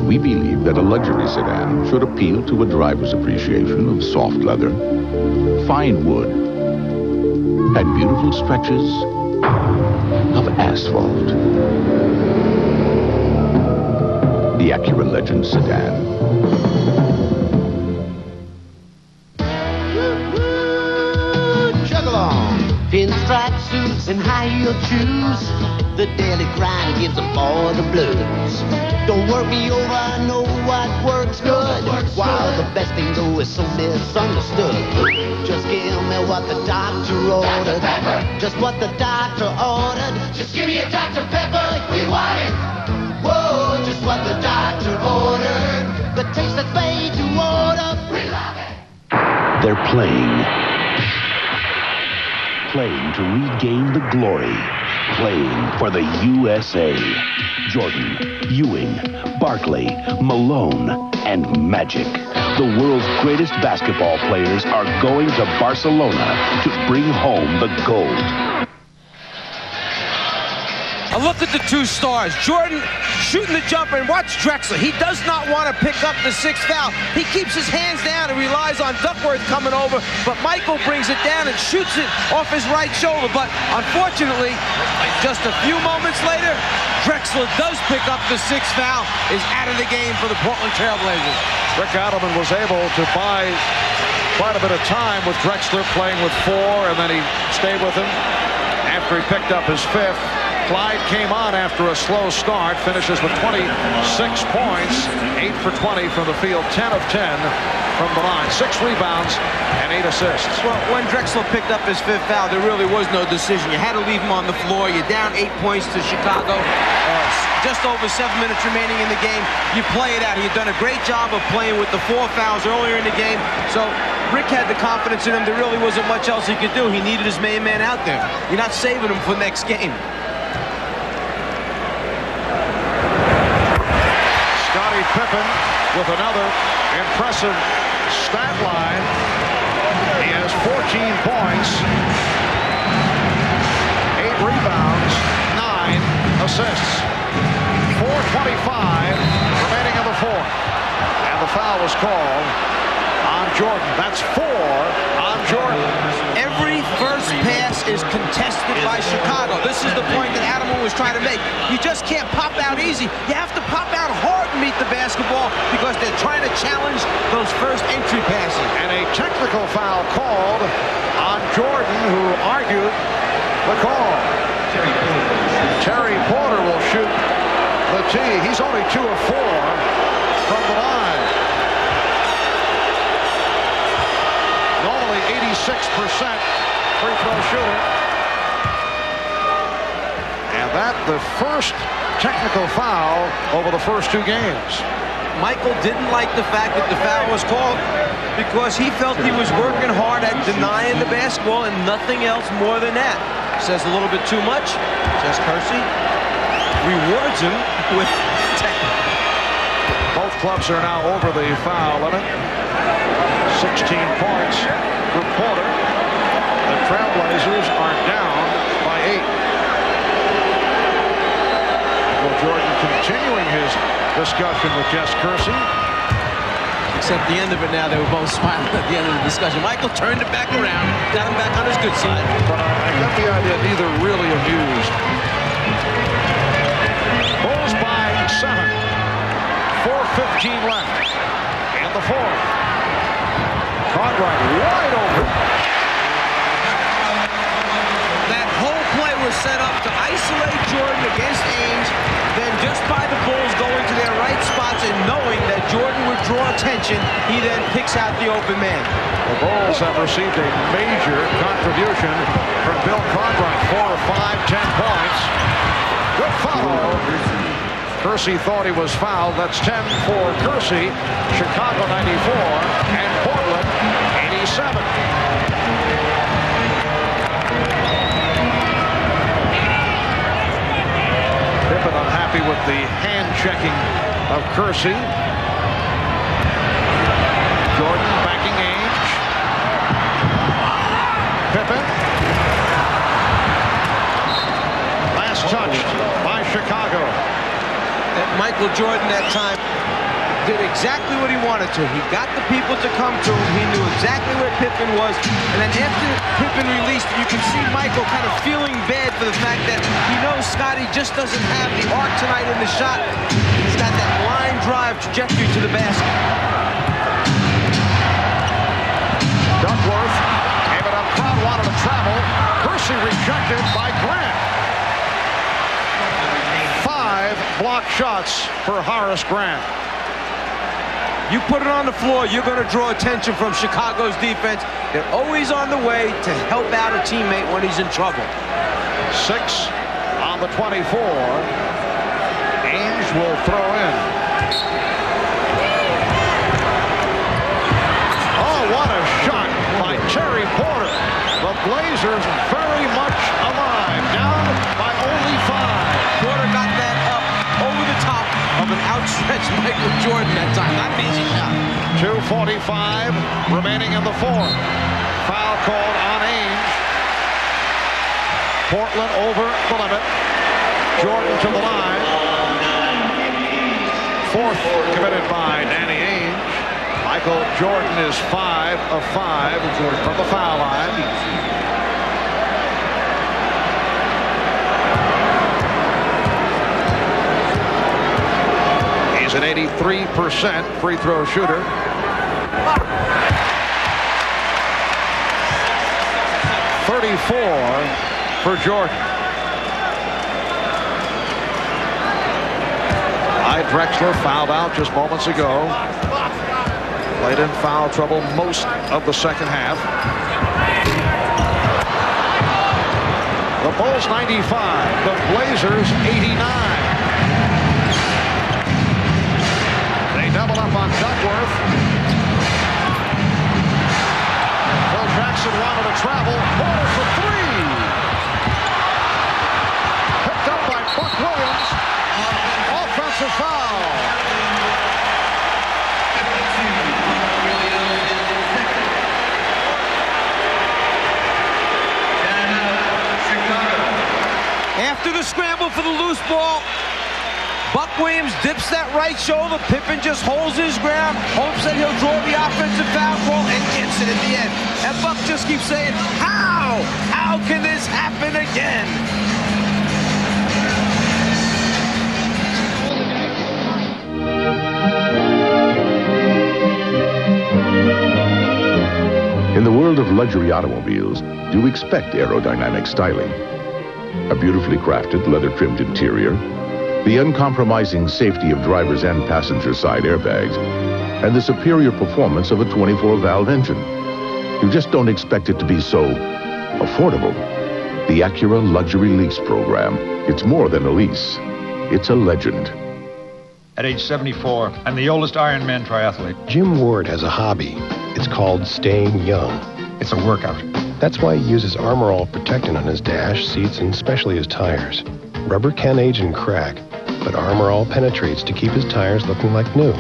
we believe that a luxury sedan should appeal to a driver's appreciation of soft leather, fine wood, and beautiful stretches of asphalt. The Acura Legend sedan. and high-heel shoes. The daily grind gives them all the blues. Don't work me over, I know what works good. While the best thing though is so misunderstood. Just give me what the doctor ordered. Just what the doctor ordered. Just give me a Dr. Pepper if we want it. Whoa, just what the doctor ordered. The taste that's made to order. We love it. They're playing to regain the glory, playing for the USA. Jordan, Ewing, Barkley, Malone, and Magic. The world's greatest basketball players are going to Barcelona to bring home the gold. A look at the two stars. Jordan shooting the jumper, and watch Drexler. He does not want to pick up the sixth foul. He keeps his hands down and relies on Duckworth coming over, but Michael brings it down and shoots it off his right shoulder. But unfortunately, just a few moments later, Drexler does pick up the sixth foul, is out of the game for the Portland Trailblazers. Rick Adelman was able to buy quite a bit of time with Drexler playing with 4, and then he stayed with him after he picked up his 5th. Clyde came on after a slow start, finishes with 26 points, 8 for 20 from the field, 10 of 10 from the line, 6 rebounds and 8 assists. Well, when Drexler picked up his 5th foul, there really was no decision. You had to leave him on the floor. You're down 8 points to Chicago. Just over 7 minutes remaining in the game. You play it out. He'd done a great job of playing with the 4 fouls earlier in the game. So Rick had the confidence in him. There really wasn't much else he could do. He needed his main man out there. You're not saving him for next game. Scottie Pippen with another impressive stat line. He has 14 points, 8 rebounds, 9 assists. 4:25 remaining in the 4th. And the foul was called on Jordan. That's 4 on Jordan. Every first pass is contested by Chicago. This is the point that Adelman was trying to make. You just can't pop out easy. You have to pop out hard and meet the basketball because they're trying to challenge those first entry passes. And a technical foul called on Jordan, who argued the call. Terry Porter will shoot the tee. He's only 2 of 4 from the line. Normally 86% free throw shooter. And that the first technical foul over the first 2 games. Michael didn't like the fact that the foul was called because he felt he was working hard at denying the basketball and nothing else more than that. Says a little bit too much, says Kersey. Rewards him with technical. Both clubs are now over the foul limit. 16 points for Porter. The Trailblazers are down by 8. Well, Jordan continuing his discussion with Jess Kersey. Except the end of it now, they were both smiling at the end of the discussion. Michael turned it back around, got him back on his good side. But I got the idea neither really amused. Bulls by 7. 4:15 left in the 4th. Cartwright wide open. That whole play was set up to isolate Jordan against Ainge. Then just by the Bulls going to their right spots and knowing that Jordan would draw attention, he then picks out the open man. The Bulls have received a major contribution from Bill Cartwright. 4 of 5, 10 points. Good follow. Kersey thought he was fouled. That's 10 for Kersey. Chicago 94 and Portland 87. Pippen unhappy with the hand checking of Kersey. Jordan backing Ainge. Pippen. Last touched by Chicago. Michael Jordan that time did exactly what he wanted to. He got the people to come to him. He knew exactly where Pippen was. And then after Pippen released, you can see Michael kind of feeling bad for the fact that he knows Scottie just doesn't have the arc tonight in the shot. He's got that line drive trajectory to the basket. Duckworth gave it up front. wanted to travel. Percy rejected by Grant. 5 block shots for Horace Grant. You put it on the floor, you're going to draw attention from Chicago's defense. They're always on the way to help out a teammate when he's in trouble. 6 on the 24. Ainge will throw in. Oh, what a shot by Terry Porter. The Blazers very much alive, down by only 5. Porter got that up over the top of an outstretched Michael Jordan that time. Not an easy shot. 2:45 remaining in the fourth. Foul called on Ainge. Portland over the limit. Jordan to the line. Fourth committed by Danny Ainge. Michael Jordan is 5 of 5 from the foul line. He's an 83% free throw shooter. .34 for Jordan. Drexler fouled out just moments ago. Played in foul trouble most of the second half. The Bulls 95, the Blazers 89. They double up on Duckworth. Phil Jackson wanted to travel. Porter for 3. Picked up by Buck Williams. Offensive foul. After the scramble for the loose ball, Buck Williams dips that right shoulder. Pippen just holds his ground, hopes that he'll draw the offensive foul call, and gets it at the end. And Buck just keeps saying, how? How can this happen again? In the world of luxury automobiles, you expect aerodynamic styling. A beautifully crafted, leather-trimmed interior, the uncompromising safety of driver's and passenger side airbags, and the superior performance of a 24-valve engine. You just don't expect it to be so affordable. The Acura Luxury Lease Program. It's more than a lease. It's a legend. At age 74, I'm the oldest Ironman triathlete. Jim Ward has a hobby. It's called staying young. It's a workout. That's why he uses Armor All protectant on his dash, seats, and especially his tires. Rubber can age and crack, but Armor All penetrates to keep his tires looking like new.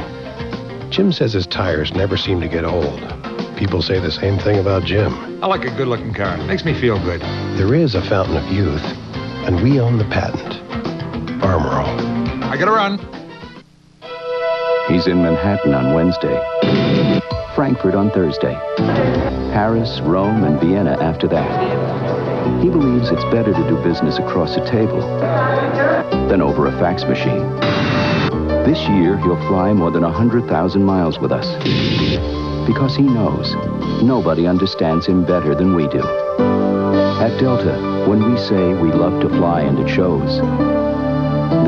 Jim says his tires never seem to get old. People say the same thing about Jim. I like a good-looking car. It makes me feel good. There is a fountain of youth, and we own the patent. Armor All. I gotta run. He's in Manhattan on Wednesday, Frankfurt on Thursday, Paris, Rome, and Vienna after that. He believes it's better to do business across a table than over a fax machine. This year, he'll fly more than 100,000 miles with us because he knows nobody understands him better than we do. At Delta, when we say we love to fly and it shows,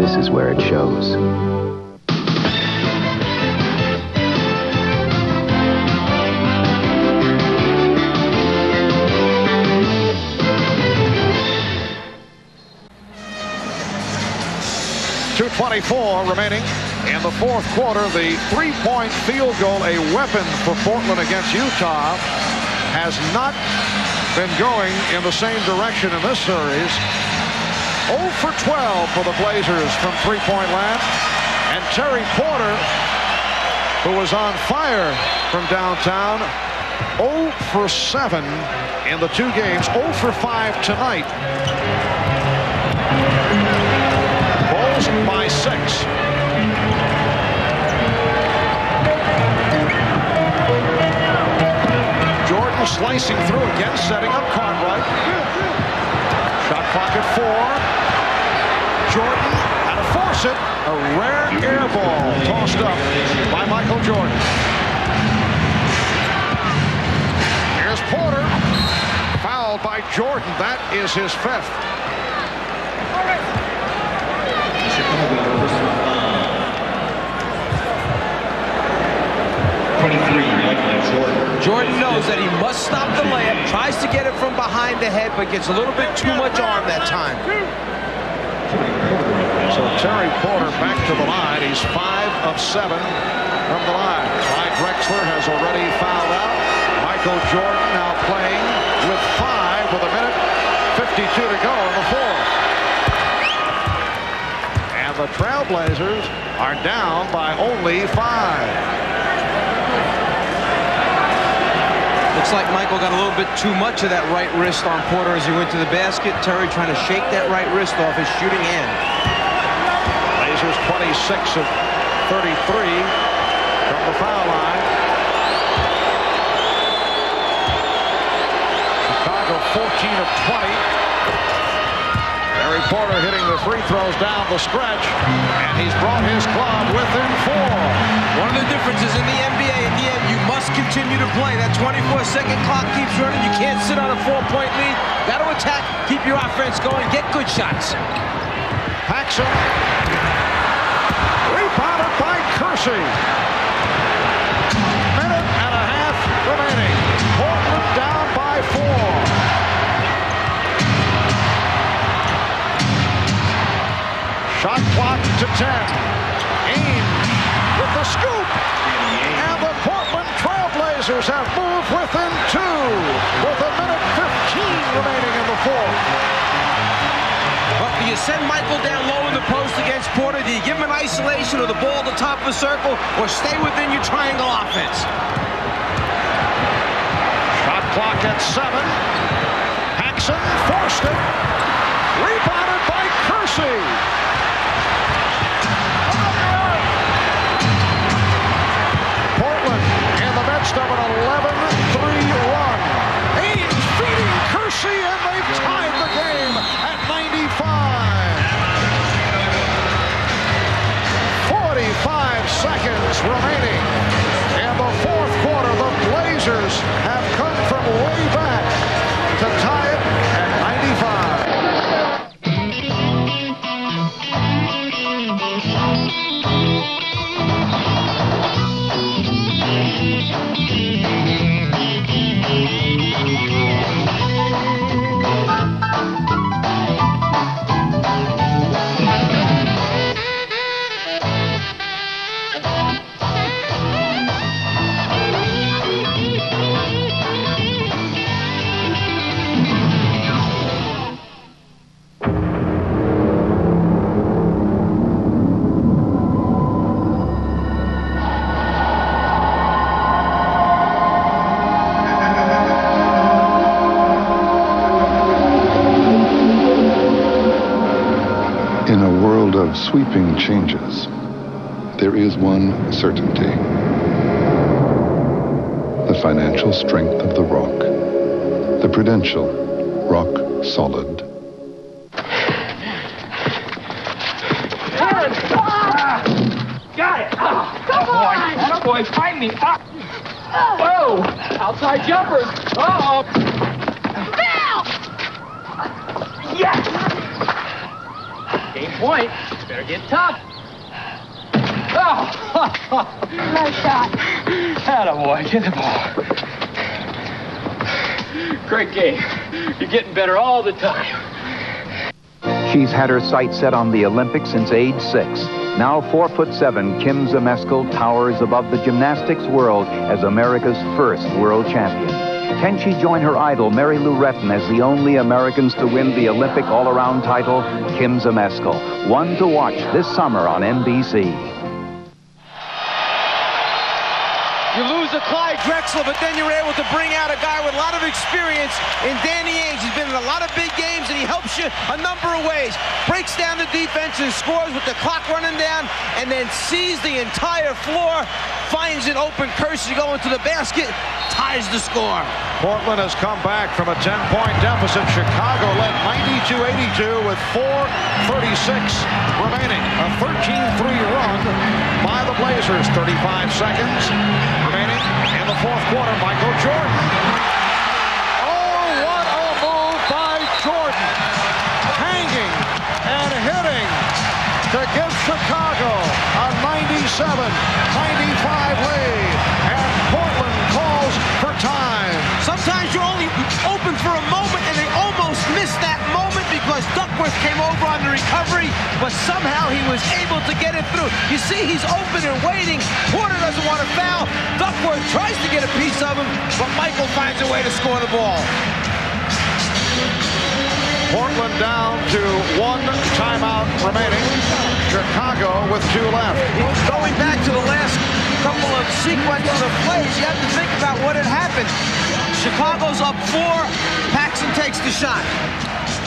this is where it shows. .24 remaining in the fourth quarter. The three-point field goal, a weapon for Portland against Utah, has not been going in the same direction in this series. 0 for 12 for the Blazers from three-point land. And Terry Porter, who was on fire from downtown, 0 for 7 in the two games, 0 for 5 tonight. By 6. Jordan slicing through again, setting up Cartwright. Shot clock at 4. Jordan had to force it. A rare air ball tossed up by Michael Jordan. Here's Porter. Foul fouled by Jordan. That is his 5th. Chicago, personal foul. 23, Michael Jordan. Jordan knows that he must stop the layup, tries to get it from behind the head, but gets a little bit too much arm that time. So Terry Porter back to the line. He's 5 of 7 from the line. Clyde Drexler has already fouled out. Michael Jordan now playing with 5 with a minute 52 to go in the 4th. And the Trailblazers are down by only 5. Looks like Michael got a little bit too much of that right wrist on Porter as he went to the basket. Terry trying to shake that right wrist off his shooting hand. Blazers 26 of 33 from the foul line. Chicago 14 of 20. Terry Porter hitting the free throws down the stretch, and he's brought his club within 4. One of the differences in the NBA, in the end, you must continue to play. That 24-second clock keeps running. You can't sit on a 4-point lead. Got to attack, keep your offense going, get good shots. Paxson. Rebounded by Kersey. Minute and a half remaining. Portland down by 4. Shot clock to 10. Ames with the scoop. And the Portland Trailblazers have moved within 2 with a minute 15 remaining in the 4th. Well, do you send Michael down low in the post against Porter? Do you give him an isolation or the ball at the top of the circle, or stay within your triangle offense? Shot clock at 7. Paxson forced it. Rebounded by Kersey. Portland in the midst of an 11-3 run. Ames feeding Kersey, and they've tied the game at 95. 45 seconds remaining. In the 4th quarter, the Blazers have come from way back to tie it at 95. In a world of sweeping changes, there is one certainty. The financial strength of the Rock. The Prudential Rock Solid. Got it! Come on! That boy, fight me! Whoa! Outside jumpers! Uh-oh! Yes! Game point. Better get tough. Oh! Nice shot. Attaboy, get the ball. Great game. You're getting better all the time. She's had her sights set on the Olympics since age 6. Now 4'7", Kim Zmeskal towers above the gymnastics world as America's first world champion. Can she join her idol, Mary Lou Retton, as the only Americans to win the Olympic all-around title? Kim Zmeskal, one to watch this summer on NBC. You lose a Clyde Drexler, but then you're able to bring out a guy with a lot of experience in Danny Ainge. He's been in a lot of big games, and he helps you a number of ways. Breaks down the defense and scores with the clock running down, and then sees the entire floor, finds an open Kersey going to the basket, ties the score. Portland has come back from a 10-point deficit. Chicago led 92-82 with 4:36 remaining. A 13-3 run by the Blazers. 35 seconds remaining in the 4th quarter. Michael Jordan. Oh, what a to give Chicago a 97-95 lead. And Portland calls for time. Sometimes you're only open for a moment, and they almost missed that moment because Duckworth came over on the recovery, but somehow he was able to get it through. You see, he's open and waiting. Porter doesn't want to foul. Duckworth tries to get a piece of him, but Michael finds a way to score the ball. Portland down to 1 timeout remaining. Chicago with 2 left. Going back to the last couple of sequences of plays, you have to think about what had happened. Chicago's up 4. Paxson takes the shot.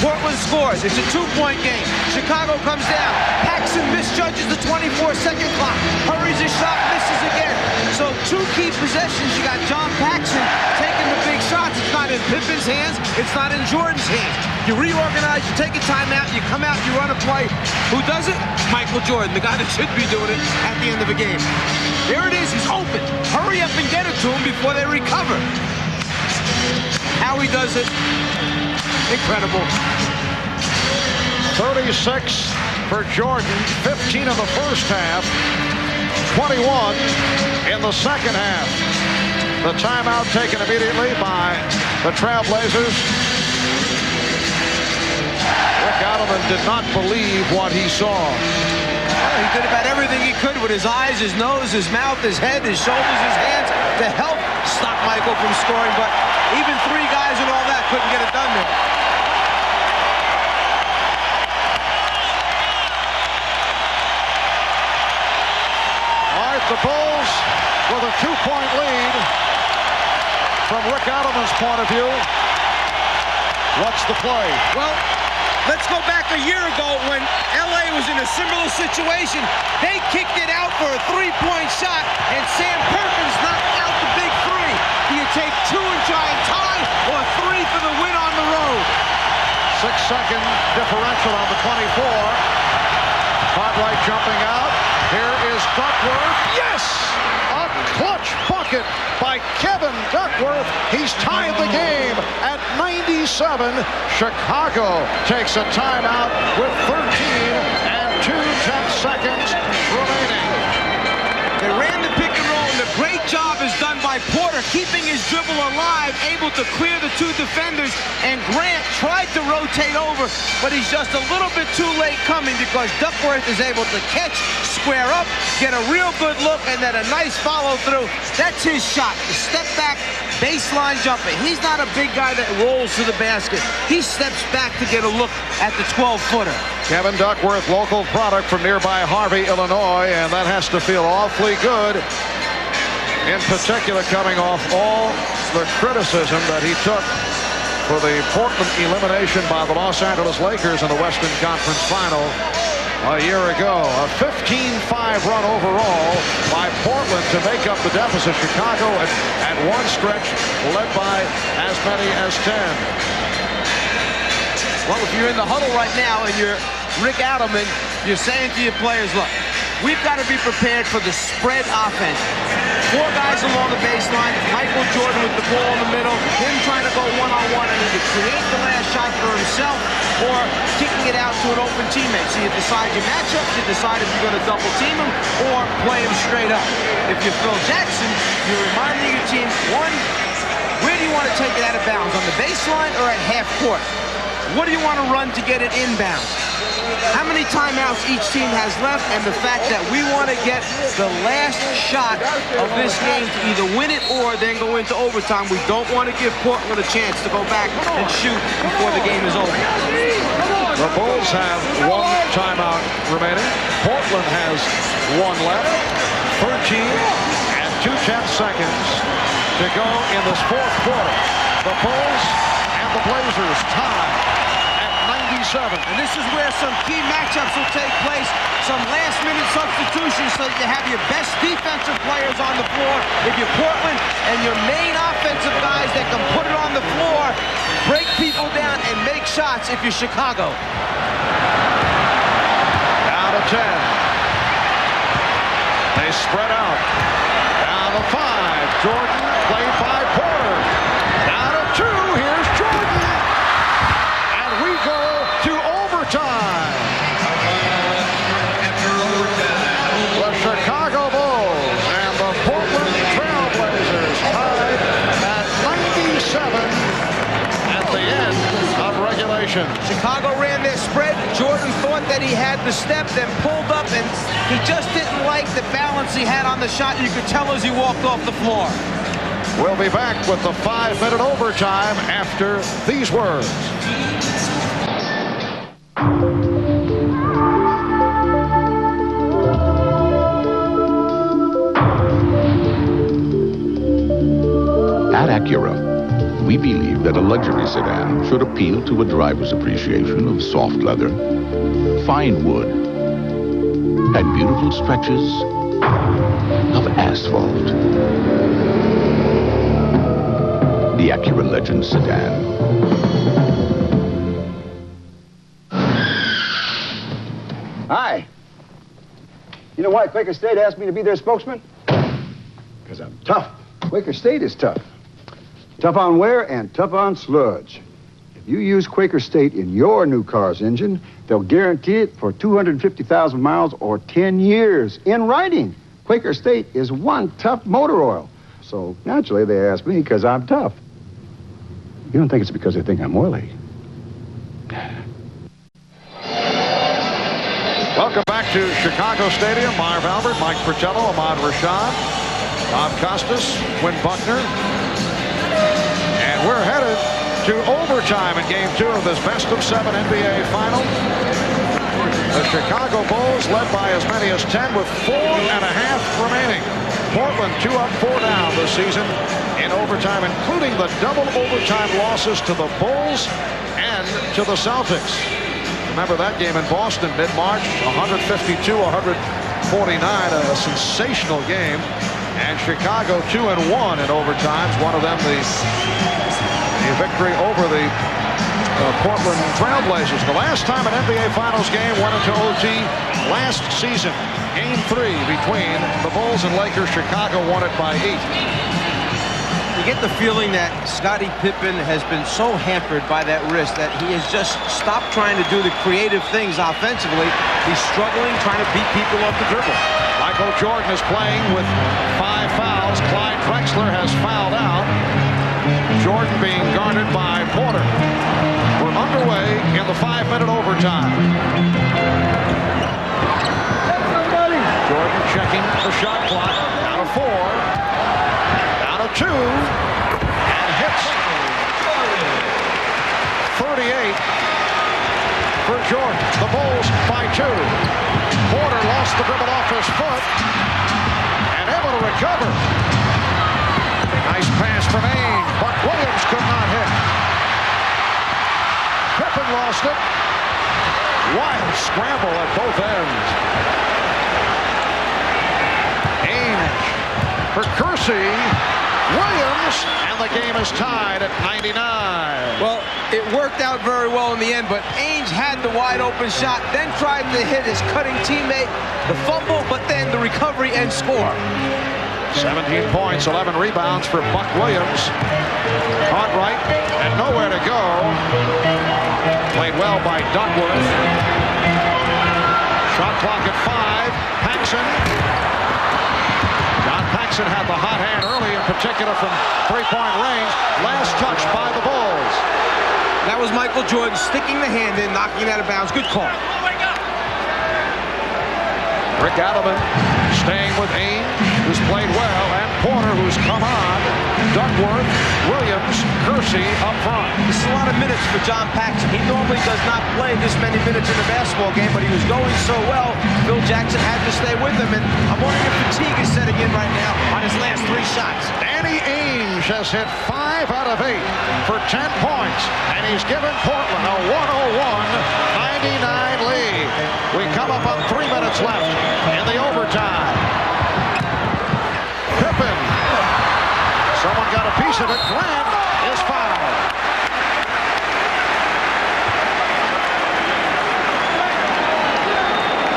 Portland scores. It's a 2-point game. Chicago comes down. Paxson misjudges the 24-second clock. Hurries his shot, misses again. So 2 key possessions. You got John Paxson taking the big shots. It's not in Pippen's hands. It's not in Jordan's hands. You reorganize, you take a timeout, you come out, you run a play. Who does it? Michael Jordan, the guy that should be doing it at the end of a game. There it is. He's open. Hurry up and get it to him before they recover. How he does it. Incredible. 36 for Jordan, 15 in the first half, 21 in the second half. The timeout taken immediately by the Trailblazers. Rick Adelman did not believe what he saw. Well, he did about everything he could with his eyes, his nose, his mouth, his head, his shoulders, his hands to help stop Michael from scoring, but even 3 guys and all that couldn't get it done there. The Bulls with a 2-point lead. From Rick Adelman's point of view, what's the play? Well, let's go back a year ago when LA was in a similar situation. They kicked it out for a 3-point shot, and Sam Perkins knocked out the big 3. Do you take 2 and try and tie, or 3 for the win on the road? 6-second differential on the 24. Cartwright jumping out. Here is Duckworth. Yes! A clutch bucket by Kevin Duckworth. He's tied the game at 97. Chicago takes a timeout with 13 and 2 seconds remaining. They ran the pick and roll, and a great job is done by Porter, keeping his dribble alive, able to clear the 2 defenders, and Grant tried to rotate over, but he's just a little bit too late coming because Duckworth is able to catch, square up, get a real good look, and then a nice follow-through. That's his shot, the step-back baseline jumper. He's not a big guy that rolls to the basket. He steps back to get a look at the 12-footer. Kevin Duckworth, local product from nearby Harvey, Illinois, and that has to feel awfully good. In particular, coming off all the criticism that he took for the Portland elimination by the Los Angeles Lakers in the Western Conference Final a year ago. A 15-5 run overall by Portland to make up the deficit. Chicago at one stretch led by as many as 10. Well, if you're in the huddle right now and you're Rick Adelman, you're saying to your players, look, we've got to be prepared for the spread offense. 4 guys along the baseline, Michael Jordan with the ball in the middle, him trying to go one-on-one and either create the last shot for himself or kicking it out to an open teammate. So you decide your matchups, you decide if you're going to double team him or play him straight up. If you're Phil Jackson, you're reminding your team, 1, where do you want to take it out of bounds, on the baseline or at half court? What do you want to run to get it inbounds? How many timeouts each team has left, and the fact that we want to get the last shot of this game to either win it or then go into overtime. We don't want to give Portland a chance to go back and shoot before the game is over. The Bulls have 1 timeout remaining. Portland has 1 left. 13 and 2 seconds to go in this 4th quarter. The Bulls and the Blazers tie. 97. And this is where some key matchups will take place, some last-minute substitutions so that you have your best defensive players on the floor if you're Portland, and your main offensive guys that can put it on the floor, break people down, and make shots if you're Chicago. Down to 10. They spread out. Down to 5. Jordan played by Porter. Down to 2. Here's Jordan. And we go to overtime. possession. Chicago ran their spread. Jordan thought that he had the step, then pulled up, and he just didn't like the balance he had on the shot. You could tell as he walked off the floor. We'll be back with the 5-minute overtime after these words. At Acura, we believe that a luxury sedan should appeal to a driver's appreciation of soft leather, fine wood, and beautiful stretches of asphalt. The Acura Legend sedan. Hi. You know why Quaker State asked me to be their spokesman? Because I'm tough. Quaker State is tough. Tough on wear and tough on sludge. If you use Quaker State in your new car's engine, they'll guarantee it for 250,000 miles or 10 years in writing. Quaker State is one tough motor oil. So naturally they asked me because I'm tough. You don't think it's because they think I'm oily? Welcome back to Chicago Stadium. Marv Albert, Mike Fratello, Ahmad Rashad, Bob Costas, Quinn Buckner. And we're headed to overtime in Game 2 of this best-of-7 NBA final. The Chicago Bulls led by as many as 10 with 4.5 remaining. Portland 2 up, 4 down this season in overtime, including the double overtime losses to the Bulls and to the Celtics. Remember that game in Boston mid-March, 152-149, a sensational game. And Chicago 2-1 in overtimes. One of them the victory over the Portland Trailblazers. The last time an NBA Finals game went into OT last season. Game 3 between the Bulls and Lakers. Chicago won it by 8. You get the feeling that Scottie Pippen has been so hampered by that wrist that he has just stopped trying to do the creative things offensively. He's struggling, trying to beat people off the dribble. Michael Jordan is playing with 5 fouls. Clyde Drexler has fouled out. Jordan being guarded by Porter. We're underway in the 5-minute overtime. Jordan checking the shot clock. Down to 4. Down to 2. And hits 38 for Jordan. The Bulls by 2. Porter lost the dribble off his foot and able to recover. Nice pass from Ainge. Buck Williams could not hit. Pippen lost it. Wild scramble at both ends. Ainge for Kersey. Williams, and the game is tied at 99. Well, it worked out very well in the end, but Ainge had the wide open shot, then tried to hit his cutting teammate, the fumble, but then the recovery and score. 17 points, 11 rebounds for Buck Williams. Caught right and nowhere to go. Played well by Duckworth. Shot clock at 5. Paxson. John Paxson had the hot hand early, in particular from three-point range. Last touch by the Bulls. That was Michael Jordan sticking the hand in, knocking it out of bounds. Good call. Rick Adelman staying with Ainge, who's played well, and Porter, who's come on. Duckworth, Williams, Kersey up front. This is a lot of minutes for John Paxson. He normally does not play this many minutes in a basketball game, but he was going so well, Phil Jackson had to stay with him, and I'm wondering if fatigue is setting in right now on his last 3 shots. Danny Ainge has hit 5 out of 8 for 10 points, and he's given Portland a 101-99 lead. We come up on 3 minutes left in the overtime. Pippen. Someone got a piece of it. Grant is fouled.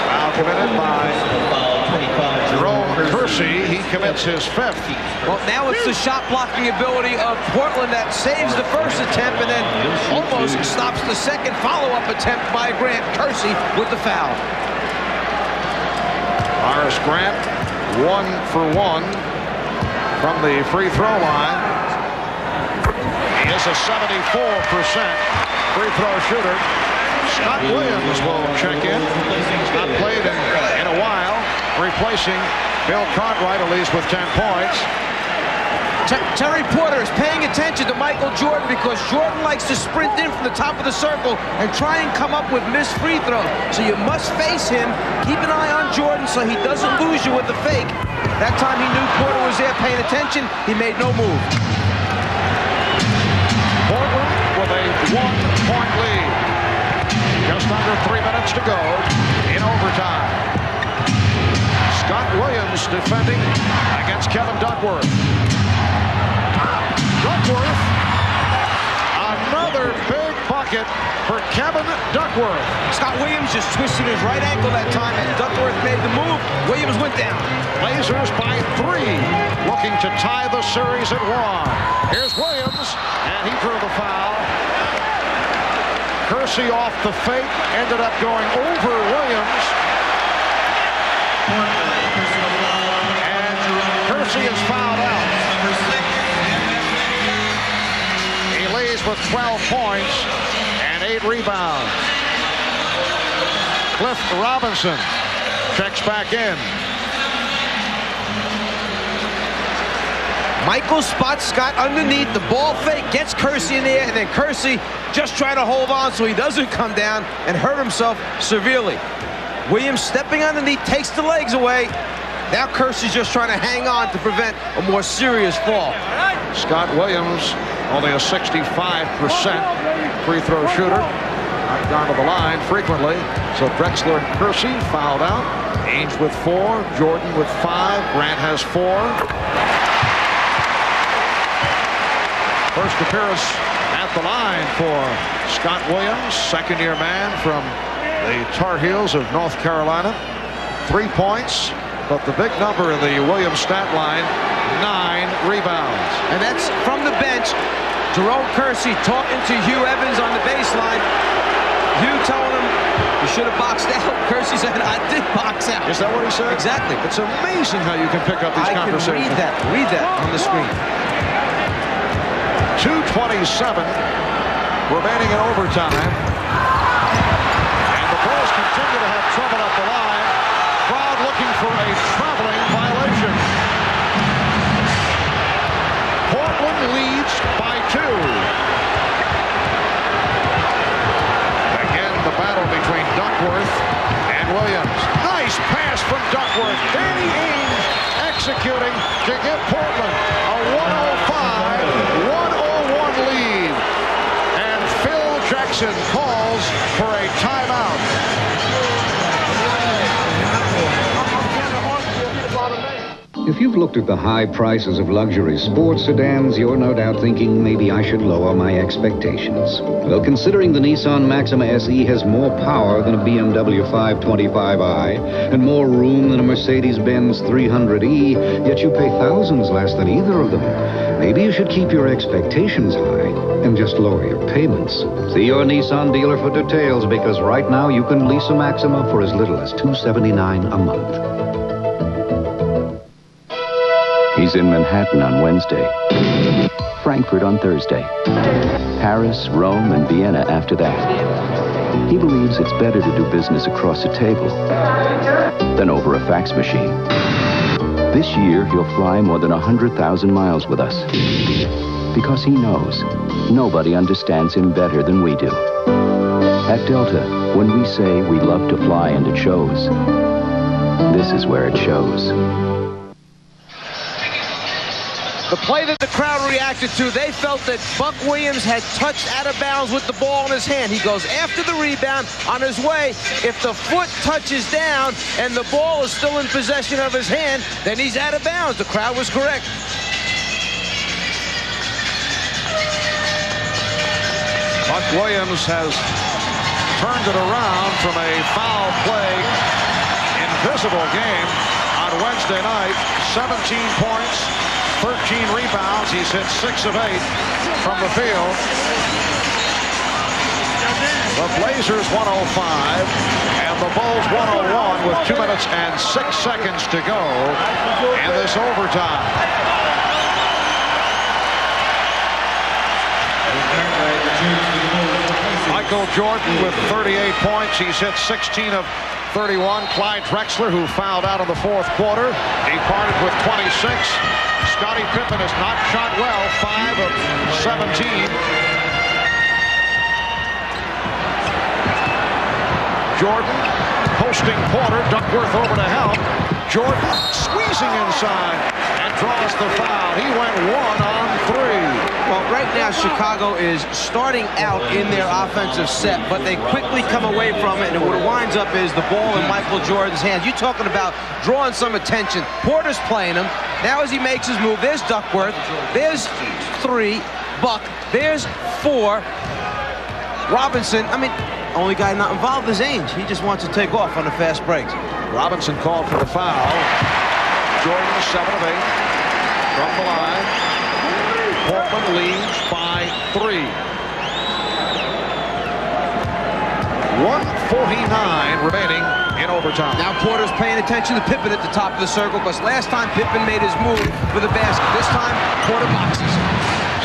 Foul committed by Jerome Kersey. He commits his 5th. Well, now it's the shot blocking ability of Portland that saves the first attempt and then almost stops the second follow-up attempt by Grant. Kersey with the foul. Horace Grant, 1 for 1 from the free throw line. He is a 74% free throw shooter. Scott Williams will check in. He's not played in a while, replacing Bill Cartwright, at least with 10 points. Terry Porter is paying attention to Michael Jordan because Jordan likes to sprint in from the top of the circle and try and come up with missed free throws. So you must face him. Keep an eye on Jordan so he doesn't lose you with the fake. That time he knew Porter was there paying attention. He made no move. Portland with a 1-point lead. Just under 3 minutes to go in overtime. Scott Williams defending against Kevin Duckworth. Duckworth, another big bucket for Kevin Duckworth. Scott Williams just twisted his right ankle that time, and Duckworth made the move. Williams went down. Blazers by 3, looking to tie the series at 1. Here's Williams, and he drew the foul. Kersey off the fake, ended up going over Williams. And Kersey is fouled out. He leads with 12 points and 8 rebounds. Cliff Robinson checks back in. Michael spots Scott underneath, the ball fake, gets Kersey in the air, and then Kersey just trying to hold on so he doesn't come down and hurt himself severely. Williams stepping underneath, takes the legs away. Now Kersey's just trying to hang on to prevent a more serious fall. Scott Williams, only a 65% free throw shooter. Not gone to the line frequently. So Drexler and Kersey fouled out. Ainge with 4, Jordan with 5, Grant has 4. First appearance at the line for Scott Williams, second-year man from the Tar Heels of North Carolina. 3 points, but the big number in the Williams stat line, 9 rebounds. And that's from the bench. Jerome Kersey talking to Hugh Evans on the baseline. Hugh telling him, you should have boxed out. Kersey said, I did box out. Is that what he said? Exactly. It's amazing how you can pick up these conversations. I can read that on the screen. 2:27 remaining in overtime. And the Bulls continue to have trouble at the line. Crowd looking for a traveling violation. Portland leads by 2. Again, the battle between Duckworth and Williams. Nice pass from Duckworth. Danny Ainge executing to give Portland a 105-101 lead. And Phil Jackson calls for a timeout. If you've looked at the high prices of luxury sports sedans, you're no doubt thinking maybe I should lower my expectations. Well, considering the Nissan Maxima SE has more power than a BMW 525i and more room than a Mercedes-Benz 300e, yet you pay thousands less than either of them, maybe you should keep your expectations high and just lower your payments. See your Nissan dealer for details, because right now you can lease a Maxima for as little as $279 a month. He's in Manhattan on Wednesday, Frankfurt on Thursday, Paris, Rome, and Vienna after that. He believes it's better to do business across a table than over a fax machine. This year, he'll fly more than 100,000 miles with us because he knows nobody understands him better than we do. At Delta, when we say we love to fly and it shows, this is where it shows. The play that the crowd reacted to, they felt that Buck Williams had touched out of bounds with the ball in his hand. He goes after the rebound on his way. If the foot touches down and the ball is still in possession of his hand, then he's out of bounds. The crowd was correct. Buck Williams has turned it around from a foul play, invisible game on Wednesday night. 17 points. 13 rebounds. He's hit 6 of 8 from the field. The Blazers 105 and the Bulls 101 with 2 minutes and 6 seconds to go in this overtime. Michael Jordan with 38 points. He's hit 16 of 31. Clyde Drexler, who fouled out in the fourth quarter, departed with 26. Scottie Pippen has not shot well, 5 of 17. Jordan posting Porter, Duckworth over to help. Jordan squeezing inside and draws the foul. He went 1 on 3. Well, right now Chicago is starting out in their offensive set, but they quickly come away from it, and what it winds up is the ball in Michael Jordan's hands. You're talking about drawing some attention. Porter's playing him. Now as he makes his move, there's Duckworth. There's 3. Buck. There's 4. Robinson. I mean, only guy not involved is Ainge. He just wants to take off on the fast breaks. Robinson called for the foul. Jordan 7 of 8 from the line. Portland leads by 3. 1:49 remaining in overtime. Now Porter's paying attention to Pippen at the top of the circle, because last time Pippen made his move for the basket. This time Porter boxes.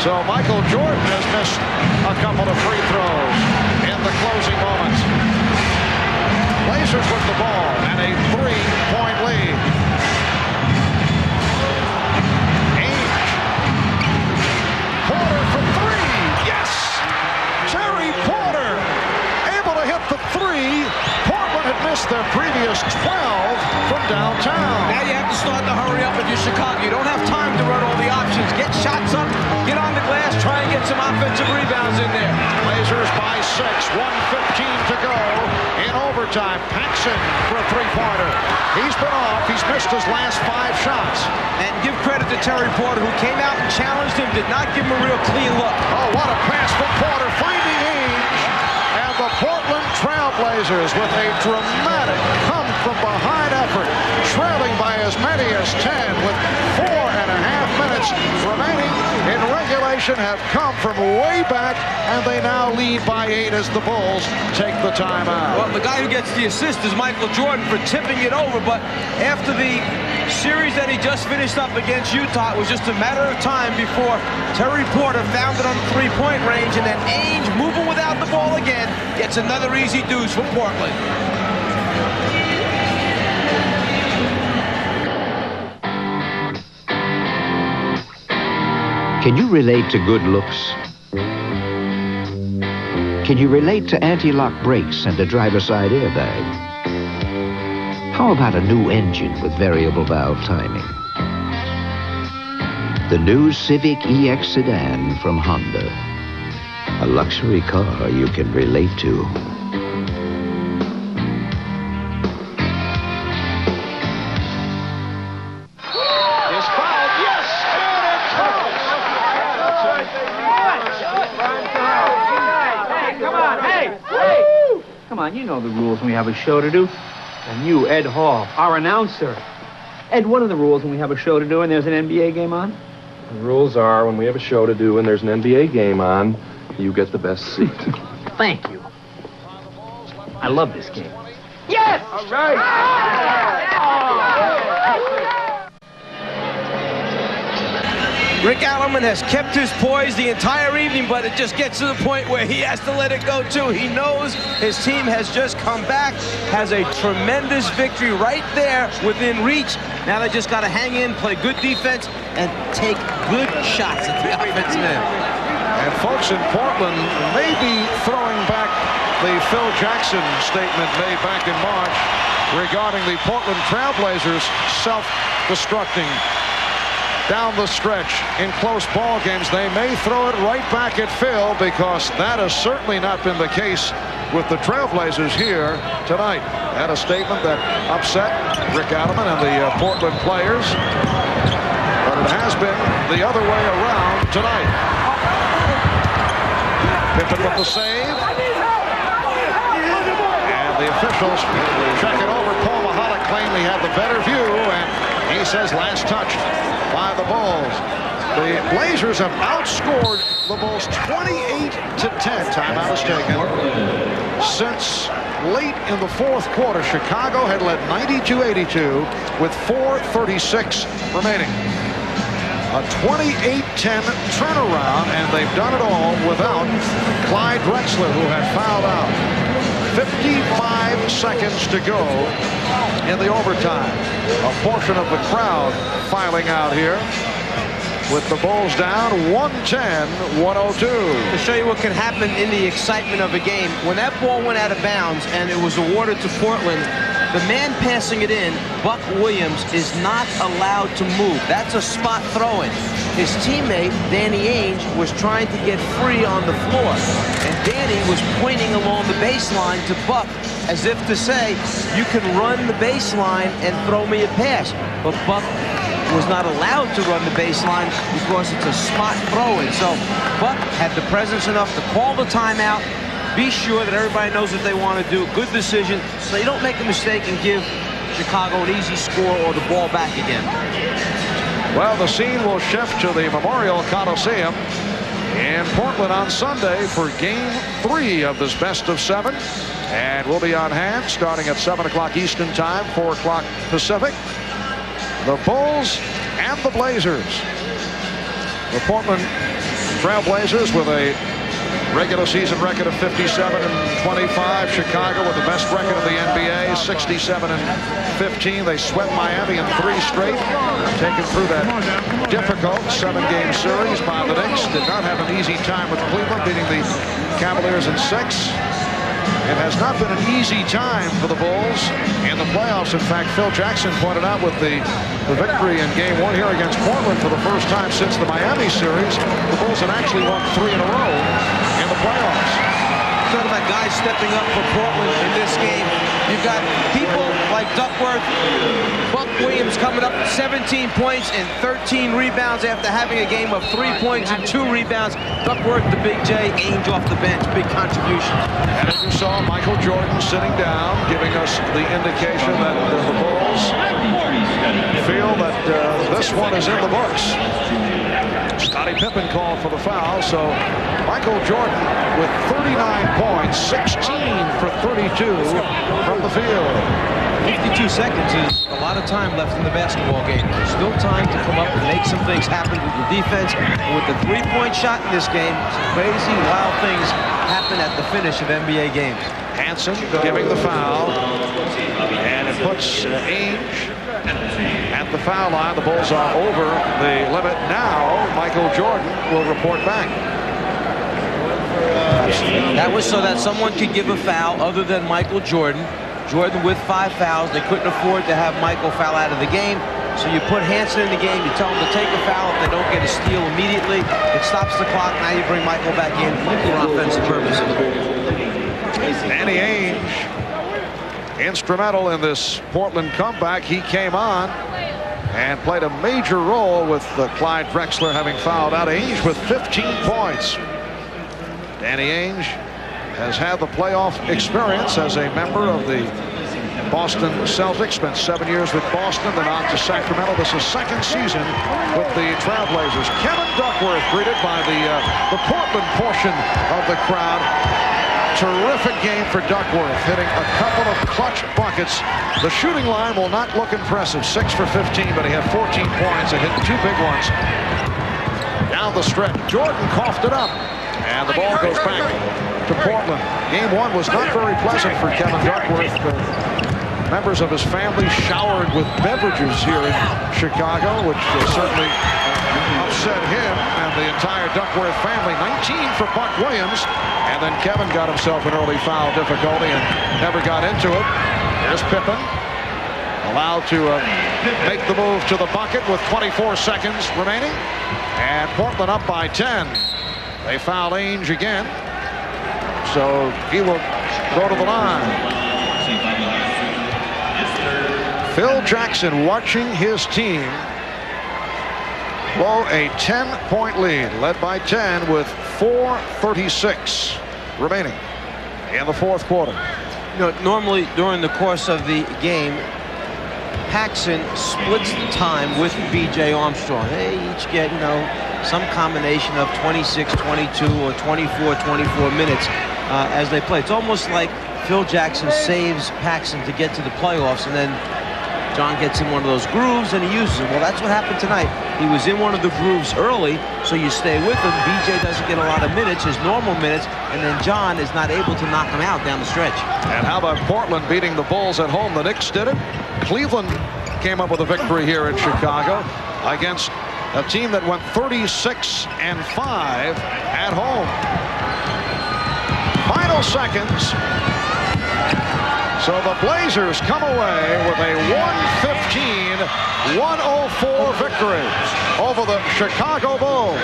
So Michael Jordan has missed a couple of free throws in the closing moments. Blazers with the ball and a 3-point lead. Ainge. Porter for 3. Yes! Terry Porter able to hit the 3. Portland had missed their previous 12 from downtown. Now you have to start to hurry up if you're Chicago. You don't have time to run all the options. Get shots up, get on the glass, try and get some offensive rebounds in there. Blazers by 6, 1:15 to go in overtime. Paxson for a 3-pointer. He's been off. He's missed his last 5 shots. And give credit to Terry Porter, who came out and challenged him, did not give him a real clean look. Oh, what a pass from Porter, finding Ainge. And the Portland Trailblazers with a dramatic come-from-behind effort, trailing by as many as 10 with 4.5 minutes remaining in regulation, have come from way back, and they now lead by 8 as the Bulls take the timeout. Well, the guy who gets the assist is Michael Jordan for tipping it over, but after the series that he just finished up against Utah, it was just a matter of time before Terry Porter found it on the 3-point range, and then Ainge, moving without the ball again, gets another easy deuce for Portland. Can you relate to good looks? Can you relate to anti-lock brakes and a driver's side airbag? How about a new engine with variable valve timing? The new Civic EX sedan from Honda. A luxury car you can relate to. Come on, you know the rules when we have a show to do. And you, Ed Hall, our announcer. Ed, what are the rules when we have a show to do and there's an NBA game on? The rules are when we have a show to do and there's an NBA game on, you get the best seat. Thank you. I love this game. Yes! All right! Rick Alleman has kept his poise the entire evening, but it just gets to the point where he has to let it go, too. He knows his team has just come back, has a tremendous victory right there within reach. Now they just got to hang in, play good defense, and take good shots at the offensive end. And folks in Portland may be throwing back the Phil Jackson statement made back in March regarding the Portland Trailblazers self-destructing down the stretch in close ball games. They may throw it right back at Phil, because that has certainly not been the case with the Trailblazers here tonight. Had a statement that upset Rick Alleman and the Portland players, but it has been the other way around tonight. Pippen with the save, and the officials check it over. Paul Mahalik claimed he had the better view, and he says last touch by the Bulls. The Blazers have outscored the Bulls 28-10. Timeout is taken. Since late in the fourth quarter, Chicago had led 92-82 with 4:36 remaining. A 28-10 turnaround, and they've done it all without Clyde Drexler, who had fouled out. 55 seconds to go in the overtime. A portion of the crowd filing out here with the Bulls down 110-102. To show you what can happen in the excitement of a game, when that ball went out of bounds and it was awarded to Portland, the man passing it in, Buck Williams, is not allowed to move. That's a spot throw-in. His teammate, Danny Ainge, was trying to get free on the floor, and Danny was pointing along the baseline to Buck as if to say, you can run the baseline and throw me a pass. But Buck was not allowed to run the baseline because it's a spot throw-in. So Buck had the presence enough to call the timeout, be sure that everybody knows what they want to do. Good decision, so you don't make a mistake and give Chicago an easy score or the ball back again. Well, the scene will shift to the Memorial Coliseum in Portland on Sunday for Game 3 of this best of 7. And we'll be on hand starting at 7 o'clock Eastern Time, 4 o'clock Pacific. The Bulls and the Blazers. The Portland Trail Blazers with a regular season record of 57-25. Chicago with the best record of the NBA, 67-15. They swept Miami in 3 straight, taken through that difficult 7-game series by the Knicks. Did not have an easy time with Cleveland, beating the Cavaliers in 6. It has not been an easy time for the Bulls in the playoffs. In fact, Phil Jackson pointed out with the victory in Game 1 here against Portland for the first time since the Miami series, the Bulls have actually won 3 in a row in the playoffs. Talking about guys stepping up for Portland in this game. You've got people like Duckworth, Buck Williams coming up 17 points and 13 rebounds after having a game of 3 points and 2 rebounds. Duckworth, the Big J, Ainge off the bench, big contribution. And as you saw, Michael Jordan sitting down, giving us the indication that the Bulls feel that this one is in the books. Scottie Pippen called for the foul, so Michael Jordan with 39 points, 16 for 32 from the field. 52 seconds is a lot of time left in the basketball game. There's still time to come up and make some things happen with the defense. And with the 3-point shot in this game, some crazy, wild things happen at the finish of NBA games. Hansen giving the foul, and it puts Ainge at the foul line. The Bulls are over the limit now. Michael Jordan will report back. That was so that someone could give a foul other than Michael Jordan. Jordan with 5 fouls. They couldn't afford to have Michael foul out of the game. So you put Hansen in the game. You tell them to take a foul. If they don't get a steal immediately, it stops the clock. Now you bring Michael back in for offensive purposes. Danny Ainge, instrumental in this Portland comeback. He came on and played a major role with Clyde Drexler having fouled out. Ainge with 15 points. Danny Ainge has had the playoff experience as a member of the Boston Celtics. Spent 7 years with Boston, then on to Sacramento. This is second season with the Trailblazers. Kevin Duckworth greeted by the Portland portion of the crowd. Terrific game for Duckworth, hitting a couple of clutch buckets. The shooting line will not look impressive, 6 for 15, but he had 14 points and hit 2 big ones. Down the stretch, Jordan coughed it up, and the ball goes back to Portland. Game 1 was not very pleasant for Kevin Duckworth. Members of his family showered with beverages here in Chicago, which certainly upset him and the entire Duckworth family. 19 for Buck Williams, and then Kevin got himself an early foul difficulty and never got into it. Here's Pippen, allowed to make the move to the bucket with 24 seconds remaining, and Portland up by 10. They foul Ainge again, so he will go to the line. Phil Jackson watching his team blow a 10-point lead, led by 10 with 4:36 remaining in the fourth quarter. You know, normally during the course of the game, Paxson splits the time with B.J. Armstrong. They each get, you know, some combination of 26, 22, or 24, 24 minutes as they play. It's almost like Phil Jackson saves Paxson to get to the playoffs, and then John gets in one of those grooves and he uses it. Well, that's what happened tonight. He was in one of the grooves early, so you stay with him. BJ doesn't get a lot of minutes, his normal minutes, and then John is not able to knock him out down the stretch. And how about Portland beating the Bulls at home? The Knicks did it. Cleveland came up with a victory here in Chicago against a team that went 36-5 at home. Final seconds. So the Blazers come away with a 115-104 victory over the Chicago Bulls.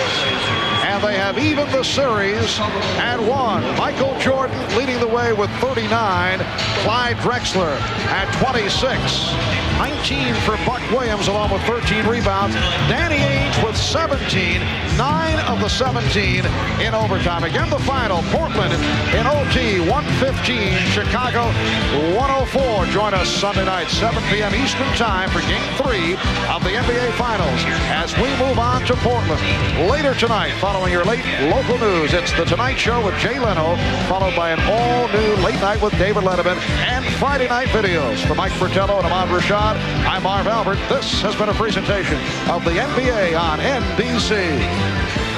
And they have evened the series at 1. Michael Jordan leading the way with 39. Clyde Drexler at 26. 19 for Buck Williams along with 13 rebounds. Danny Ainge with 17. 9 of the 17 in overtime. Again, the final. Portland in OT 115. Chicago 104. Join us Sunday night, 7 p.m. Eastern Time for Game 3 of the NBA Finals as we move on to Portland. Later tonight, following your late local news, it's The Tonight Show with Jay Leno, followed by an all-new Late Night with David Letterman and Friday Night Videos. For Mike Fratello and Ahmad Rashad, I'm Marv Albert. This has been a presentation of the NBA on NBC.